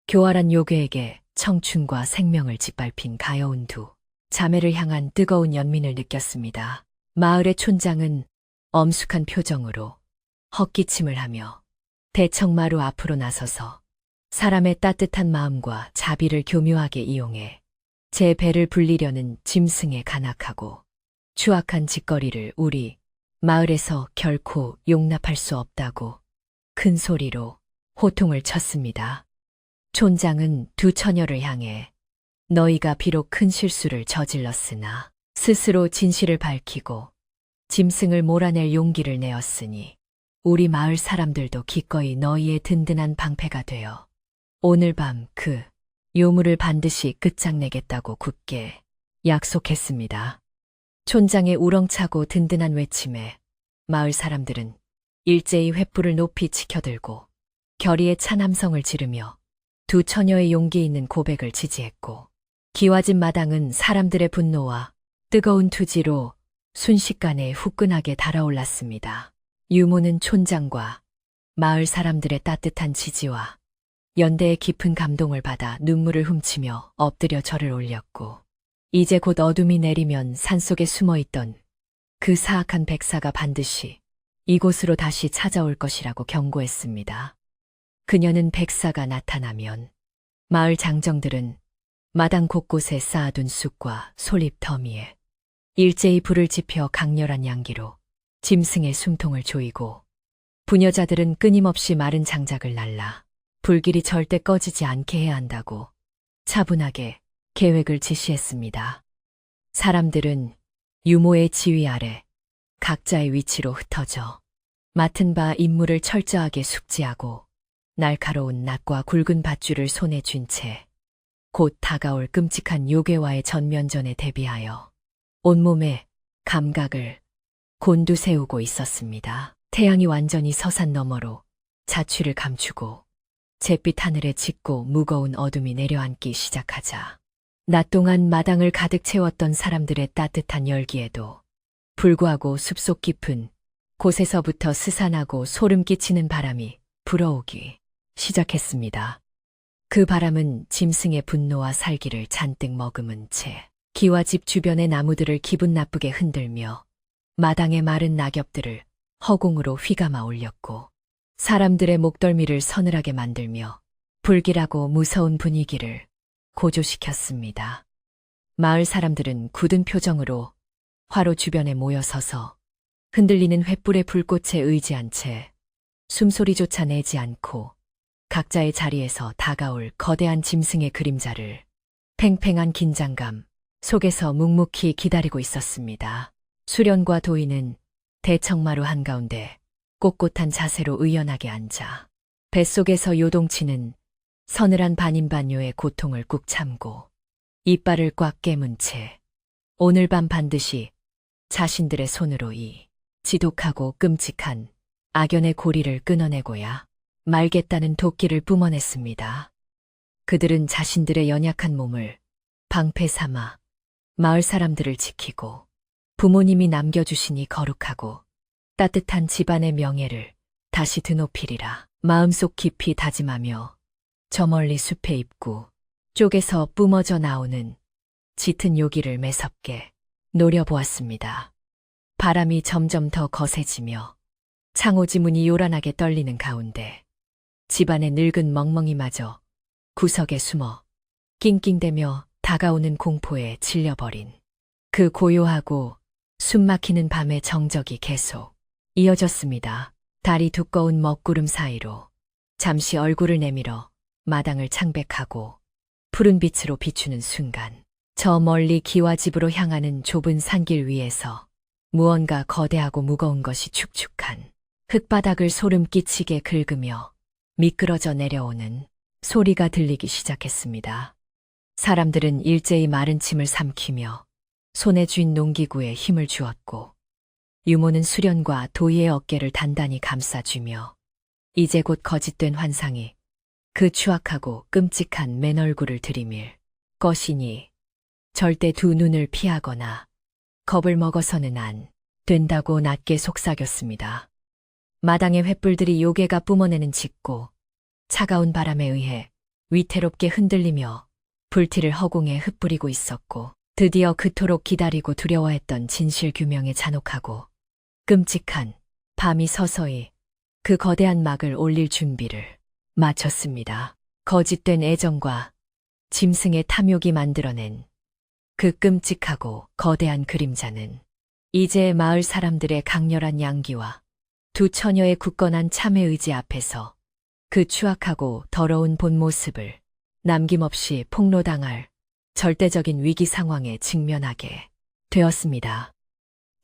교활한 요괴에게 청춘과 생명을 짓밟힌 가여운 두 자매를 향한 뜨거운 연민을 느꼈습니다. 마을의 촌장은 엄숙한 표정으로 헛기침을 하며 대청마루 앞으로 나서서 사람의 따뜻한 마음과 자비를 교묘하게 이용해 제 배를 불리려는 짐승의 간악하고 추악한 짓거리를 우리 마을에서 결코 용납할 수 없다고 큰 소리로 호통을 쳤습니다. 촌장은 두 처녀를 향해 너희가 비록 큰 실수를 저질렀으나 스스로 진실을 밝히고 짐승을 몰아낼 용기를 내었으니 우리 마을 사람들도 기꺼이 너희의 든든한 방패가 되어 오늘 밤 그 요물을 반드시 끝장내겠다고 굳게 약속했습니다. 촌장의 우렁차고 든든한 외침에 마을 사람들은 일제히 횃불을 높이 치켜들고 결의의 찬 함성을 지르며 두 처녀의 용기 있는 고백을 지지했고, 기와집 마당은 사람들의 분노와 뜨거운 투지로 순식간에 후끈하게 달아올랐습니다. 유모는 촌장과 마을 사람들의 따뜻한 지지와 연대의 깊은 감동을 받아 눈물을 훔치며 엎드려 절을 올렸고, 이제 곧 어둠이 내리면 산속에 숨어있던 그 사악한 백사가 반드시 이곳으로 다시 찾아올 것이라고 경고했습니다. 그녀는 백사가 나타나면 마을 장정들은 마당 곳곳에 쌓아둔 쑥과 솔잎 더미에 일제히 불을 지펴 강렬한 양기로 짐승의 숨통을 조이고, 부녀자들은 끊임없이 마른 장작을 날라 불길이 절대 꺼지지 않게 해야 한다고 차분하게 계획을 지시했습니다. 사람들은 유모의 지휘 아래 각자의 위치로 흩어져 맡은 바 임무를 철저하게 숙지하고 날카로운 낫과 굵은 밧줄을 손에 쥔 채 곧 다가올 끔찍한 요괴와의 전면전에 대비하여 온몸에 감각을 곤두세우고 있었습니다. 태양이 완전히 서산 너머로 자취를 감추고 잿빛 하늘에 짙고 무거운 어둠이 내려앉기 시작하자 낮 동안 마당을 가득 채웠던 사람들의 따뜻한 열기에도 불구하고 숲속 깊은 곳에서부터 스산하고 소름 끼치는 바람이 불어오기 시작했습니다. 그 바람은 짐승의 분노와 살기를 잔뜩 머금은 채 기와집 주변의 나무들을 기분 나쁘게 흔들며 마당의 마른 낙엽들을 허공으로 휘감아 올렸고, 사람들의 목덜미를 서늘하게 만들며 불길하고 무서운 분위기를 고조시켰습니다. 마을 사람들은 굳은 표정으로 화로 주변에 모여서서 흔들리는 횃불의 불꽃에 의지한 채 숨소리조차 내지 않고 각자의 자리에서 다가올 거대한 짐승의 그림자를 팽팽한 긴장감 속에서 묵묵히 기다리고 있었습니다. 수련과 도인은 대청마루 한가운데 꼿꼿한 자세로 의연하게 앉아 뱃속에서 요동치는 서늘한 반인반요의 고통을 꾹 참고 이빨을 꽉 깨문 채 오늘 밤 반드시 자신들의 손으로 이 지독하고 끔찍한 악연의 고리를 끊어내고야 말겠다는 도끼를 뿜어냈습니다. 그들은 자신들의 연약한 몸을 방패 삼아 마을 사람들을 지키고 부모님이 남겨주신 이 거룩하고 따뜻한 집안의 명예를 다시 드높이리라 마음속 깊이 다짐하며 저 멀리 숲의 입구 쪽에서 뿜어져 나오는 짙은 요기를 매섭게 노려보았습니다. 바람이 점점 더 거세지며 창호지 문이 요란하게 떨리는 가운데 집안의 늙은 멍멍이마저 구석에 숨어 낑낑대며 다가오는 공포에 질려버린 그 고요하고 숨막히는 밤의 정적이 계속 이어졌습니다. 달이 두꺼운 먹구름 사이로 잠시 얼굴을 내밀어 마당을 창백하고 푸른 빛으로 비추는 순간, 저 멀리 기와집으로 향하는 좁은 산길 위에서 무언가 거대하고 무거운 것이 축축한 흙바닥을 소름 끼치게 긁으며 미끄러져 내려오는 소리가 들리기 시작했습니다. 사람들은 일제히 마른 침을 삼키며 손에 쥔 농기구에 힘을 주었고, 유모는 수련과 도희의 어깨를 단단히 감싸주며 이제 곧 거짓된 환상이 그 추악하고 끔찍한 맨얼굴을 들이밀 것이니 절대 두 눈을 피하거나 겁을 먹어서는 안 된다고 낮게 속삭였습니다. 마당의 횃불들이 요괴가 뿜어내는 짙고 차가운 바람에 의해 위태롭게 흔들리며 불티를 허공에 흩뿌리고 있었고, 드디어 그토록 기다리고 두려워했던 진실 규명의 잔혹하고 끔찍한 밤이 서서히 그 거대한 막을 올릴 준비를 마쳤습니다. 거짓된 애정과 짐승의 탐욕이 만들어낸 그 끔찍하고 거대한 그림자는 이제 마을 사람들의 강렬한 양기와 두 처녀의 굳건한 참회 의지 앞에서 그 추악하고 더러운 본 모습을 남김없이 폭로당할 절대적인 위기 상황에 직면하게 되었습니다.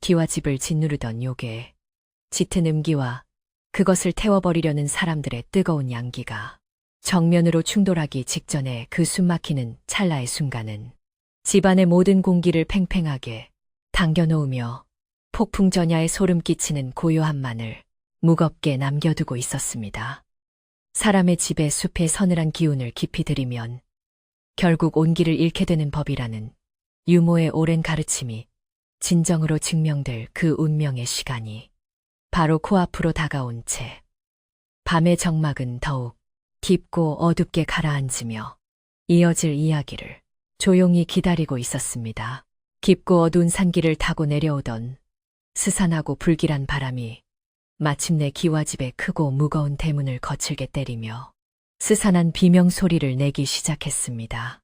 기와집을 짓누르던 요괴, 짙은 음기와 그것을 태워버리려는 사람들의 뜨거운 양기가 정면으로 충돌하기 직전에 그 숨막히는 찰나의 순간은 집안의 모든 공기를 팽팽하게 당겨놓으며 폭풍 전야에 소름 끼치는 고요함만을 무겁게 남겨두고 있었습니다. 사람의 집에 숲의 서늘한 기운을 깊이 들이면 결국 온기를 잃게 되는 법이라는 유모의 오랜 가르침이 진정으로 증명될 그 운명의 시간이 바로 코앞으로 다가온 채 밤의 정막은 더욱 깊고 어둡게 가라앉으며 이어질 이야기를 조용히 기다리고 있었습니다. 깊고 어두운 산길을 타고 내려오던 스산하고 불길한 바람이 마침내 기와집의 크고 무거운 대문을 거칠게 때리며 스산한 비명 소리를 내기 시작했습니다.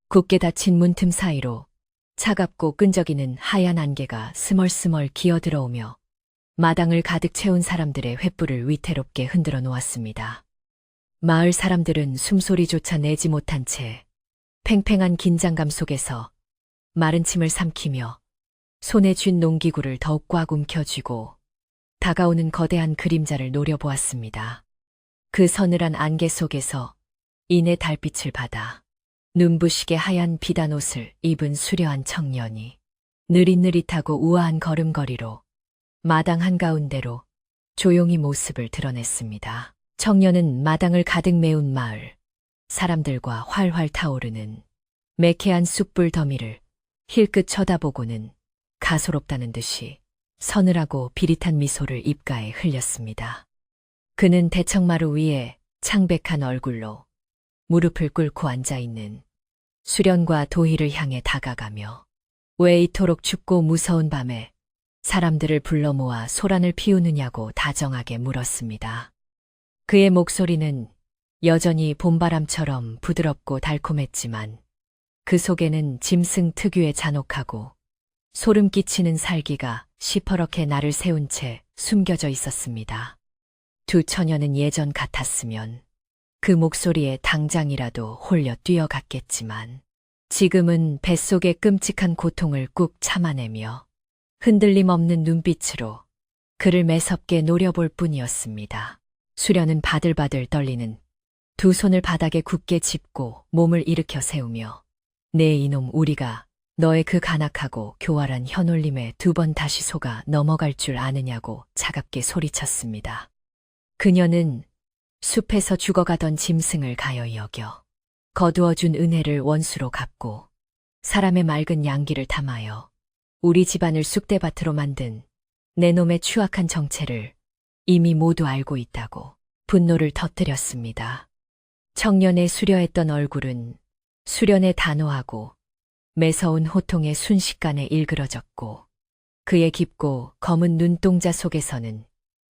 굳게 닫힌 문틈 사이로 차갑고 끈적이는 하얀 안개가 스멀스멀 기어들어오며 마당을 가득 채운 사람들의 횃불을 위태롭게 흔들어 놓았습니다. 마을 사람들은 숨소리조차 내지 못한 채 팽팽한 긴장감 속에서 마른 침을 삼키며 손에 쥔 농기구를 더욱 꽉 움켜쥐고 다가오는 거대한 그림자를 노려보았습니다. 그 서늘한 안개 속에서 이내 달빛을 받아 눈부시게 하얀 비단 옷을 입은 수려한 청년이 느릿느릿하고 우아한 걸음걸이로 마당 한가운데로 조용히 모습을 드러냈습니다. 청년은 마당을 가득 메운 마을, 사람들과 활활 타오르는 매캐한 숯불 더미를 힐끗 쳐다보고는 가소롭다는 듯이 서늘하고 비릿한 미소를 입가에 흘렸습니다. 그는 대청마루 위에 창백한 얼굴로 무릎을 꿇고 앉아있는 수련과 도희를 향해 다가가며 왜 이토록 춥고 무서운 밤에 사람들을 불러 모아 소란을 피우느냐고 다정하게 물었습니다. 그의 목소리는 여전히 봄바람처럼 부드럽고 달콤했지만 그 속에는 짐승 특유의 잔혹하고 소름 끼치는 살기가 시퍼렇게 날을 세운 채 숨겨져 있었습니다. 두 처녀는 예전 같았으면 그 목소리에 당장이라도 홀려 뛰어갔겠지만 지금은 뱃속의 끔찍한 고통을 꾹 참아내며 흔들림 없는 눈빛으로 그를 매섭게 노려볼 뿐이었습니다. 수련은 바들바들 떨리는 두 손을 바닥에 굳게 짚고 몸을 일으켜 세우며 네 이놈 우리가 너의 그 간악하고 교활한 혀놀림에 두 번 다시 속아 넘어갈 줄 아느냐고 차갑게 소리쳤습니다. 그녀는 숲에서 죽어가던 짐승을 가여이 여겨 거두어준 은혜를 원수로 갚고 사람의 맑은 양기를 탐하여 우리 집안을 쑥대밭으로 만든 내 놈의 추악한 정체를 이미 모두 알고 있다고 분노를 터뜨렸습니다. 청년의 수려했던 얼굴은 수련의 단호하고 매서운 호통의 순식간에 일그러졌고 그의 깊고 검은 눈동자 속에서는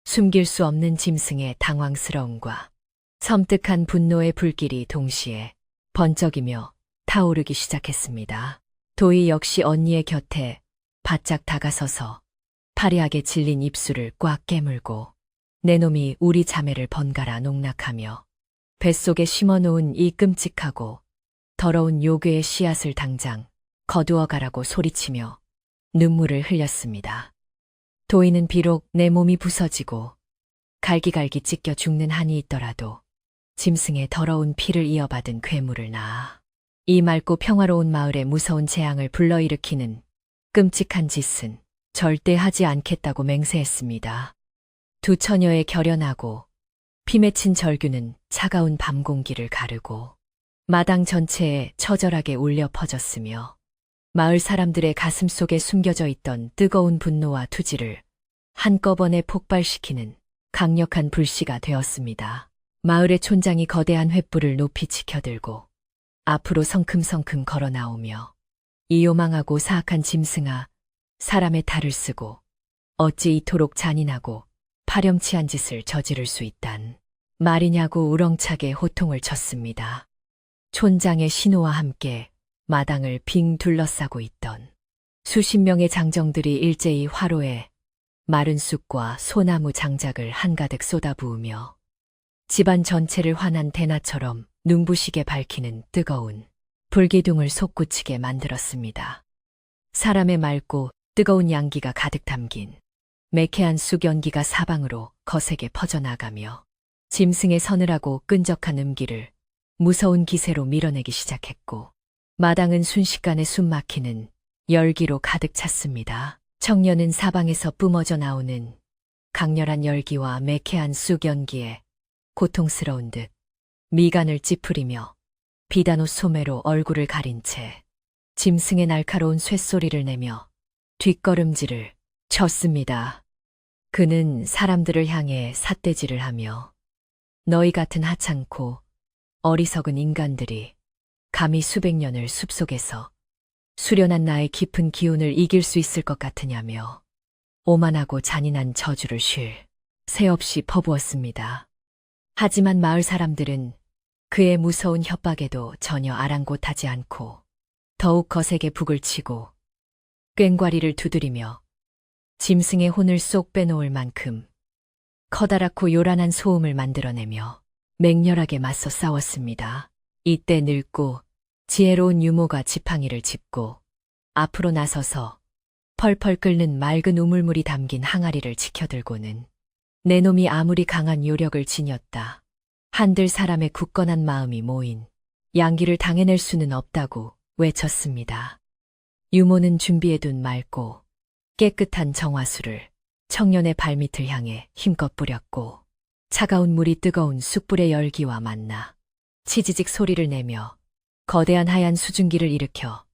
숨길 수 없는 짐승의 당황스러움과 섬뜩한 분노의 불길이 동시에 번쩍이며 타오르기 시작했습니다. 도희 역시 언니의 곁에 바짝 다가서서 파리하게 질린 입술을 꽉 깨물고 내 놈이 우리 자매를 번갈아 농락하며 뱃속에 심어놓은 이 끔찍하고 더러운 요괴의 씨앗을 당장 거두어가라고 소리치며 눈물을 흘렸습니다. 도희는 비록 내 몸이 부서지고 갈기갈기 찢겨 죽는 한이 있더라도 짐승의 더러운 피를 이어받은 괴물을 낳아 이 맑고 평화로운 마을에 무서운 재앙을 불러일으키는 끔찍한 짓은 절대 하지 않겠다고 맹세했습니다. 두 처녀의 결연하고 피 맺힌 절규는 차가운 밤 공기를 가르고 마당 전체에 처절하게 울려 퍼졌으며 마을 사람들의 가슴 속에 숨겨져 있던 뜨거운 분노와 투지를 한꺼번에 폭발시키는 강력한 불씨가 되었습니다. 마을의 촌장이 거대한 횃불을 높이 치켜들고 앞으로 성큼성큼 걸어 나오며 이 요망하고 사악한 짐승아, 사람의 탈을 쓰고 어찌 이토록 잔인하고 파렴치한 짓을 저지를 수 있단 말이냐고 우렁차게 호통을 쳤습니다. 촌장의 신호와 함께 마당을 빙 둘러싸고 있던 수십 명의 장정들이 일제히 화로에 마른 쑥과 소나무 장작을 한가득 쏟아부으며 집안 전체를 환한 대낮처럼 눈부시게 밝히는 뜨거운 불기둥을 솟구치게 만들었습니다. 사람의 맑고 뜨거운 양기가 가득 담긴 매캐한 쑥 연기가 사방으로 거세게 퍼져나가며 짐승의 서늘하고 끈적한 음기를 무서운 기세로 밀어내기 시작했고, 마당은 순식간에 숨막히는 열기로 가득 찼습니다. 청년은 사방에서 뿜어져 나오는 강렬한 열기와 매캐한 쑥연기에 고통스러운 듯 미간을 찌푸리며 비단옷 소매로 얼굴을 가린 채 짐승의 날카로운 쇳소리를 내며 뒷걸음질을 쳤습니다. 그는 사람들을 향해 삿대질을 하며 너희 같은 하찮고 어리석은 인간들이 감히 수백 년을 숲속에서 수련한 나의 깊은 기운을 이길 수 있을 것 같으냐며 오만하고 잔인한 저주를 새 없이 퍼부었습니다. 하지만 마을 사람들은 그의 무서운 협박에도 전혀 아랑곳하지 않고 더욱 거세게 북을 치고 꽹과리를 두드리며 짐승의 혼을 쏙 빼놓을 만큼 커다랗고 요란한 소음을 만들어내며 맹렬하게 맞서 싸웠습니다. 이때 늙고 지혜로운 유모가 지팡이를 짚고 앞으로 나서서 펄펄 끓는 맑은 우물물이 담긴 항아리를 지켜들고는 내 놈이 아무리 강한 요력을 지녔다 한들 사람의 굳건한 마음이 모인 양기를 당해낼 수는 없다고 외쳤습니다. 유모는 준비해둔 맑고 깨끗한 정화수를 청년의 발밑을 향해 힘껏 뿌렸고 차가운 물이 뜨거운 숯불의 열기와 만나 치지직 소리를 내며 거대한 하얀 수증기를 일으켜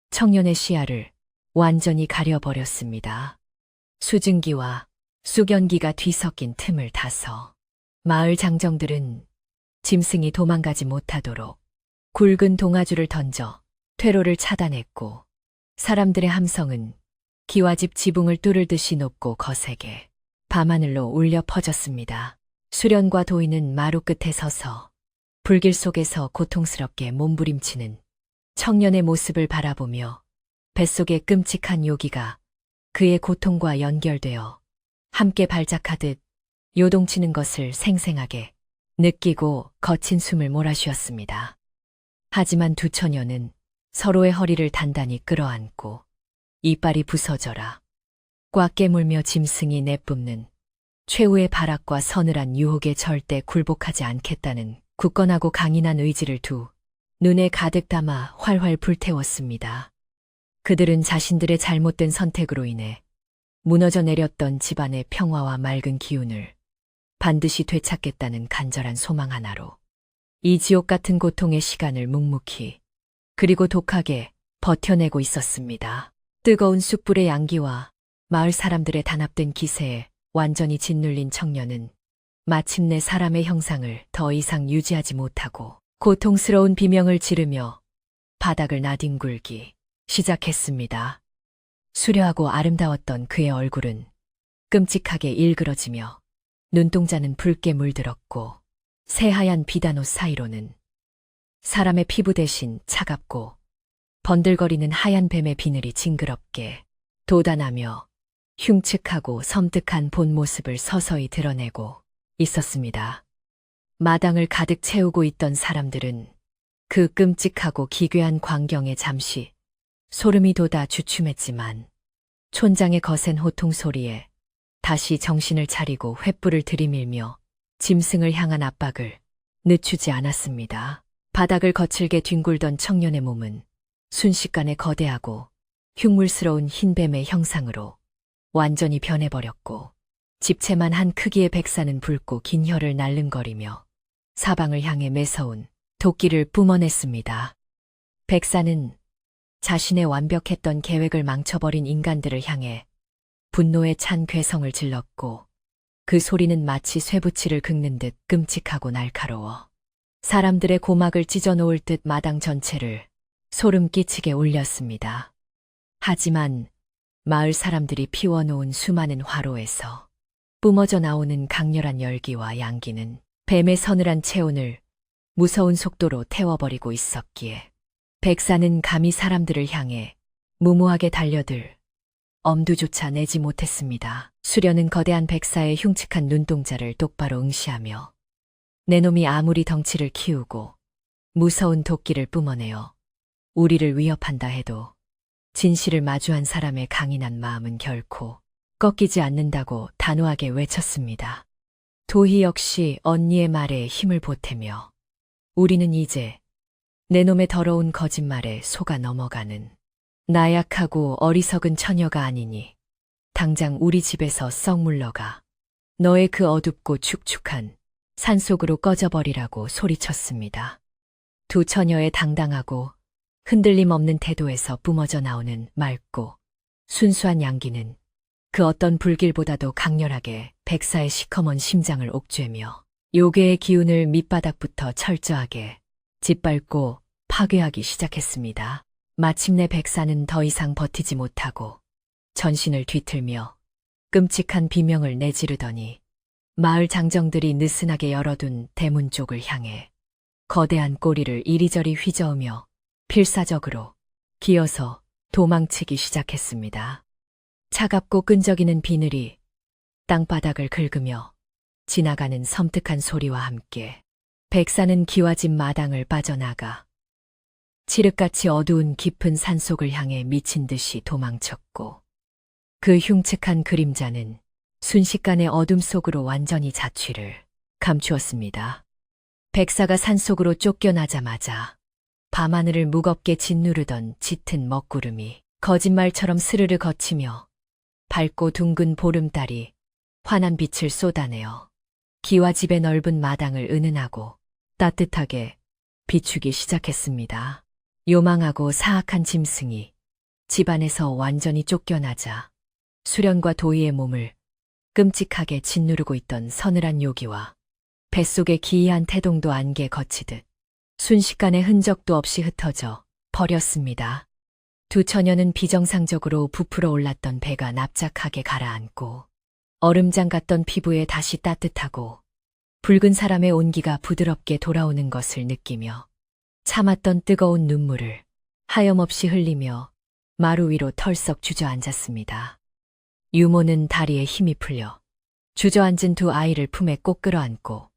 청년의 시야를 완전히 가려버렸습니다. 수증기와 쑥연기가 뒤섞인 틈을 타서 마을 장정들은 짐승이 도망가지 못하도록 굵은 동아줄을 던져 퇴로를 차단했고 사람들의 함성은 기와집 지붕을 뚫을 듯이 높고 거세게 밤하늘로 울려 퍼졌습니다. 수련과 도인은 마루 끝에 서서 불길 속에서 고통스럽게 몸부림치는 청년의 모습을 바라보며 뱃속의 끔찍한 요기가 그의 고통과 연결되어 함께 발작하듯 요동치는 것을 생생하게 느끼고 거친 숨을 몰아쉬었습니다. 하지만 두 처녀는 서로의 허리를 단단히 끌어안고 이빨이 부서져라 꽉 깨물며 짐승이 내뿜는 최후의 발악과 서늘한 유혹에 절대 굴복하지 않겠다는 굳건하고 강인한 의지를 두 눈에 가득 담아 활활 불태웠습니다. 그들은 자신들의 잘못된 선택으로 인해 무너져 내렸던 집안의 평화와 맑은 기운을 반드시 되찾겠다는 간절한 소망 하나로 이 지옥 같은 고통의 시간을 묵묵히 그리고 독하게 버텨내고 있었습니다. 뜨거운 숯불의 양기와 마을 사람들의 단합된 기세에 완전히 짓눌린 청년은 마침내 사람의 형상을 더 이상 유지하지 못하고 고통스러운 비명을 지르며 바닥을 나뒹굴기 시작했습니다. 수려하고 아름다웠던 그의 얼굴은 끔찍하게 일그러지며 눈동자는 붉게 물들었고 새하얀 비단옷 사이로는 사람의 피부 대신 차갑고 번들거리는 하얀 뱀의 비늘이 징그럽게 돋아나며 흉측하고 섬뜩한 본 모습을 서서히 드러내고 있었습니다. 마당을 가득 채우고 있던 사람들은 그 끔찍하고 기괴한 광경에 잠시 소름이 돋아 주춤했지만 촌장의 거센 호통 소리에 다시 정신을 차리고 횃불을 들이밀며 짐승을 향한 압박을 늦추지 않았습니다. 바닥을 거칠게 뒹굴던 청년의 몸은 순식간에 거대하고 흉물스러운 흰뱀의 형상으로 완전히 변해버렸고 집채만 한 크기의 백사는 붉고 긴 혀를 날름거리며 사방을 향해 매서운 도끼를 뿜어냈습니다. 백사는 자신의 완벽했던 계획을 망쳐버린 인간들을 향해 분노에 찬 괴성을 질렀고 그 소리는 마치 쇠붙이를 긁는 듯 끔찍하고 날카로워 사람들의 고막을 찢어놓을 듯 마당 전체를 소름 끼치게 울렸습니다. 하지만 마을 사람들이 피워놓은 수많은 화로에서 뿜어져 나오는 강렬한 열기와 양기는 뱀의 서늘한 체온을 무서운 속도로 태워버리고 있었기에 백사는 감히 사람들을 향해 무모하게 달려들 엄두조차 내지 못했습니다. 수련은 거대한 백사의 흉측한 눈동자를 똑바로 응시하며 내 놈이 아무리 덩치를 키우고 무서운 도끼를 뿜어내어 우리를 위협한다 해도 진실을 마주한 사람의 강인한 마음은 결코 꺾이지 않는다고 단호하게 외쳤습니다. 도희 역시 언니의 말에 힘을 보태며 우리는 이제 내 놈의 더러운 거짓말에 속아 넘어가는 나약하고 어리석은 처녀가 아니니 당장 우리 집에서 썩 물러가 너의 그 어둡고 축축한 산속으로 꺼져버리라고 소리쳤습니다. 두 처녀의 당당하고 흔들림 없는 태도에서 뿜어져 나오는 맑고 순수한 양기는 그 어떤 불길보다도 강렬하게 백사의 시커먼 심장을 옥죄며 요괴의 기운을 밑바닥부터 철저하게 짓밟고 파괴하기 시작했습니다. 마침내 백사는 더 이상 버티지 못하고 전신을 뒤틀며 끔찍한 비명을 내지르더니 마을 장정들이 느슨하게 열어둔 대문 쪽을 향해 거대한 꼬리를 이리저리 휘저으며 필사적으로 기어서 도망치기 시작했습니다. 차갑고 끈적이는 비늘이 땅바닥을 긁으며 지나가는 섬뜩한 소리와 함께 백사는 기와집 마당을 빠져나가 칠흑같이 어두운 깊은 산속을 향해 미친 듯이 도망쳤고 그 흉측한 그림자는 순식간에 어둠 속으로 완전히 자취를 감추었습니다. 백사가 산속으로 쫓겨나자마자 밤하늘을 무겁게 짓누르던 짙은 먹구름이 거짓말처럼 스르르 걷히며 밝고 둥근 보름달이 환한 빛을 쏟아내어 기와집의 넓은 마당을 은은하고 따뜻하게 비추기 시작했습니다. 요망하고 사악한 짐승이 집안에서 완전히 쫓겨나자 수련과 도희의 몸을 끔찍하게 짓누르고 있던 서늘한 요기와 뱃속의 기이한 태동도 안개 거치듯 순식간에 흔적도 없이 흩어져 버렸습니다. 두 처녀는 비정상적으로 부풀어 올랐던 배가 납작하게 가라앉고 얼음장 같던 피부에 다시 따뜻하고 붉은 사람의 온기가 부드럽게 돌아오는 것을 느끼며 참았던 뜨거운 눈물을 하염없이 흘리며 마루 위로 털썩 주저앉았습니다. 유모는 다리에 힘이 풀려 주저앉은 두 아이를 품에 꼭 끌어안고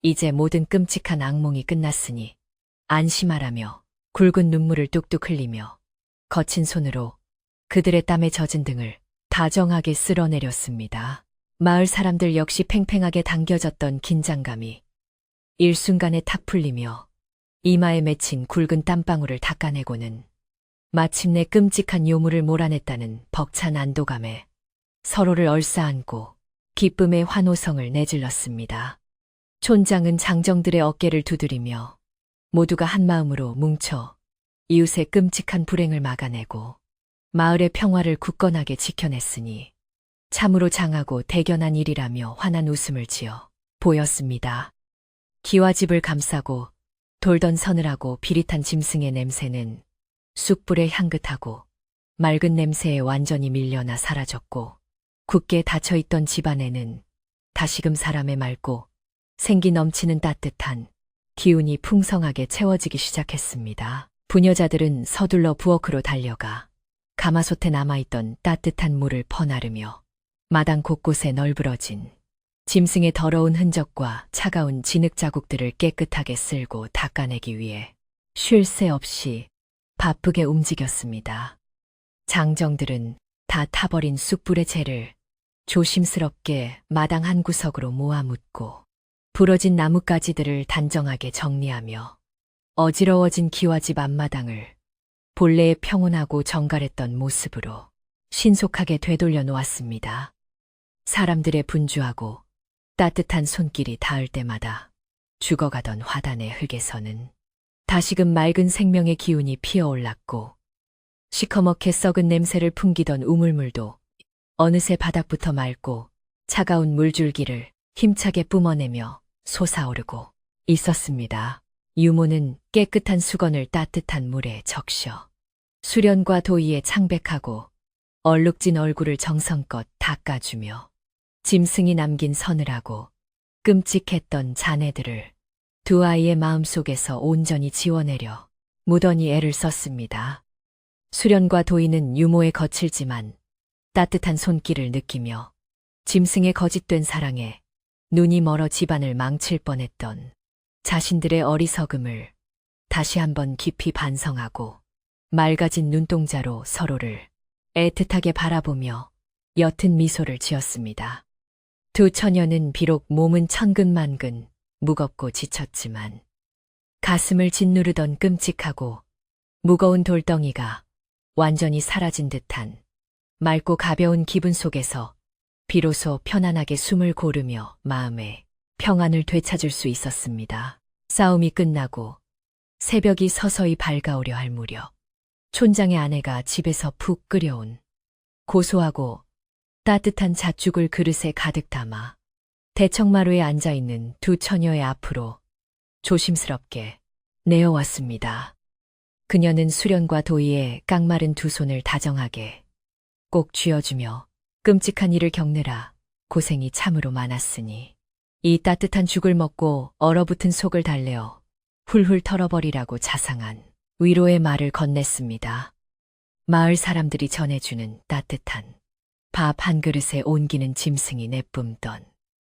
이제 모든 끔찍한 악몽이 끝났으니 안심하라며 굵은 눈물을 뚝뚝 흘리며 거친 손으로 그들의 땀에 젖은 등을 다정하게 쓸어내렸습니다. 마을 사람들 역시 팽팽하게 당겨졌던 긴장감이 일순간에 탁 풀리며 이마에 맺힌 굵은 땀방울을 닦아내고는 마침내 끔찍한 요물을 몰아냈다는 벅찬 안도감에 서로를 얼싸안고 기쁨의 환호성을 내질렀습니다. 촌장은 장정들의 어깨를 두드리며 모두가 한마음으로 뭉쳐 이웃의 끔찍한 불행을 막아내고 마을의 평화를 굳건하게 지켜냈으니 참으로 장하고 대견한 일이라며 환한 웃음을 지어 보였습니다. 기와집을 감싸고 돌던 서늘하고 비릿한 짐승의 냄새는 쑥불의 향긋하고 맑은 냄새에 완전히 밀려나 사라졌고 굳게 닫혀있던 집안에는 다시금 사람의 맑고 생기 넘치는 따뜻한 기운이 풍성하게 채워지기 시작했습니다. 부녀자들은 서둘러 부엌으로 달려가 가마솥에 남아있던 따뜻한 물을 퍼나르며 마당 곳곳에 널브러진 짐승의 더러운 흔적과 차가운 진흙 자국들을 깨끗하게 쓸고 닦아내기 위해 쉴 새 없이 바쁘게 움직였습니다. 장정들은 다 타버린 쑥불의 재를 조심스럽게 마당 한 구석으로 모아 묻고 부러진 나뭇가지들을 단정하게 정리하며 어지러워진 기와집 앞마당을 본래의 평온하고 정갈했던 모습으로 신속하게 되돌려 놓았습니다. 사람들의 분주하고 따뜻한 손길이 닿을 때마다 죽어가던 화단의 흙에서는 다시금 맑은 생명의 기운이 피어올랐고 시커멓게 썩은 냄새를 풍기던 우물물도 어느새 바닥부터 맑고 차가운 물줄기를 힘차게 뿜어내며 솟아오르고 있었습니다. 유모는 깨끗한 수건을 따뜻한 물에 적셔 수련과 도희의 창백하고 얼룩진 얼굴을 정성껏 닦아주며 짐승이 남긴 서늘하고 끔찍했던 잔해들을 두 아이의 마음속에서 온전히 지워내려 무던히 애를 썼습니다. 수련과 도희는 유모의 거칠지만 따뜻한 손길을 느끼며 짐승의 거짓된 사랑에 눈이 멀어 집안을 망칠 뻔했던 자신들의 어리석음을 다시 한번 깊이 반성하고 맑아진 눈동자로 서로를 애틋하게 바라보며 옅은 미소를 지었습니다. 두 처녀는 비록 몸은 천근만근 무겁고 지쳤지만 가슴을 짓누르던 끔찍하고 무거운 돌덩이가 완전히 사라진 듯한 맑고 가벼운 기분 속에서 비로소 편안하게 숨을 고르며 마음의 평안을 되찾을 수 있었습니다. 싸움이 끝나고 새벽이 서서히 밝아오려 할 무렵 촌장의 아내가 집에서 푹 끓여온 고소하고 따뜻한 잣죽을 그릇에 가득 담아 대청마루에 앉아있는 두 처녀의 앞으로 조심스럽게 내어왔습니다. 그녀는 수련과 도의에 깡마른 두 손을 다정하게 꼭 쥐어주며 끔찍한 일을 겪느라 고생이 참으로 많았으니 이 따뜻한 죽을 먹고 얼어붙은 속을 달래어 훌훌 털어버리라고 자상한 위로의 말을 건넸습니다. 마을 사람들이 전해주는 따뜻한 밥 한 그릇에 옮기는 짐승이 내뿜던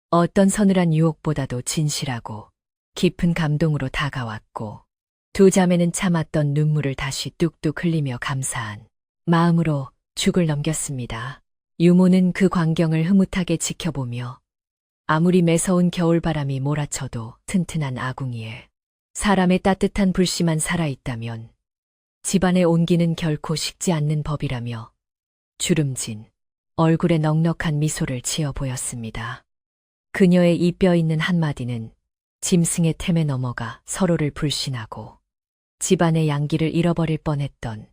어떤 서늘한 유혹보다도 진실하고 깊은 감동으로 다가왔고 두 자매는 참았던 눈물을 다시 뚝뚝 흘리며 감사한 마음으로 죽을 넘겼습니다. 유모는 그 광경을 흐뭇하게 지켜보며 아무리 매서운 겨울바람이 몰아쳐도 튼튼한 아궁이에 사람의 따뜻한 불씨만 살아있다면 집안의 온기는 결코 식지 않는 법이라며 주름진 얼굴에 넉넉한 미소를 지어 보였습니다. 그녀의 이 뼈있는 한마디는 짐승의 템에 넘어가 서로를 불신하고 집안의 양기를 잃어버릴 뻔했던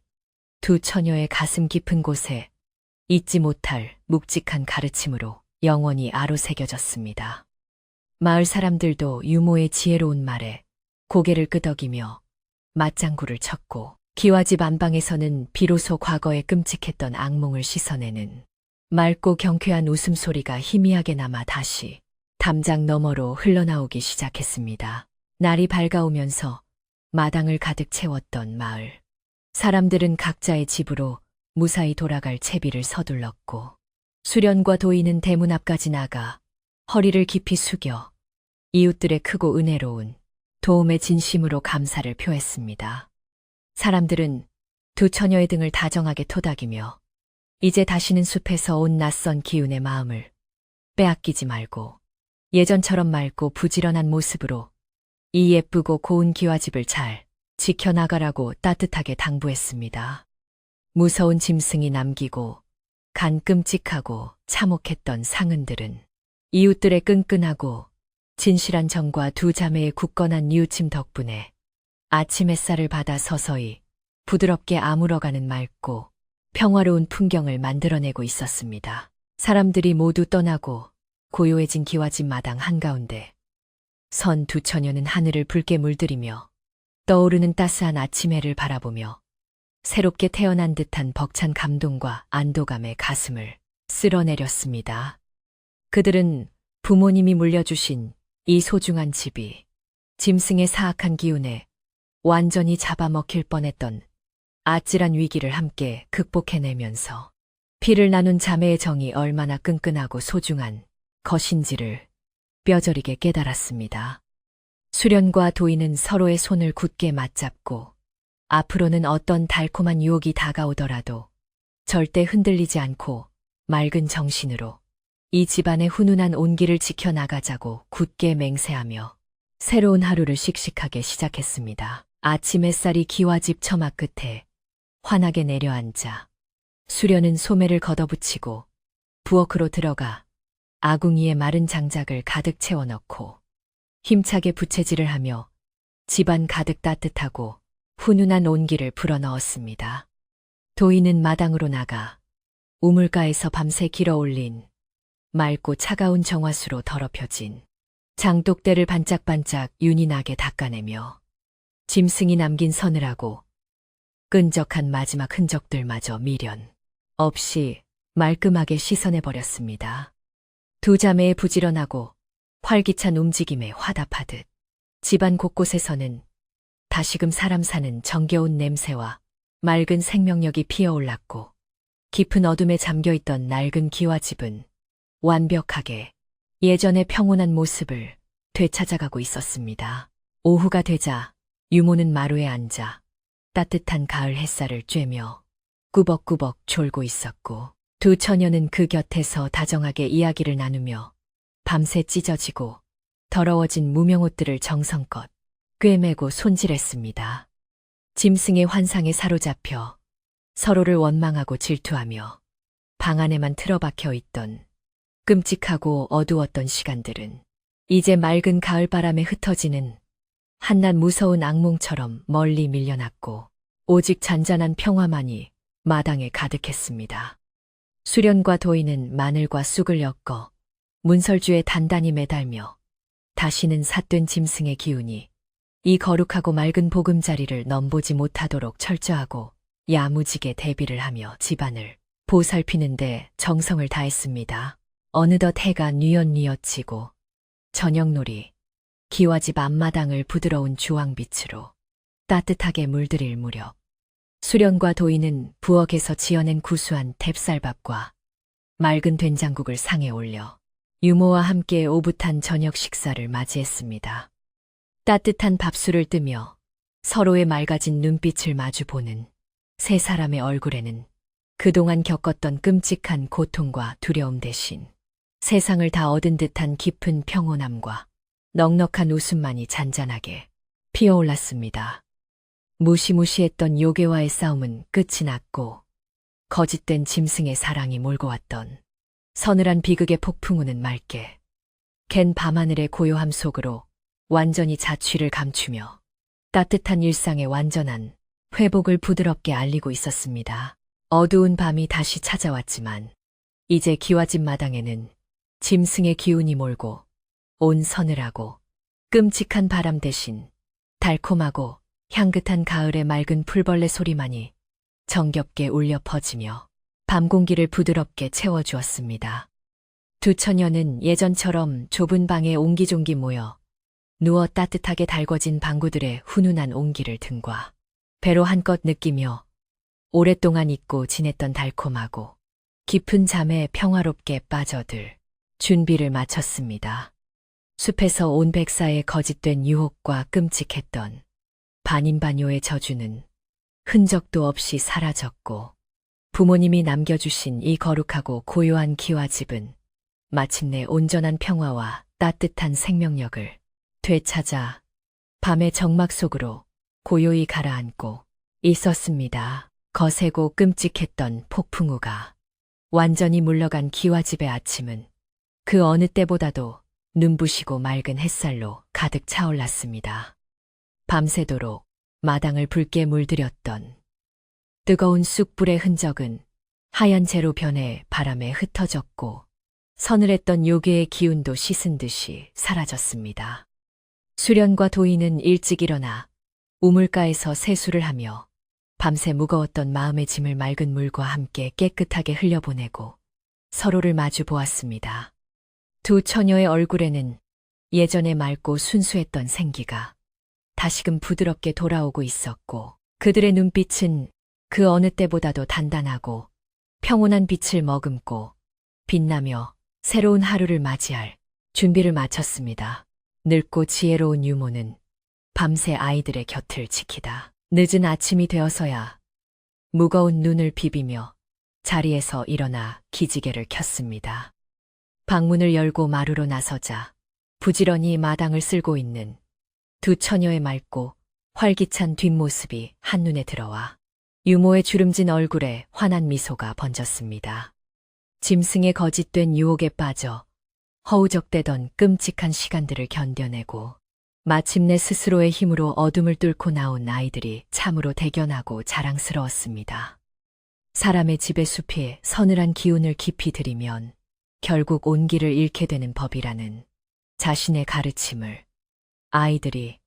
두 처녀의 가슴 깊은 곳에 잊지 못할 묵직한 가르침으로 영원히 아로새겨졌습니다. 마을 사람들도 유모의 지혜로운 말에 고개를 끄덕이며 맞장구를 쳤고 기와집 안방에서는 비로소 과거에 끔찍했던 악몽을 씻어내는 맑고 경쾌한 웃음소리가 희미하게 남아 다시 담장 너머로 흘러나오기 시작했습니다. 날이 밝아오면서 마당을 가득 채웠던 마을. 사람들은 각자의 집으로 무사히 돌아갈 채비를 서둘렀고 수련과 도의는 대문 앞까지 나가 허리를 깊이 숙여 이웃들의 크고 은혜로운 도움의 진심으로 감사를 표했습니다. 사람들은 두 처녀의 등을 다정하게 토닥이며 이제 다시는 숲에서 온 낯선 기운의 마음을 빼앗기지 말고 예전처럼 맑고 부지런한 모습으로 이 예쁘고 고운 기와집을 잘 지켜나가라고 따뜻하게 당부했습니다. 무서운 짐승이 남기고 간 끔찍하고 참혹했던 상흔들은 이웃들의 끈끈하고 진실한 정과 두 자매의 굳건한 이웃침 덕분에 아침 햇살을 받아 서서히 부드럽게 아물어가는 맑고 평화로운 풍경을 만들어내고 있었습니다. 사람들이 모두 떠나고 고요해진 기와집 마당 한가운데 선 두 처녀는 하늘을 붉게 물들이며 떠오르는 따스한 아침 해를 바라보며 새롭게 태어난 듯한 벅찬 감동과 안도감에 가슴을 쓸어내렸습니다. 그들은 부모님이 물려주신 이 소중한 집이 짐승의 사악한 기운에 완전히 잡아먹힐 뻔했던 아찔한 위기를 함께 극복해내면서 피를 나눈 자매의 정이 얼마나 끈끈하고 소중한 것인지를 뼈저리게 깨달았습니다. 수련과 도의는 서로의 손을 굳게 맞잡고 앞으로는 어떤 달콤한 유혹이 다가오더라도 절대 흔들리지 않고 맑은 정신으로 이 집안의 훈훈한 온기를 지켜나가자고 굳게 맹세하며 새로운 하루를 씩씩하게 시작했습니다. 아침 햇살이 기와집 처마 끝에 환하게 내려앉아 수련은 소매를 걷어붙이고 부엌으로 들어가 아궁이에 마른 장작을 가득 채워넣고 힘차게 부채질을 하며 집안 가득 따뜻하고 훈훈한 온기를 불어넣었습니다. 도의는 마당으로 나가 우물가에서 밤새 길어올린 맑고 차가운 정화수로 더럽혀진 장독대를 반짝반짝 윤이 나게 닦아내며 짐승이 남긴 서늘하고 끈적한 마지막 흔적들마저 미련 없이 말끔하게 씻어내버렸습니다. 두 자매의 부지런하고 활기찬 움직임에 화답하듯 집안 곳곳에서는 다시금 사람 사는 정겨운 냄새와 맑은 생명력이 피어올랐고 깊은 어둠에 잠겨있던 낡은 기와집은 완벽하게 예전의 평온한 모습을 되찾아가고 있었습니다. 오후가 되자 유모는 마루에 앉아 따뜻한 가을 햇살을 쬐며 꾸벅꾸벅 졸고 있었고 두 처녀는 그 곁에서 다정하게 이야기를 나누며 밤새 찢어지고 더러워진 무명옷들을 정성껏 꿰매고 손질했습니다. 짐승의 환상에 사로잡혀 서로를 원망하고 질투하며 방 안에만 틀어박혀 있던 끔찍하고 어두웠던 시간들은 이제 맑은 가을바람에 흩어지는 한낱 무서운 악몽처럼 멀리 밀려났고 오직 잔잔한 평화만이 마당에 가득했습니다. 수련과 도인은 마늘과 쑥을 엮어 문설주에 단단히 매달며 다시는 삿된 짐승의 기운이 이 거룩하고 맑은 보금자리를 넘보지 못하도록 철저하고 야무지게 대비를 하며 집안을 보살피는데 정성을 다했습니다. 어느덧 해가 뉘엿뉘엿지고 저녁놀이, 기와집 앞마당을 부드러운 주황빛으로 따뜻하게 물들일 무렵 수련과 도인은 부엌에서 지어낸 구수한 탭쌀밥과 맑은 된장국을 상에 올려 유모와 함께 오붓한 저녁 식사를 맞이했습니다. 따뜻한 밥술을 뜨며 서로의 맑아진 눈빛을 마주보는 세 사람의 얼굴에는 그동안 겪었던 끔찍한 고통과 두려움 대신 세상을 다 얻은 듯한 깊은 평온함과 넉넉한 웃음만이 잔잔하게 피어올랐습니다. 무시무시했던 요괴와의 싸움은 끝이 났고 거짓된 짐승의 사랑이 몰고 왔던 서늘한 비극의 폭풍우는 맑게 갠 밤하늘의 고요함 속으로 완전히 자취를 감추며 따뜻한 일상의 완전한 회복을 부드럽게 알리고 있었습니다. 어두운 밤이 다시 찾아왔지만 이제 기와집 마당에는 짐승의 기운이 몰고 온 서늘하고 끔찍한 바람 대신 달콤하고 향긋한 가을의 맑은 풀벌레 소리만이 정겹게 울려 퍼지며 밤 공기를 부드럽게 채워주었습니다. 두 처녀는 예전처럼 좁은 방에 옹기종기 모여 누워 따뜻하게 달궈진 방구들의 훈훈한 온기를 등과 배로 한껏 느끼며 오랫동안 잊고 지냈던 달콤하고 깊은 잠에 평화롭게 빠져들 준비를 마쳤습니다. 숲에서 온 백사에 거짓된 유혹과 끔찍했던 반인반요의 저주는 흔적도 없이 사라졌고 부모님이 남겨주신 이 거룩하고 고요한 기와집은 마침내 온전한 평화와 따뜻한 생명력을 되찾아 밤의 정막 속으로 고요히 가라앉고 있었습니다. 거세고 끔찍했던 폭풍우가 완전히 물러간 기와집의 아침은 그 어느 때보다도 눈부시고 맑은 햇살로 가득 차올랐습니다. 밤새도록 마당을 붉게 물들였던 뜨거운 쑥불의 흔적은 하얀 재로 변해 바람에 흩어졌고 서늘했던 요괴의 기운도 씻은 듯이 사라졌습니다. 수련과 도인은 일찍 일어나 우물가에서 세수를 하며 밤새 무거웠던 마음의 짐을 맑은 물과 함께 깨끗하게 흘려보내고 서로를 마주 보았습니다. 두 처녀의 얼굴에는 예전에 맑고 순수했던 생기가 다시금 부드럽게 돌아오고 있었고 그들의 눈빛은 그 어느 때보다도 단단하고 평온한 빛을 머금고 빛나며 새로운 하루를 맞이할 준비를 마쳤습니다. 늙고 지혜로운 유모는 밤새 아이들의 곁을 지키다 늦은 아침이 되어서야 무거운 눈을 비비며 자리에서 일어나 기지개를 켰습니다. 방문을 열고 마루로 나서자 부지런히 마당을 쓸고 있는 두 처녀의 맑고 활기찬 뒷모습이 한눈에 들어와 유모의 주름진 얼굴에 환한 미소가 번졌습니다. 짐승의 거짓된 유혹에 빠져 허우적대던 끔찍한 시간들을 견뎌내고 마침내 스스로의 힘으로 어둠을 뚫고 나온 아이들이 참으로 대견하고 자랑스러웠습니다. 사람의 집의 숲이 서늘한 기운을 깊이 들이면 결국 온기를 잃게 되는 법이라는 자신의 가르침을 아이들이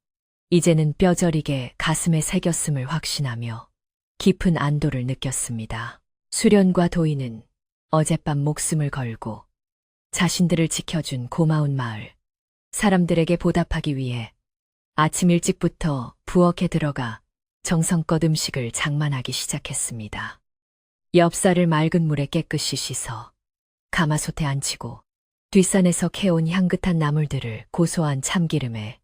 이제는 뼈저리게 가슴에 새겼음을 확신하며 깊은 안도를 느꼈습니다. 수련과 도인은 어젯밤 목숨을 걸고 자신들을 지켜준 고마운 마을 사람들에게 보답하기 위해 아침 일찍부터 부엌에 들어가 정성껏 음식을 장만하기 시작했습니다. 엽쌀을 맑은 물에 깨끗이 씻어 가마솥에 앉히고 뒷산에서 캐온 향긋한 나물들을 고소한 참기름에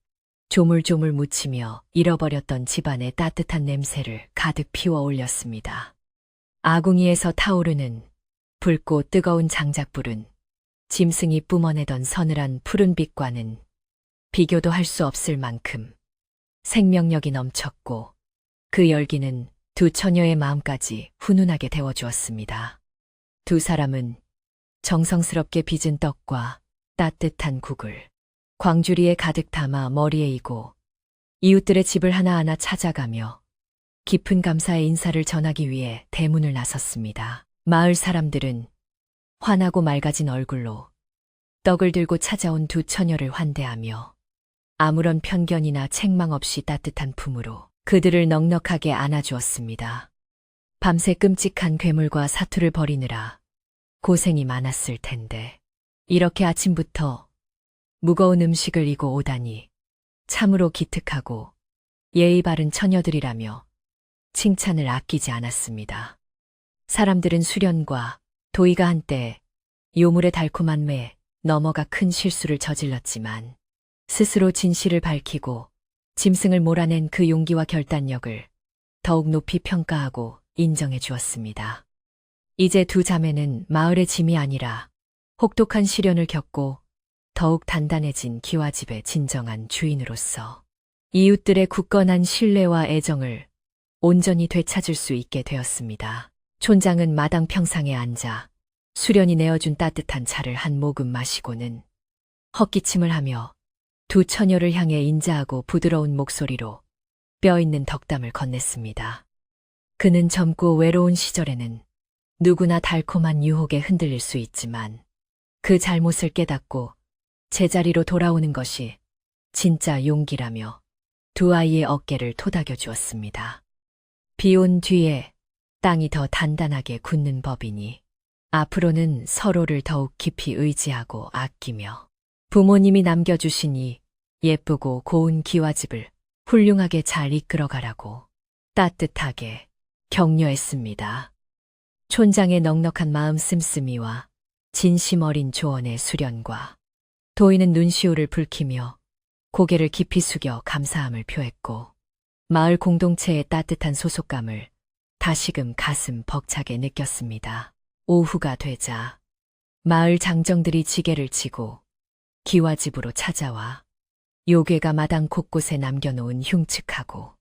조물조물 무치며 잃어버렸던 집안의 따뜻한 냄새를 가득 피워 올렸습니다. 아궁이에서 타오르는 붉고 뜨거운 장작불은 짐승이 뿜어내던 서늘한 푸른빛과는 비교도 할 수 없을 만큼 생명력이 넘쳤고 그 열기는 두 처녀의 마음까지 훈훈하게 데워주었습니다. 두 사람은 정성스럽게 빚은 떡과 따뜻한 국을 광주리에 가득 담아 머리에 이고 이웃들의 집을 하나하나 찾아가며 깊은 감사의 인사를 전하기 위해 대문을 나섰습니다. 마을 사람들은 환하고 맑아진 얼굴로 떡을 들고 찾아온 두 처녀를 환대하며 아무런 편견이나 책망 없이 따뜻한 품으로 그들을 넉넉하게 안아주었습니다. 밤새 끔찍한 괴물과 사투를 벌이느라 고생이 많았을 텐데 이렇게 아침부터 무거운 음식을 이고 오다니 참으로 기특하고 예의 바른 처녀들이라며 칭찬을 아끼지 않았습니다. 사람들은 수련과 도희가 한때 요물의 달콤한 매에 넘어가 큰 실수를 저질렀지만 스스로 진실을 밝히고 짐승을 몰아낸 그 용기와 결단력을 더욱 높이 평가하고 인정해 주었습니다. 이제 두 자매는 마을의 짐이 아니라 혹독한 시련을 겪고 더욱 단단해진 기와집의 진정한 주인으로서 이웃들의 굳건한 신뢰와 애정을 온전히 되찾을 수 있게 되었습니다. 촌장은 마당 평상에 앉아 수련이 내어준 따뜻한 차를 한 모금 마시고는 헛기침을 하며 두 처녀를 향해 인자하고 부드러운 목소리로 뼈있는 덕담을 건넸습니다. 그는 젊고 외로운 시절에는 누구나 달콤한 유혹에 흔들릴 수 있지만 그 잘못을 깨닫고 제자리로 돌아오는 것이 진짜 용기라며 두 아이의 어깨를 토닥여 주었습니다. 비 온 뒤에 땅이 더 단단하게 굳는 법이니 앞으로는 서로를 더욱 깊이 의지하고 아끼며 부모님이 남겨주신 이 예쁘고 고운 기와집을 훌륭하게 잘 이끌어가라고 따뜻하게 격려했습니다. 촌장의 넉넉한 마음 씀씀이와 진심 어린 조언의 수련과 도희는 눈시울을 붉히며 고개를 깊이 숙여 감사함을 표했고 마을 공동체의 따뜻한 소속감을 다시금 가슴 벅차게 느꼈습니다. 오후가 되자 마을 장정들이 지게를 치고 기와집으로 찾아와 요괴가 마당 곳곳에 남겨놓은 흉측하고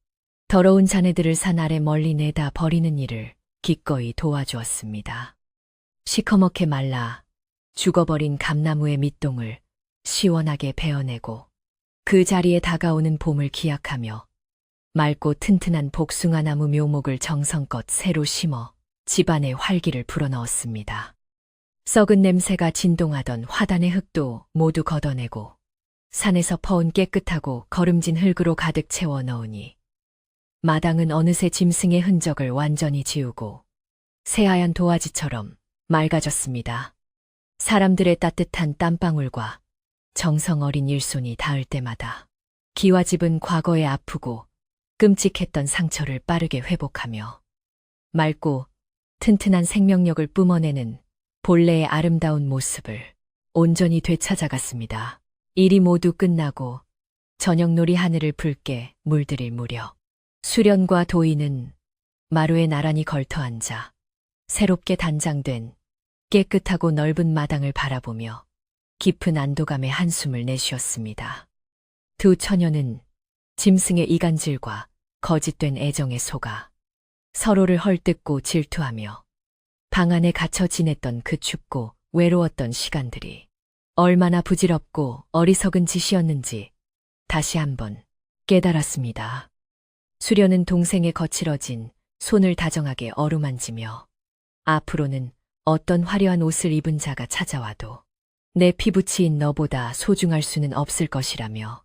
더러운 잔해들을 산 아래 멀리 내다 버리는 일을 기꺼이 도와주었습니다. 시커멓게 말라 죽어버린 감나무의 밑동을 시원하게 베어내고 그 자리에 다가오는 봄을 기약하며 맑고 튼튼한 복숭아나무 묘목을 정성껏 새로 심어 집안에 활기를 불어넣었습니다. 썩은 냄새가 진동하던 화단의 흙도 모두 걷어내고 산에서 퍼온 깨끗하고 거름진 흙으로 가득 채워 넣으니 마당은 어느새 짐승의 흔적을 완전히 지우고 새하얀 도화지처럼 맑아졌습니다. 사람들의 따뜻한 땀방울과 정성 어린 일손이 닿을 때마다 기와집은 과거에 아프고 끔찍했던 상처를 빠르게 회복하며 맑고 튼튼한 생명력을 뿜어내는 본래의 아름다운 모습을 온전히 되찾아갔습니다. 일이 모두 끝나고 저녁놀이 하늘을 붉게 물들일 무렵 수련과 도희는 마루에 나란히 걸터앉아 새롭게 단장된 깨끗하고 넓은 마당을 바라보며 깊은 안도감에 한숨을 내쉬었습니다. 두 처녀는 짐승의 이간질과 거짓된 애정에 속아 서로를 헐뜯고 질투하며 방 안에 갇혀 지냈던 그 춥고 외로웠던 시간들이 얼마나 부질없고 어리석은 짓이었는지 다시 한번 깨달았습니다. 수련은 동생의 거칠어진 손을 다정하게 어루만지며 앞으로는 어떤 화려한 옷을 입은 자가 찾아와도 내 피부치인 너보다 소중할 수는 없을 것이라며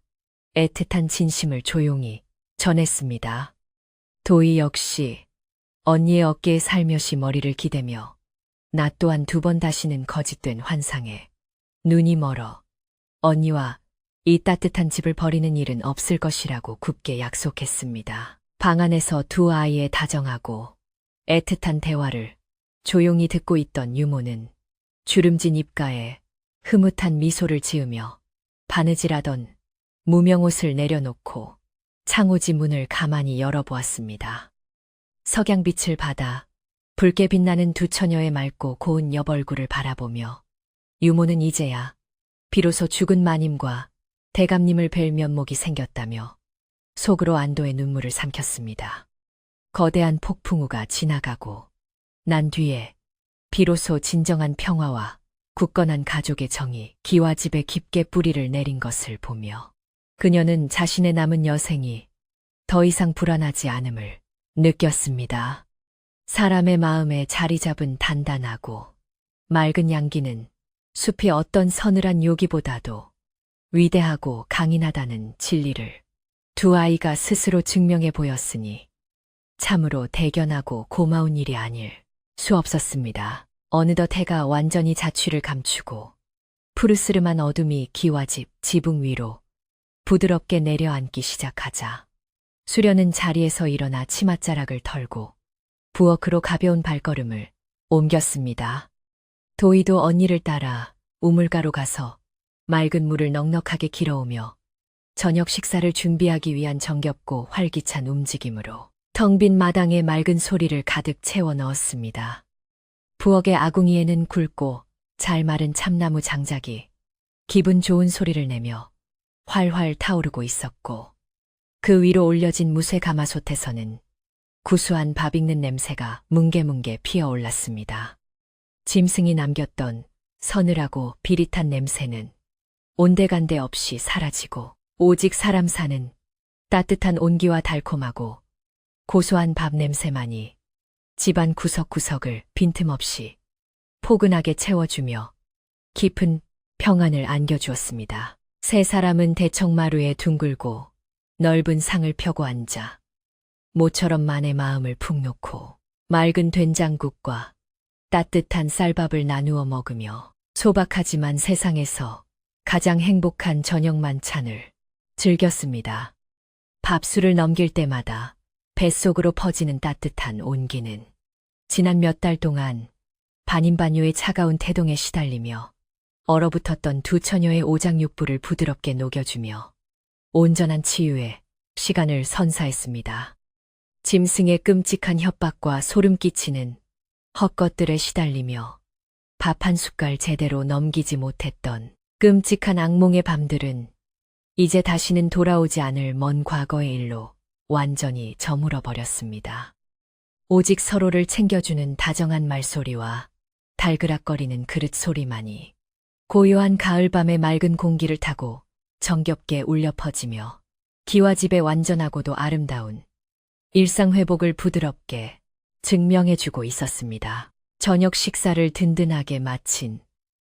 애틋한 진심을 조용히 전했습니다. 도희 역시 언니의 어깨에 살며시 머리를 기대며 나 또한 두 번 다시는 거짓된 환상에 눈이 멀어 언니와 이 따뜻한 집을 버리는 일은 없을 것이라고 굳게 약속했습니다. 방 안에서 두 아이의 다정하고 애틋한 대화를 조용히 듣고 있던 유모는 주름진 입가에 흐뭇한 미소를 지으며 바느질하던 무명옷을 내려놓고 창호지 문을 가만히 열어보았습니다. 석양빛을 받아 붉게 빛나는 두 처녀의 맑고 고운 옆얼굴을 바라보며 유모는 이제야 비로소 죽은 마님과 대감님을 뵐 면목이 생겼다며 속으로 안도의 눈물을 삼켰습니다. 거대한 폭풍우가 지나가고 난 뒤에 비로소 진정한 평화와 굳건한 가족의 정이 기와집에 깊게 뿌리를 내린 것을 보며 그녀는 자신의 남은 여생이 더 이상 불안하지 않음을 느꼈습니다. 사람의 마음에 자리 잡은 단단하고 맑은 양기는 숲이 어떤 서늘한 요기보다도 위대하고 강인하다는 진리를 두 아이가 스스로 증명해 보였으니 참으로 대견하고 고마운 일이 아닐 수 없었습니다. 어느덧 해가 완전히 자취를 감추고 푸르스름한 어둠이 기와집 지붕 위로 부드럽게 내려앉기 시작하자 수련은 자리에서 일어나 치맛자락을 털고 부엌으로 가벼운 발걸음을 옮겼습니다. 도희도 언니를 따라 우물가로 가서 맑은 물을 넉넉하게 길어오며 저녁 식사를 준비하기 위한 정겹고 활기찬 움직임으로 텅 빈 마당에 맑은 소리를 가득 채워 넣었습니다. 부엌의 아궁이에는 굵고 잘 마른 참나무 장작이 기분 좋은 소리를 내며 활활 타오르고 있었고 그 위로 올려진 무쇠 가마솥에서는 구수한 밥 익는 냄새가 뭉게뭉게 피어올랐습니다. 짐승이 남겼던 서늘하고 비릿한 냄새는 온데간데 없이 사라지고 오직 사람 사는 따뜻한 온기와 달콤하고 고소한 밥 냄새만이 집안 구석구석을 빈틈없이 포근하게 채워주며 깊은 평안을 안겨주었습니다. 세 사람은 대청마루에 둥글고 넓은 상을 펴고 앉아 모처럼 만의 마음을 푹 놓고 맑은 된장국과 따뜻한 쌀밥을 나누어 먹으며 소박하지만 세상에서 가장 행복한 저녁 만찬을 즐겼습니다. 밥술을 넘길 때마다 뱃속으로 퍼지는 따뜻한 온기는 지난 몇 달 동안 반인반요의 차가운 태동에 시달리며 얼어붙었던 두 처녀의 오장육부를 부드럽게 녹여주며 온전한 치유에 시간을 선사했습니다. 짐승의 끔찍한 협박과 소름 끼치는 헛것들에 시달리며 밥 한 숟갈 제대로 넘기지 못했던 끔찍한 악몽의 밤들은 이제 다시는 돌아오지 않을 먼 과거의 일로 완전히 저물어 버렸습니다. 오직 서로를 챙겨주는 다정한 말소리와 달그락거리는 그릇 소리만이 고요한 가을밤의 맑은 공기를 타고 정겹게 울려 퍼지며 기와집의 완전하고도 아름다운 일상 회복을 부드럽게 증명해주고 있었습니다. 저녁 식사를 든든하게 마친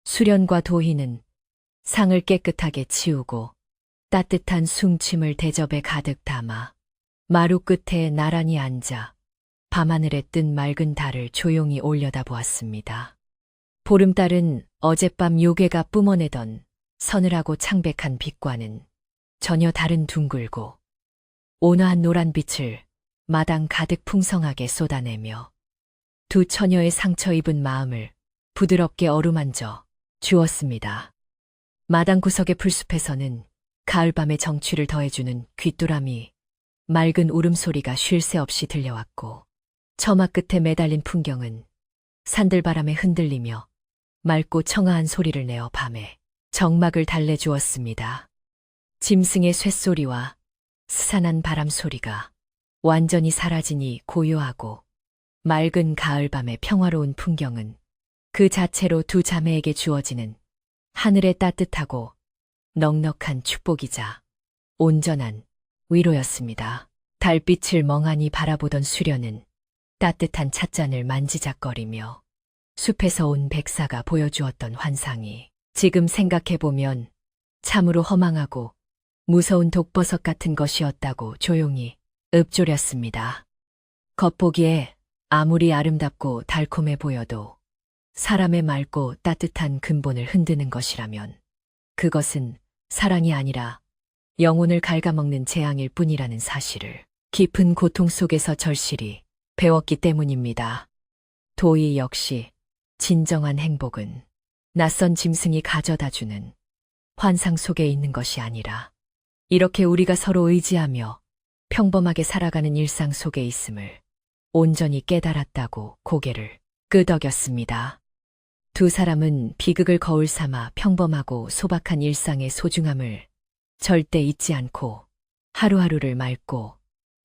수련과 도희는 상을 깨끗하게 치우고 따뜻한 숭침을 대접에 가득 담아 마루 끝에 나란히 앉아 밤하늘에 뜬 맑은 달을 조용히 올려다보았습니다. 보름달은 어젯밤 요괴가 뿜어내던 서늘하고 창백한 빛과는 전혀 다른 둥글고 온화한 노란빛을 마당 가득 풍성하게 쏟아내며 두 처녀의 상처 입은 마음을 부드럽게 어루만져 주었습니다. 마당 구석의 풀숲에서는 가을밤의 정취를 더해주는 귀뚜라미 맑은 울음소리가 쉴 새 없이 들려왔고 처마 끝에 매달린 풍경은 산들바람에 흔들리며 맑고 청아한 소리를 내어 밤에 정막을 달래주었습니다. 짐승의 쇳소리와 스산한 바람 소리가 완전히 사라지니 고요하고 맑은 가을밤의 평화로운 풍경은 그 자체로 두 자매에게 주어지는 하늘의 따뜻하고 넉넉한 축복이자 온전한 위로였습니다. 달빛을 멍하니 바라보던 수련은 따뜻한 찻잔을 만지작거리며 숲에서 온 백사가 보여주었던 환상이 지금 생각해보면 참으로 허망하고 무서운 독버섯 같은 것이었다고 조용히 읊조렸습니다. 겉보기에 아무리 아름답고 달콤해 보여도 사람의 맑고 따뜻한 근본을 흔드는 것이라면 그것은 사랑이 아니라 영혼을 갉아먹는 재앙일 뿐이라는 사실을 깊은 고통 속에서 절실히 배웠기 때문입니다. 도희 역시 진정한 행복은 낯선 짐승이 가져다주는 환상 속에 있는 것이 아니라 이렇게 우리가 서로 의지하며 평범하게 살아가는 일상 속에 있음을 온전히 깨달았다고 고개를 끄덕였습니다. 두 사람은 비극을 거울 삼아 평범하고 소박한 일상의 소중함을 절대 잊지 않고 하루하루를 맑고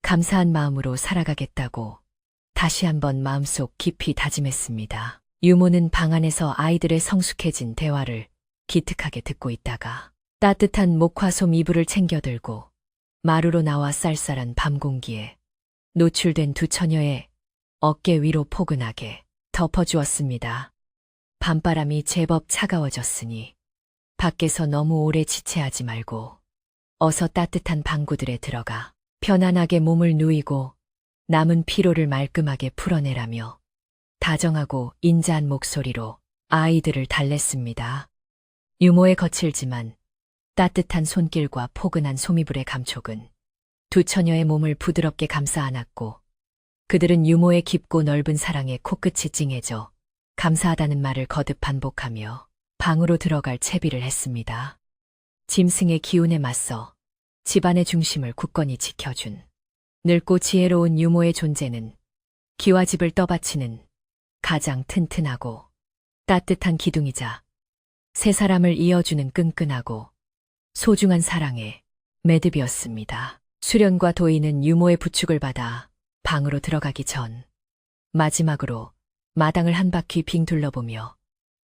감사한 마음으로 살아가겠다고 다시 한번 마음속 깊이 다짐했습니다. 유모는 방 안에서 아이들의 성숙해진 대화를 기특하게 듣고 있다가 따뜻한 목화솜 이불을 챙겨들고 마루로 나와 쌀쌀한 밤 공기에 노출된 두 처녀의 어깨 위로 포근하게 덮어주었습니다. 밤바람이 제법 차가워졌으니 밖에서 너무 오래 지체하지 말고 어서 따뜻한 방구들에 들어가 편안하게 몸을 누이고 남은 피로를 말끔하게 풀어내라며 다정하고 인자한 목소리로 아이들을 달랬습니다. 유모의 거칠지만 따뜻한 손길과 포근한 소미불의 감촉은 두 처녀의 몸을 부드럽게 감싸 안았고 그들은 유모의 깊고 넓은 사랑에 코끝이 찡해져 감사하다는 말을 거듭 반복하며 방으로 들어갈 채비를 했습니다. 짐승의 기운에 맞서 집안의 중심을 굳건히 지켜준 늙고 지혜로운 유모의 존재는 기와 집을 떠받치는 가장 튼튼하고 따뜻한 기둥이자 세 사람을 이어주는 끈끈하고 소중한 사랑의 매듭이었습니다. 수련과 도인은 유모의 부축을 받아 방으로 들어가기 전 마지막으로 마당을 한 바퀴 빙 둘러보며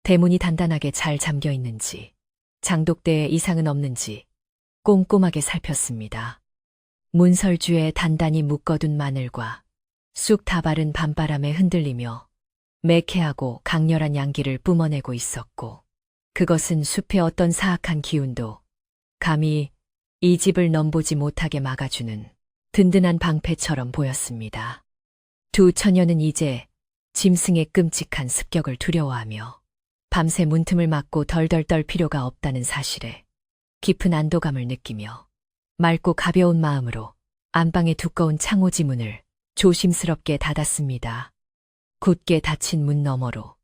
대문이 단단하게 잘 잠겨 있는지 장독대에 이상은 없는지 꼼꼼하게 살폈습니다. 문설주에 단단히 묶어둔 마늘과 쑥 다발은 밤바람에 흔들리며 매캐하고 강렬한 향기를 뿜어내고 있었고 그것은 숲의 어떤 사악한 기운도 감히 이 집을 넘보지 못하게 막아주는 든든한 방패처럼 보였습니다. 두 처녀는 이제 짐승의 끔찍한 습격을 두려워하며 밤새 문틈을 막고 덜덜 떨 필요가 없다는 사실에 깊은 안도감을 느끼며 맑고 가벼운 마음으로 안방의 두꺼운 창호지 문을 조심스럽게 닫았습니다. 굳게 닫힌 문 너머로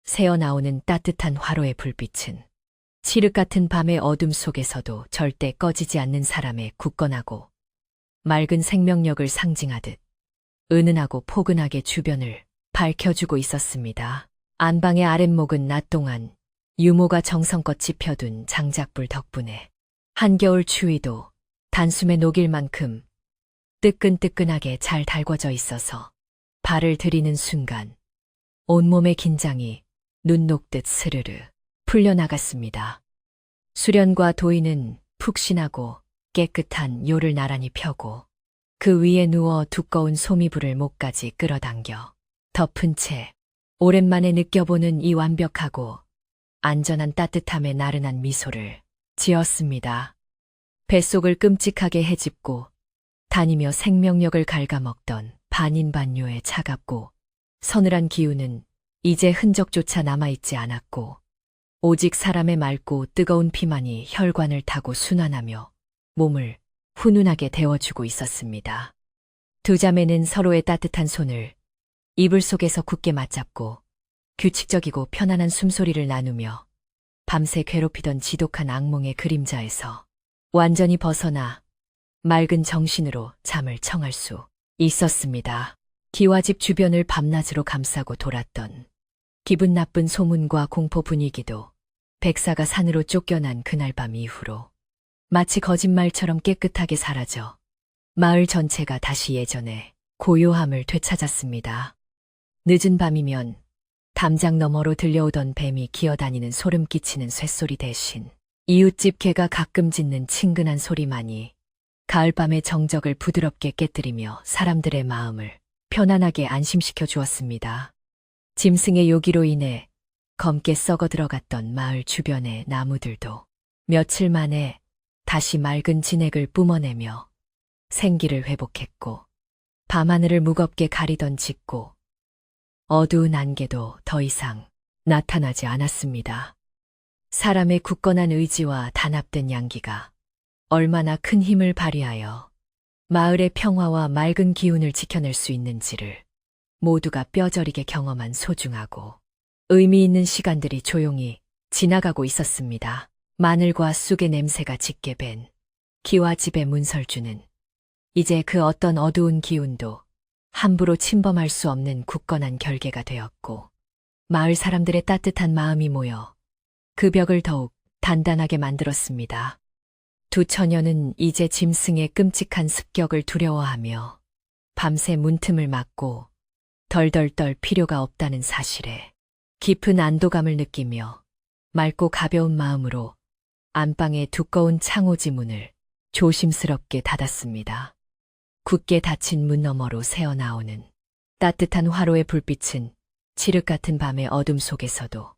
새어나오는 따뜻한 화로의 불빛은 칠흑 같은 밤의 어둠 속에서도 절대 꺼지지 않는 사람의 굳건하고 맑은 생명력을 상징하듯 은은하고 포근하게 주변을 밝혀주고 있었습니다. 안방의 아랫목은 낮 동안 유모가 정성껏 지펴둔 장작불 덕분에 한겨울 추위도 단숨에 녹일 만큼 뜨끈뜨끈하게 잘 달궈져 있어서 발을 들이는 순간 온몸의 긴장이 눈 녹듯 스르르 풀려나갔습니다. 수련과 도인은 푹신하고 깨끗한 요를 나란히 펴고 그 위에 누워 두꺼운 소미불을 목까지 끌어당겨 덮은 채 오랜만에 느껴보는 이 완벽하고 안전한 따뜻함에 나른한 미소를 지었습니다. 뱃속을 끔찍하게 헤집고 다니며 생명력을 갉아먹던 반인반뇨의 차갑고 서늘한 기운은 이제 흔적조차 남아있지 않았고 오직 사람의 맑고 뜨거운 피만이 혈관을 타고 순환하며 몸을 훈훈하게 데워주고 있었습니다. 두 자매는 서로의 따뜻한 손을 이불 속에서 굳게 맞잡고 규칙적이고 편안한 숨소리를 나누며 밤새 괴롭히던 지독한 악몽의 그림자에서 완전히 벗어나 맑은 정신으로 잠을 청할 수 있었습니다. 기와집 주변을 밤낮으로 감싸고 돌았던 기분 나쁜 소문과 공포 분위기도 백사가 산으로 쫓겨난 그날 밤 이후로 마치 거짓말처럼 깨끗하게 사라져 마을 전체가 다시 예전의 고요함을 되찾았습니다. 늦은 밤이면 담장 너머로 들려오던 뱀이 기어다니는 소름 끼치는 쇳소리 대신 이웃집 개가 가끔 짖는 친근한 소리만이 가을밤의 정적을 부드럽게 깨뜨리며 사람들의 마음을 편안하게 안심시켜 주었습니다. 짐승의 요기로 인해 검게 썩어 들어갔던 마을 주변의 나무들도 며칠 만에 다시 맑은 진액을 뿜어내며 생기를 회복했고 밤하늘을 무겁게 가리던 짙고 어두운 안개도 더 이상 나타나지 않았습니다. 사람의 굳건한 의지와 단합된 양기가 얼마나 큰 힘을 발휘하여 마을의 평화와 맑은 기운을 지켜낼 수 있는지를 모두가 뼈저리게 경험한 소중하고 의미 있는 시간들이 조용히 지나가고 있었습니다. 마늘과 쑥의 냄새가 짙게 밴 기와 집의 문설주는 이제 그 어떤 어두운 기운도 함부로 침범할 수 없는 굳건한 결계가 되었고 마을 사람들의 따뜻한 마음이 모여 그 벽을 더욱 단단하게 만들었습니다. 두 처녀는 이제 짐승의 끔찍한 습격을 두려워하며 밤새 문틈을 막고 덜덜 떨 필요가 없다는 사실에 깊은 안도감을 느끼며 맑고 가벼운 마음으로 안방의 두꺼운 창호지 문을 조심스럽게 닫았습니다. 굳게 닫힌 문 너머로 새어나오는 따뜻한 화로의 불빛은 칠흑 같은 밤의 어둠 속에서도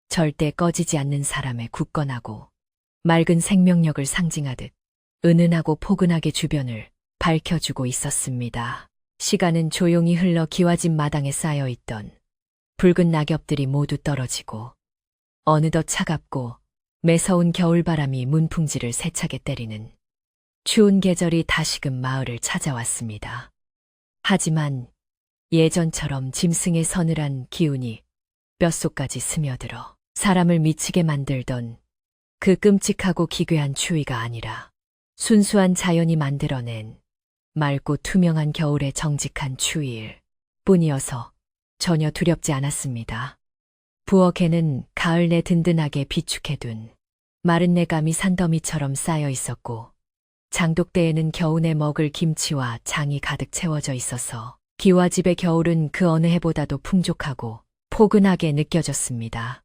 절대 꺼지지 않는 사람의 굳건하고 맑은 생명력을 상징하듯 은은하고 포근하게 주변을 밝혀주고 있었습니다. 시간은 조용히 흘러 기와집 마당에 쌓여있던 붉은 낙엽들이 모두 떨어지고 어느덧 차갑고 매서운 겨울바람이 문풍지를 세차게 때리는 추운 계절이 다시금 마을을 찾아왔습니다. 하지만 예전처럼 짐승의 서늘한 기운이 뼛속까지 스며들어 사람을 미치게 만들던 그 끔찍하고 기괴한 추위가 아니라 순수한 자연이 만들어낸 맑고 투명한 겨울의 정직한 추위일 뿐이어서 전혀 두렵지 않았습니다. 부엌에는 가을 내 든든하게 비축해둔 마른 내감이 산더미처럼 쌓여 있었고 장독대에는 겨우내 먹을 김치와 장이 가득 채워져 있어서 기와집의 겨울은 그 어느 해보다도 풍족하고 포근하게 느껴졌습니다.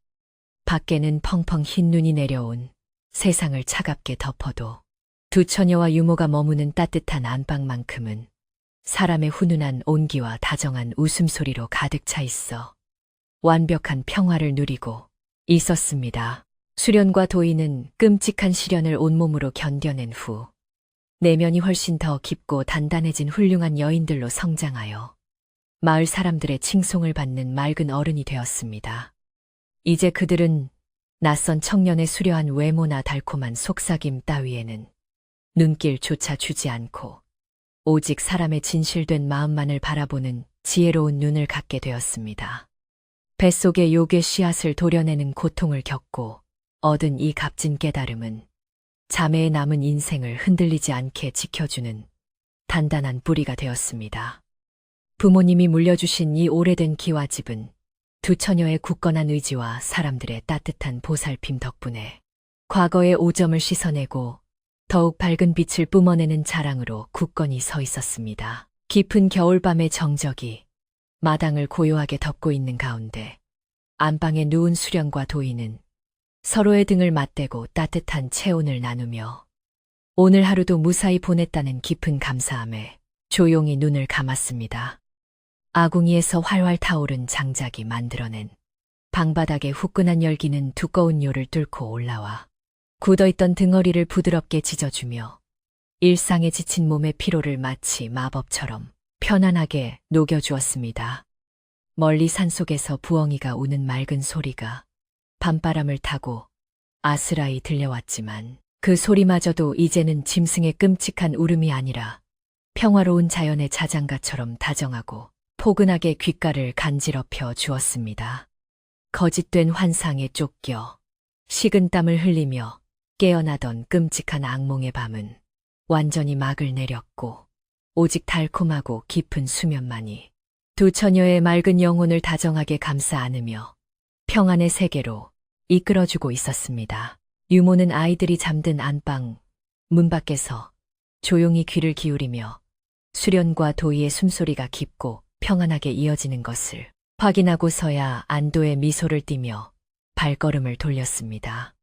밖에는 펑펑 흰 눈이 내려온 세상을 차갑게 덮어도 두 처녀와 유모가 머무는 따뜻한 안방만큼은 사람의 훈훈한 온기와 다정한 웃음소리로 가득 차 있어 완벽한 평화를 누리고 있었습니다. 수련과 도인은 끔찍한 시련을 온몸으로 견뎌낸 후 내면이 훨씬 더 깊고 단단해진 훌륭한 여인들로 성장하여 마을 사람들의 칭송을 받는 맑은 어른이 되었습니다. 이제 그들은 낯선 청년의 수려한 외모나 달콤한 속삭임 따위에는 눈길조차 주지 않고 오직 사람의 진실된 마음만을 바라보는 지혜로운 눈을 갖게 되었습니다. 뱃속의 욕의 씨앗을 도려내는 고통을 겪고 얻은 이 값진 깨달음은 자매의 남은 인생을 흔들리지 않게 지켜주는 단단한 뿌리가 되었습니다. 부모님이 물려주신 이 오래된 기와집은 두 처녀의 굳건한 의지와 사람들의 따뜻한 보살핌 덕분에 과거의 오점을 씻어내고 더욱 밝은 빛을 뿜어내는 자랑으로 굳건히 서 있었습니다. 깊은 겨울밤의 정적이 마당을 고요하게 덮고 있는 가운데 안방에 누운 수련과 도인은 서로의 등을 맞대고 따뜻한 체온을 나누며 오늘 하루도 무사히 보냈다는 깊은 감사함에 조용히 눈을 감았습니다. 아궁이에서 활활 타오른 장작이 만들어낸 방바닥의 후끈한 열기는 두꺼운 요를 뚫고 올라와 굳어있던 등허리를 부드럽게 짖어주며 일상에 지친 몸의 피로를 마치 마법처럼 편안하게 녹여주었습니다. 멀리 산속에서 부엉이가 우는 맑은 소리가 밤바람을 타고 아스라이 들려왔지만 그 소리마저도 이제는 짐승의 끔찍한 울음이 아니라 평화로운 자연의 자장가처럼 다정하고 포근하게 귓가를 간지럽혀 주었습니다. 거짓된 환상에 쫓겨 식은 땀을 흘리며 깨어나던 끔찍한 악몽의 밤은 완전히 막을 내렸고 오직 달콤하고 깊은 수면만이 두 처녀의 맑은 영혼을 다정하게 감싸 안으며 평안의 세계로 이끌어주고 있었습니다. 유모는 아이들이 잠든 안방 문 밖에서 조용히 귀를 기울이며 수련과 도희의 숨소리가 깊고 평안하게 이어지는 것을 확인하고서야 안도의 미소를 띠며 발걸음을 돌렸습니다.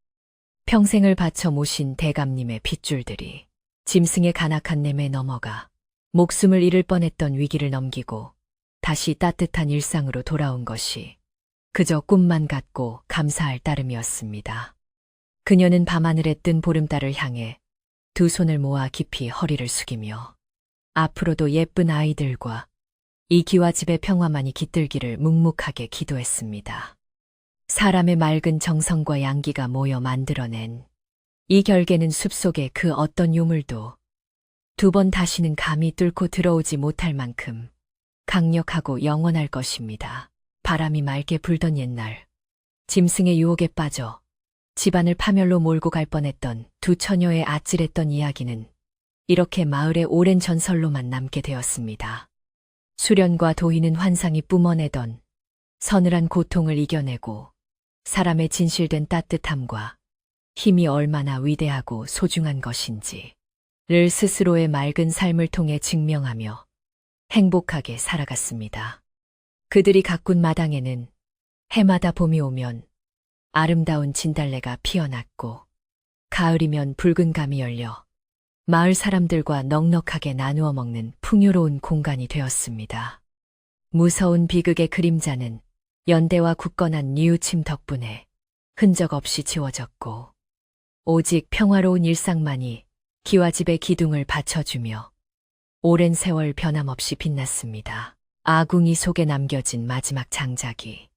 평생을 바쳐 모신 대감님의 핏줄들이 짐승의 간악한 냄에 넘어가 목숨을 잃을 뻔했던 위기를 넘기고 다시 따뜻한 일상으로 돌아온 것이 그저 꿈만 같고 감사할 따름이었습니다. 그녀는 밤하늘에 뜬 보름달을 향해 두 손을 모아 깊이 허리를 숙이며 앞으로도 예쁜 아이들과 이 기와집의 평화만이 깃들기를 묵묵하게 기도했습니다. 사람의 맑은 정성과 양기가 모여 만들어낸 이 결계는 숲속의 그 어떤 유물도 두 번 다시는 감히 뚫고 들어오지 못할 만큼 강력하고 영원할 것입니다. 바람이 맑게 불던 옛날, 짐승의 유혹에 빠져 집안을 파멸로 몰고 갈 뻔했던 두 처녀의 아찔했던 이야기는 이렇게 마을의 오랜 전설로만 남게 되었습니다. 수련과 도희는 환상이 뿜어내던 서늘한 고통을 이겨내고 사람의 진실된 따뜻함과 힘이 얼마나 위대하고 소중한 것인지를 스스로의 맑은 삶을 통해 증명하며 행복하게 살아갔습니다. 그들이 가꾼 마당에는 해마다 봄이 오면 아름다운 진달래가 피어났고 가을이면 붉은 감이 열려 마을 사람들과 넉넉하게 나누어 먹는 풍요로운 공간이 되었습니다. 무서운 비극의 그림자는 연대와 굳건한 뉘우침 덕분에 흔적 없이 지워졌고 오직 평화로운 일상만이 기와집의 기둥을 받쳐주며 오랜 세월 변함없이 빛났습니다. 아궁이 속에 남겨진 마지막 장작이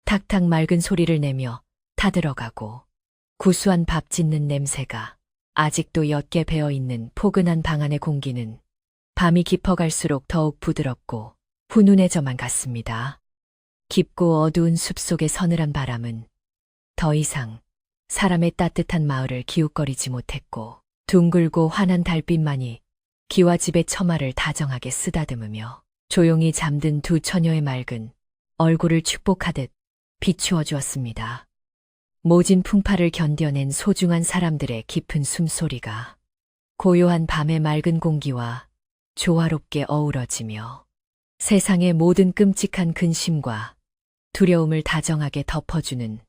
탁탁 맑은 소리를 내며 타들어가고 구수한 밥 짓는 냄새가 아직도 옅게 배어있는 포근한 방 안의 공기는 밤이 깊어갈수록 더욱 부드럽고 훈훈해져만 갔습니다. 깊고 어두운 숲속의 서늘한 바람은 더 이상 사람의 따뜻한 마을을 기웃거리지 못했고 둥글고 환한 달빛만이 기와집의 처마를 다정하게 쓰다듬으며 조용히 잠든 두 처녀의 맑은 얼굴을 축복하듯 비추어 주었습니다. 모진 풍파를 견뎌낸 소중한 사람들의 깊은 숨소리가 고요한 밤의 맑은 공기와 조화롭게 어우러지며 세상의 모든 끔찍한 근심과 두려움을 다정하게 덮어주는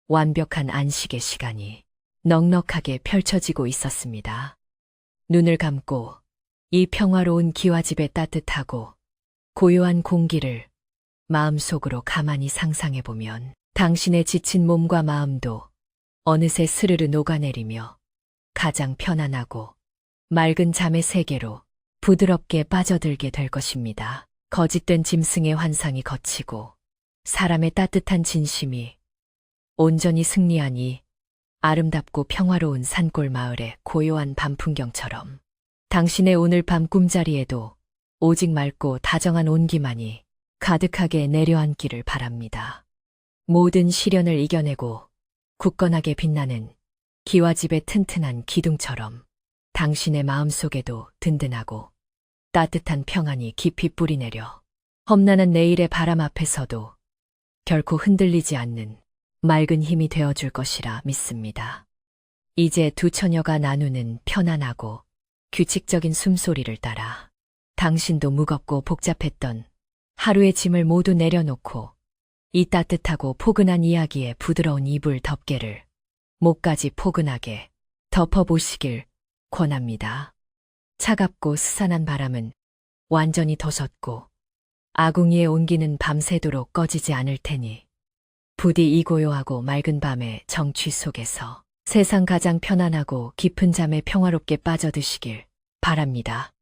완벽한 안식의 시간이 넉넉하게 펼쳐지고 있었습니다. 눈을 감고 이 평화로운 기와집의 따뜻하고 고요한 공기를 마음속으로 가만히 상상해보면 당신의 지친 몸과 마음도 어느새 스르르 녹아내리며 가장 편안하고 맑은 잠의 세계로 부드럽게 빠져들게 될 것입니다. 거짓된 짐승의 환상이 거치고 사람의 따뜻한 진심이 온전히 승리하니 아름답고 평화로운 산골 마을의 고요한 밤 풍경처럼 당신의 오늘 밤 꿈자리에도 오직 맑고 다정한 온기만이 가득하게 내려앉기를 바랍니다. 모든 시련을 이겨내고 굳건하게 빛나는 기와집의 튼튼한 기둥처럼 당신의 마음속에도 든든하고 따뜻한 평안이 깊이 뿌리내려 험난한 내일의 바람 앞에서도 결코 흔들리지 않는 맑은 힘이 되어줄 것이라 믿습니다. 이제 두 처녀가 나누는 편안하고 규칙적인 숨소리를 따라 당신도 무겁고 복잡했던 하루의 짐을 모두 내려놓고 이 따뜻하고 포근한 이야기에 부드러운 이불 덮개를 목까지 포근하게 덮어보시길 권합니다. 차갑고 스산한 바람은 완전히 더 섰고 아궁이의 온기는 밤새도록 꺼지지 않을 테니 부디 이 고요하고 맑은 밤의 정취 속에서 세상 가장 편안하고 깊은 잠에 평화롭게 빠져드시길 바랍니다.